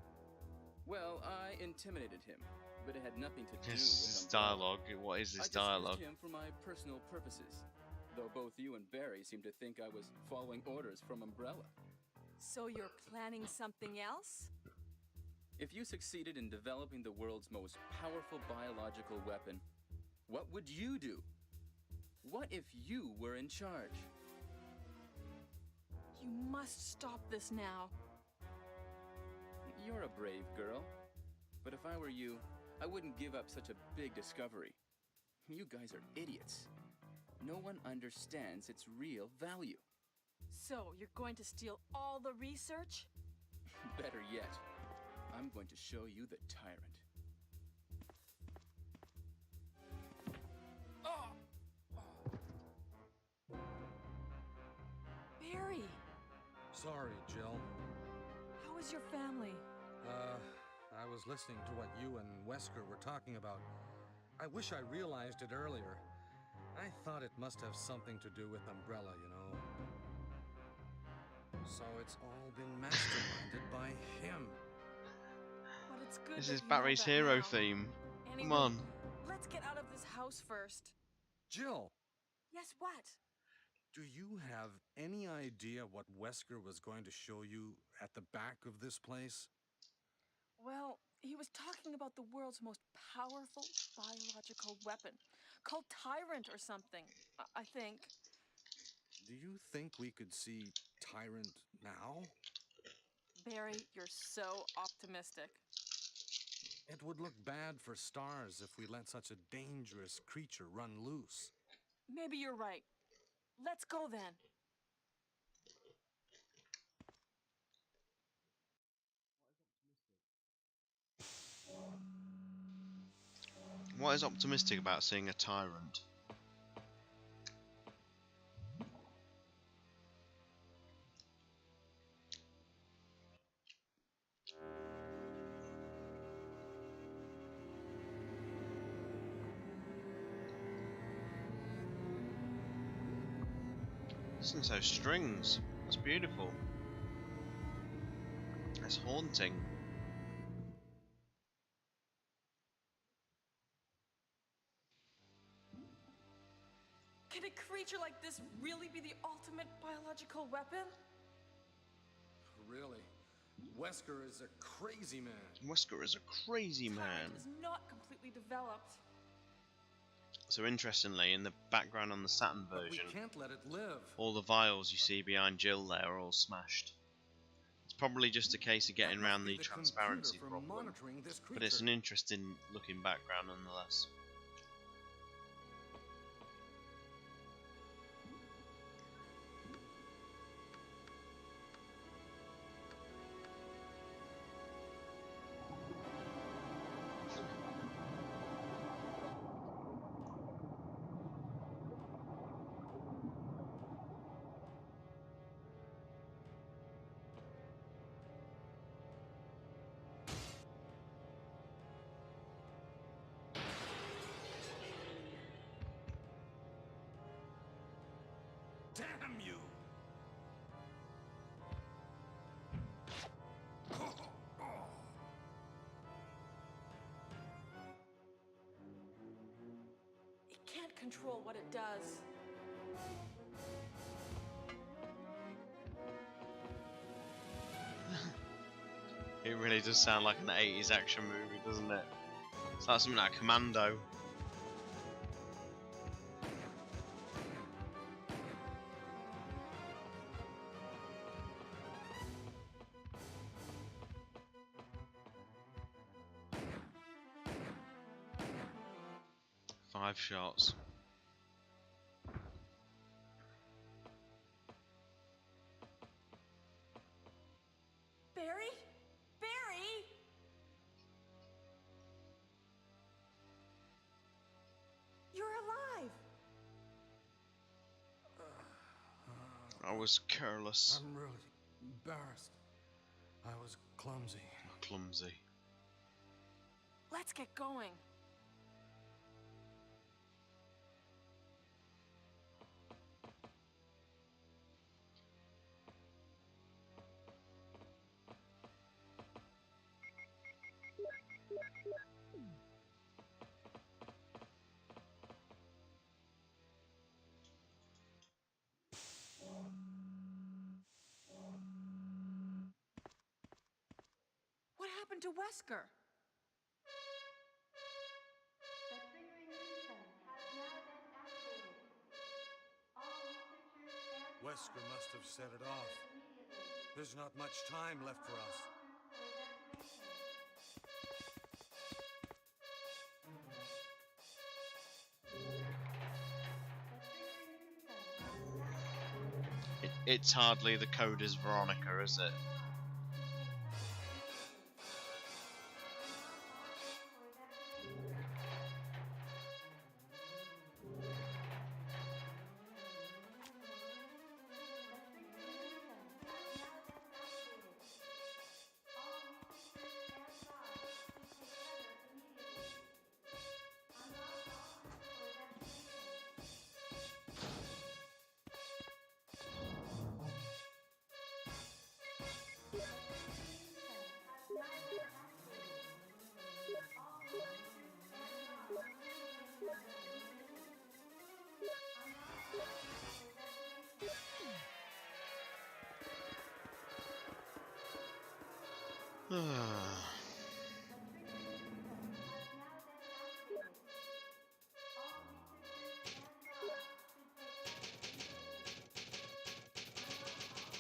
Well, I intimidated him, but it had nothing to do with This Umbrella. dialogue. What is I this just dialogue? used him for my personal purposes, though both you and Barry seem to think I was following orders from Umbrella. So you're planning something else? If you succeeded in developing the world's most powerful biological weapon, what would you do? What if you were in charge? You must stop this now. You're a brave girl, but if I were you, I wouldn't give up such a big discovery. You guys are idiots. No one understands its real value. So you're going to steal all the research? Better yet, I'm going to show you the tyrant. Barry, Sorry, Jill. how is your family? I was listening to what you and Wesker were talking about. I wish I realized it earlier. I thought it must have something to do with Umbrella, you know. So it's all been masterminded by him. But it's good This that is you know Barry's that hero now. theme. Anyway, Come on. let's get out of this house first. Jill, Yes, what? do you have any idea what Wesker was going to show you at the back of this place? Well, he was talking about the world's most powerful biological weapon, called Tyrant or something, I think. Do you think we could see tyrant now? Barry, you're so optimistic. It would look bad for Stars if we let such a dangerous creature run loose. Maybe you're right. Let's go then. What is optimistic about seeing a tyrant? Listen to those strings. That's beautiful. That's haunting. Can a creature like this really be the ultimate biological weapon? Really? Wesker is a crazy man. Wesker is a crazy man. Tyrant is not completely developed. So interestingly, in the background on the Saturn But version, we can't let it live. all the vials you see behind Jill there are all smashed. It's probably just a case of getting That must around be the transparency computer for problem, monitoring this but it's an creature. interesting looking background nonetheless. Damn you! It can't control what it does. It really does sound like an 80s action movie, doesn't it? It's like something like Commando. Five shots. Barry? Barry? You're alive! I was careless. I'm really embarrassed. I was clumsy. Clumsy. Let's get going. What happened to Wesker? The triggering system has now been activated. All researchers and Wesker must have set it off. immediately. There's not much time left for us. For evacuation. It's hardly the coder's Veronica, is it?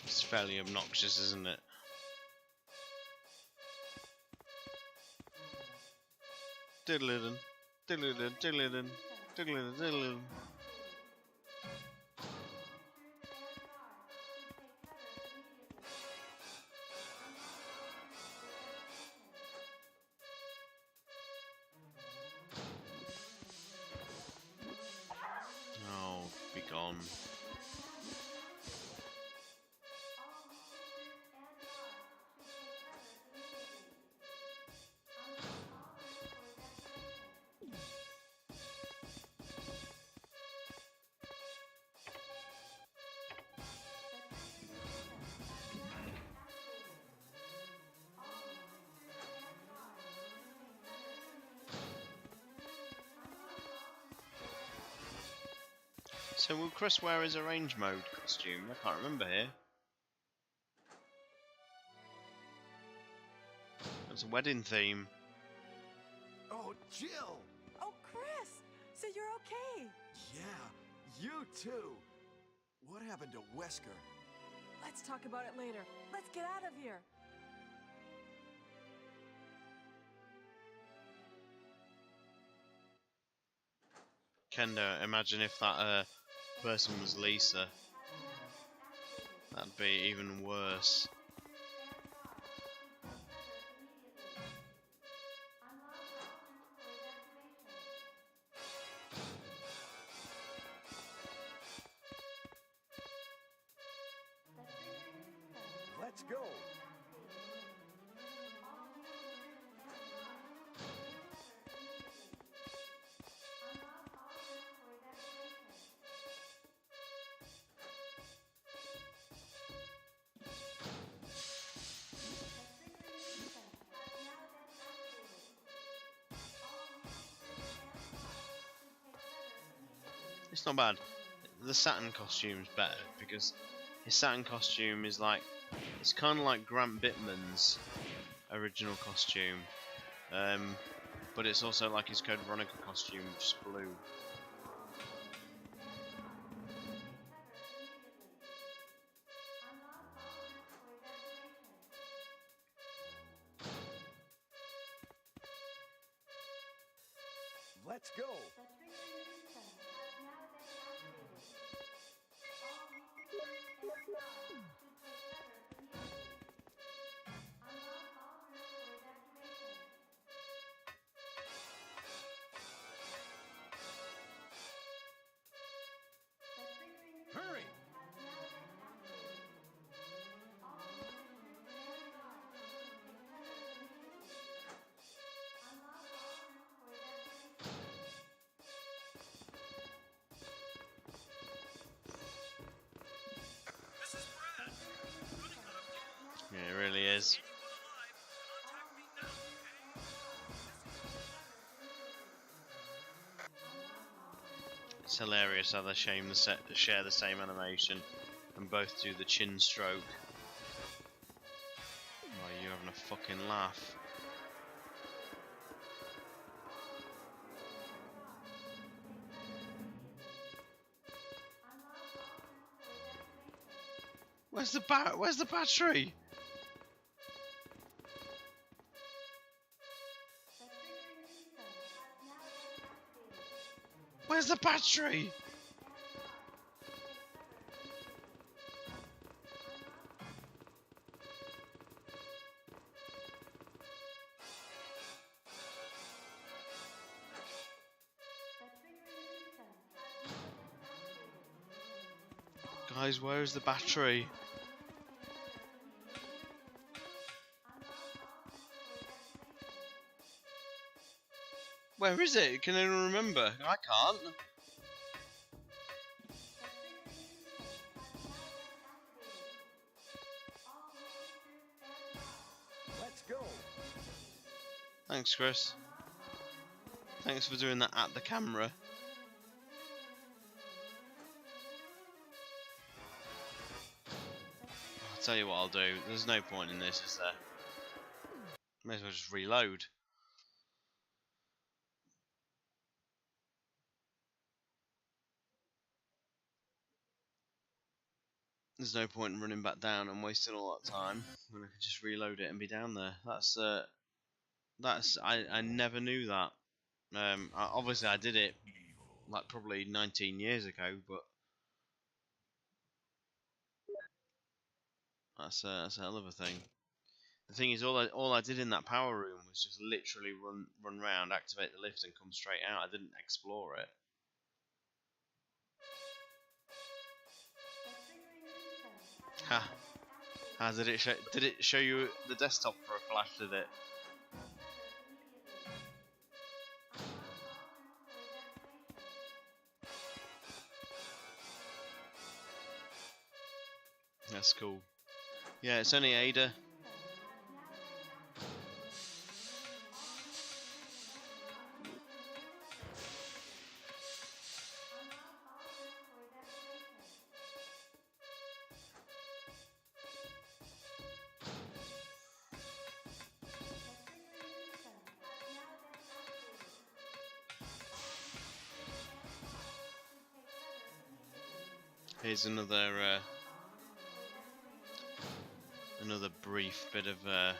It's fairly obnoxious, isn't it? Diddle-diddle, diddle-diddle, diddle-diddle, diddle-diddle, diddle-diddle. Oh, be gone. So will Chris wear his arrange mode costume? I can't remember here. It's a wedding theme. Oh, Jill! Oh, Chris! So you're okay? Yeah, you too! What happened to Wesker? Let's talk about it later. Let's get out of here. Kendo, imagine if that person was Lisa. That'd be even worse. Let's go! It's not bad. The Saturn costume's better because his Saturn costume is like, it's kind of like Grant Bittman's original costume, but it's also like his Code Veronica costume, just blue. Let's go! Hurry! This is Brad. Running out of fuel. Yeah, it really is. Anyone alive, contact me now, okay? It's hilarious how they share the same animation and both do the chin stroke. Oh, you having a fucking laugh? Where's the battery? Where's the battery? Guys, where is the battery? Where is it? Can anyone remember? I can't. Let's go! Thanks, Chris. Thanks for doing that at the camera. I'll tell you what I'll do. There's no point in this, is there? May as well just reload. there's no point in running back down and wasting all that time when I could just reload it and be down there. I never knew that. Obviously I did it like probably 19 years ago, but that's a hell of a thing. The thing is, all I did in that power room was just literally run round, activate the lift, and come straight out. I didn't explore it. Ha! How did it show? Did it show you the desktop for a flash? Did it? That's cool. Yeah, it's only Ada. Here's another brief bit of a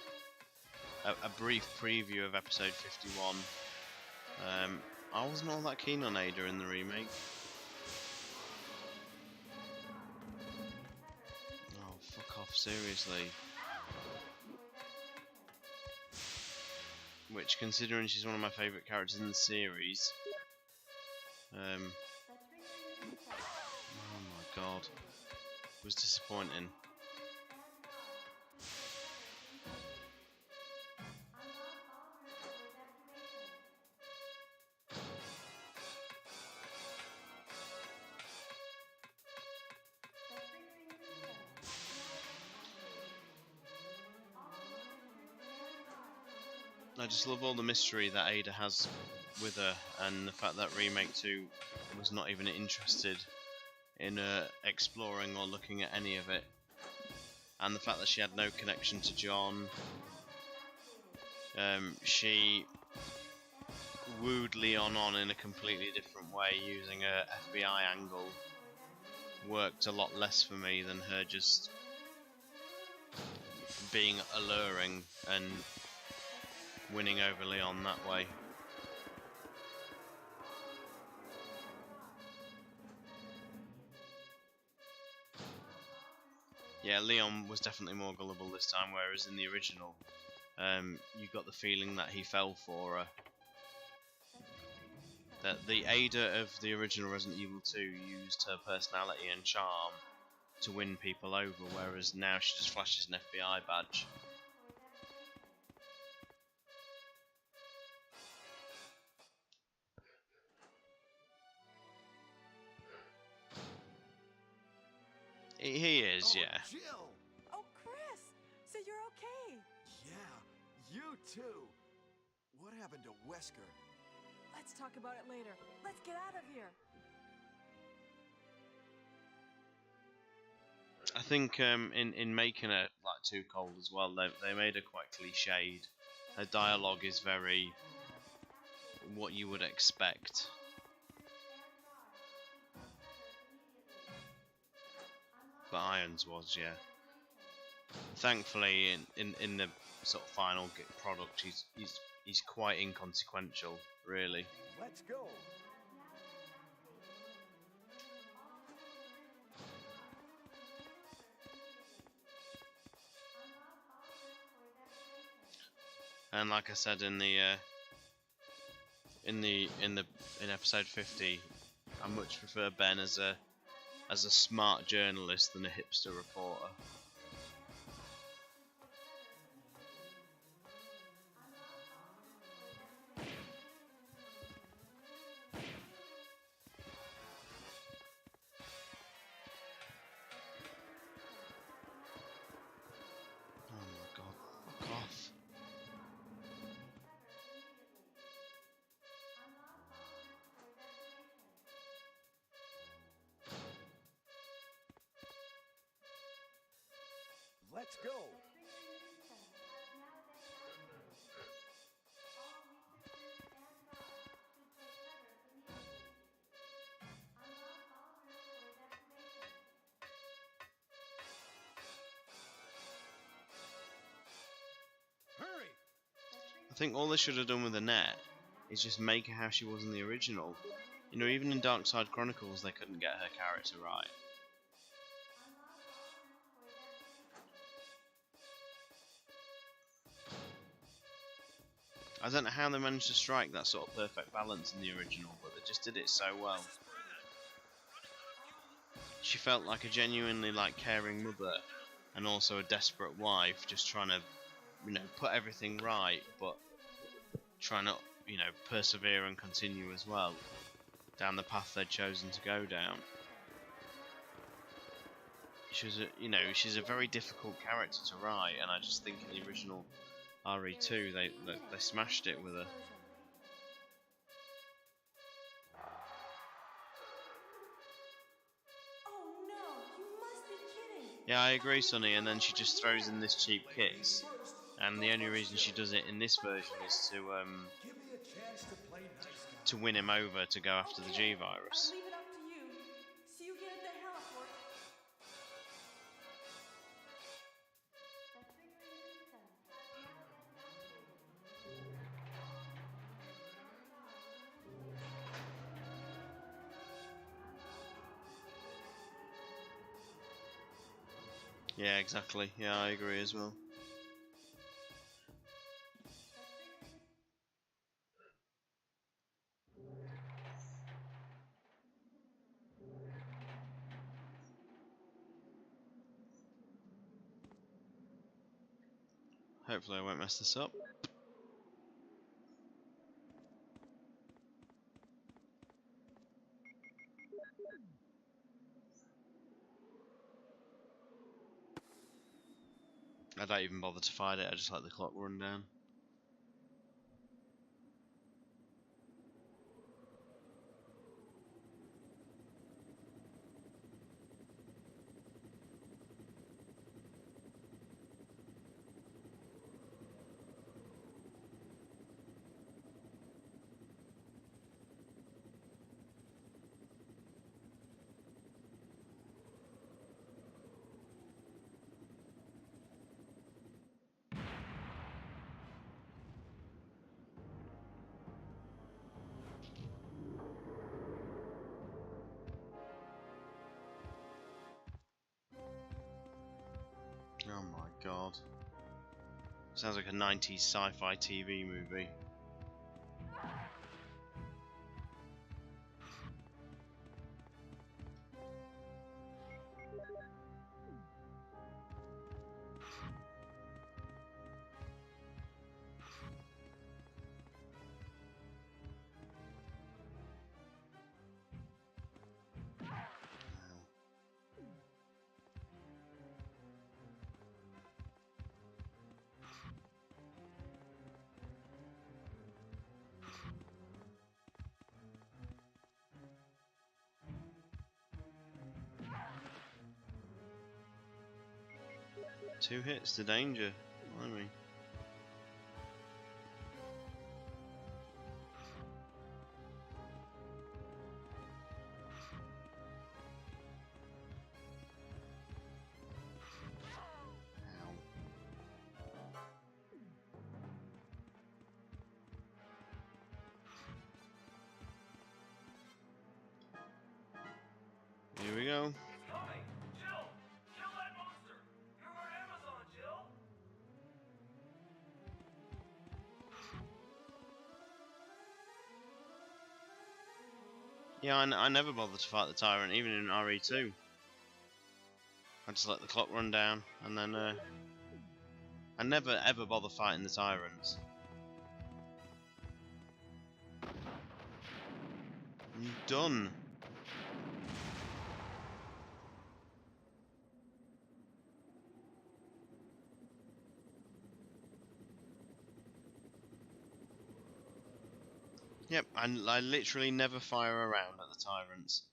brief preview of episode 51. I wasn't all that keen on Ada in the remake. Oh, fuck off, seriously. Which, considering she's one of my favourite characters in the series, oh my god, it was disappointing. I just love all the mystery that Ada has with her, and the fact that Remake 2 was not even interested in exploring or looking at any of it, and the fact that she had no connection to John. She wooed Leon on in a completely different way using a FBI angle. Worked a lot less for me than her just being alluring and winning over Leon that way. Yeah, Leon was definitely more gullible this time, whereas in the original, you got the feeling that he fell for her. That the Ada of the original Resident Evil 2 used her personality and charm to win people over, whereas now she just flashes an FBI badge. He is, yeah. Jill! Oh, Chris! So you're okay? Yeah, you too. What happened to Wesker? Let's talk about it later. Let's get out of here. I think in making it like Too Cold as well, they made her quite cliched. Her dialogue is very what you would expect. But Irons was, yeah. Thankfully, in the sort of final product, he's quite inconsequential, really. Let's go. And like I said in episode 50, I much prefer Ben as a smart journalist than a hipster reporter. Oh my god, fuck off. Let's go. I think all they should have done with Annette is just make her how she was in the original. You know, even in Dark Side Chronicles, they couldn't get her character right. I don't know how they managed to strike that sort of perfect balance in the original, but they just did it so well. She felt like a genuinely caring mother, and also a desperate wife, just trying to, you know, put everything right, but trying to, you know, persevere and continue as well down the path they'd chosen to go down. She's a very difficult character to write, and I just think in the original RE2 they smashed it with her. Oh no, you must be kidding. Yeah, I agree, Sonny, and then she just throws in this cheap kiss, and the only reason she does it in this version is to win him over to go after the G-Virus. I'll leave it up to you. See you again at the heliport. The triggering system has now been activated. Yeah, exactly. Yeah, I agree as well. Hopefully I won't mess this up. I don't even bother to fight it, I just let the clock run down. Oh my god. Sounds like a 90s sci-fi TV movie. Two hits to danger. Blimey. Here we go. It's coming! Jill! Kill that monster! You're our Amazon, Jill! Yeah, I never bothered to fight the Tyrant, even in RE2. I just let the clock run down, and then I never ever bother fighting the Tyrants. I'm done. Yep, I literally never fire around at the Tyrants.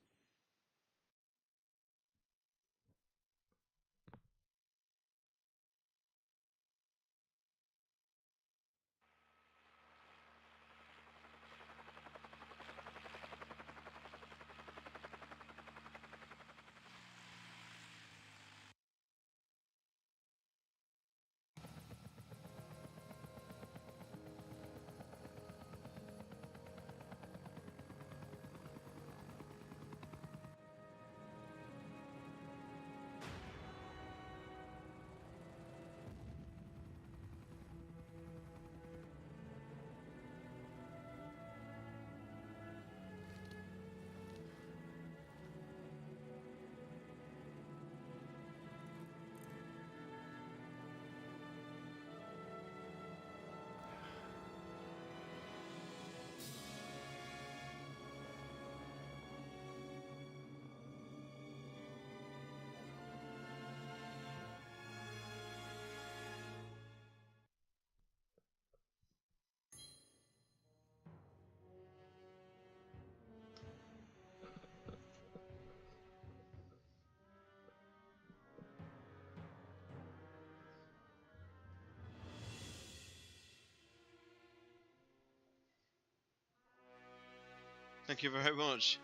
Thank you very much.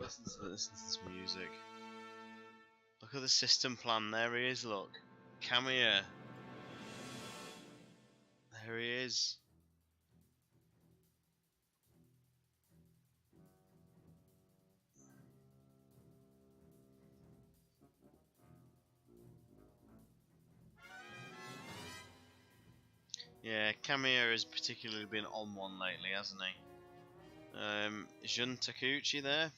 Listen to this music. Look at the system plan. There he is. Look, Cameo. There he is. Yeah, Cameo has particularly been on one lately, hasn't he? Jun Takeuchi there.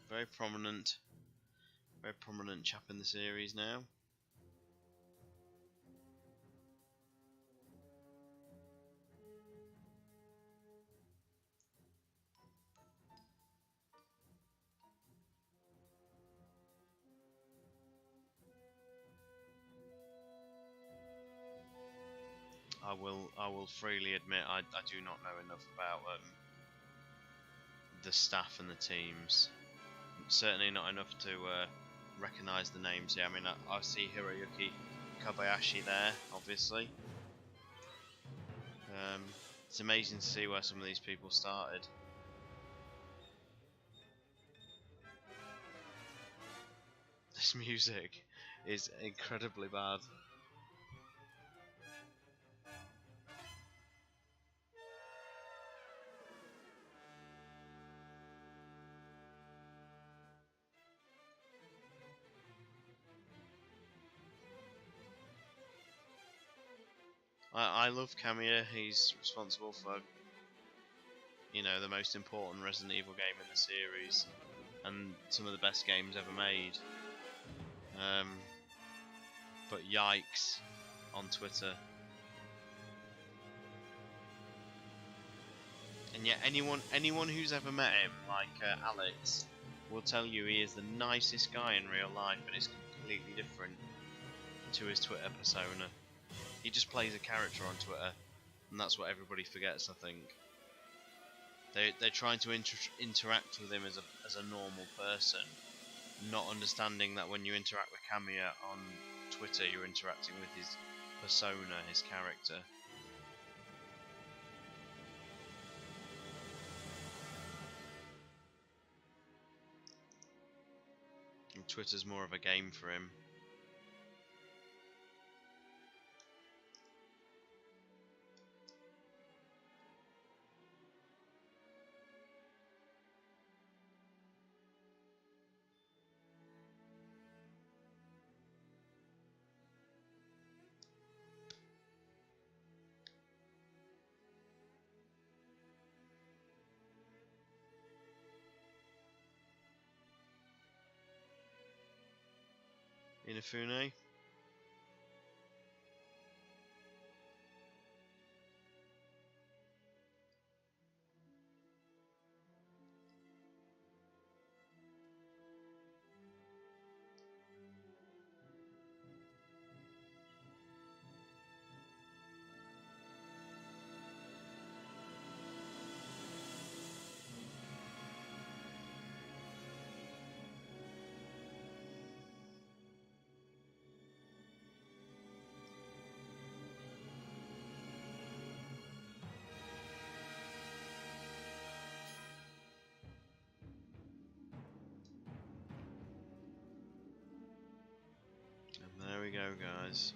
Very prominent chap in the series now. I will freely admit I do not know enough about the staff and the teams. Certainly not enough to recognise the names. Yeah, I mean I see Hiroyuki Kobayashi there, obviously. It's amazing to see where some of these people started. This music is incredibly bad. I love Kamiya. He's responsible for, you know, the most important Resident Evil game in the series, and some of the best games ever made. But yikes on Twitter. And yet anyone who's ever met him, like Alex, will tell you he is the nicest guy in real life, and is completely different to his Twitter persona. He just plays a character on Twitter, and that's what everybody forgets, I think. They're trying to interact with him as a normal person, not understanding that when you interact with Kamiya on Twitter, you're interacting with his persona, his character. And Twitter's more of a game for him. Inafune. And there we go, guys.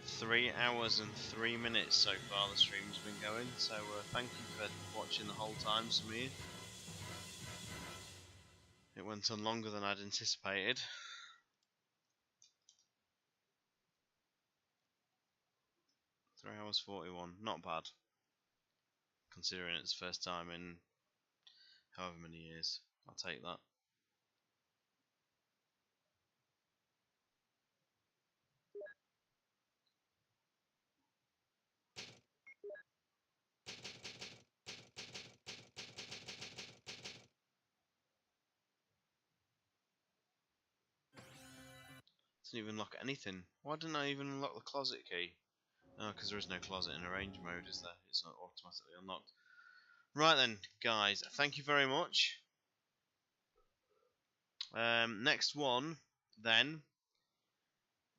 3 hours and 3 minutes so far the stream's been going, so thank you for watching the whole time, some of you. It went on longer than I'd anticipated. Three hours 41, not bad, considering it's the first time in however many years. I'll take that. Didn't even lock anything. Why didn't I even unlock the closet key? Oh, because there is no closet in arrange mode, is there? It's not automatically unlocked. Right then, guys, thank you very much. Next one, then.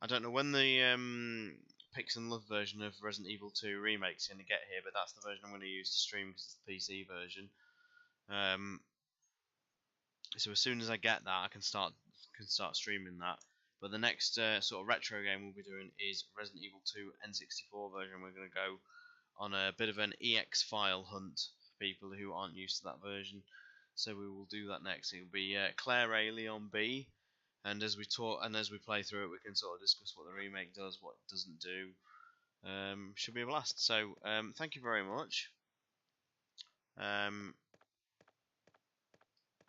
I don't know when the Pix and Love version of Resident Evil 2 Remake's going to get here, but that's the version I'm going to use to stream because it's the PC version. So as soon as I get that, I can start streaming that. But the next sort of retro game we'll be doing is Resident Evil 2 N64 version. We're going to go on a bit of an EX file hunt for people who aren't used to that version. So we will do that next. It'll be Claire A, Leon B, and as we talk and as we play through it, we can sort of discuss what the remake does, what it doesn't do. Should be a blast. So thank you very much.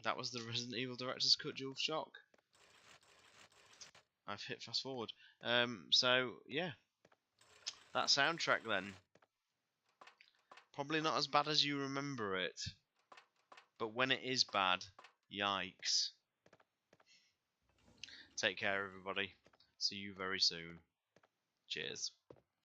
That was the Resident Evil Director's Cut Dual Shock. I've hit fast forward. So yeah, that soundtrack then. Probably not as bad as you remember it, but when it is bad, yikes. Take care, everybody. See you very soon. Cheers.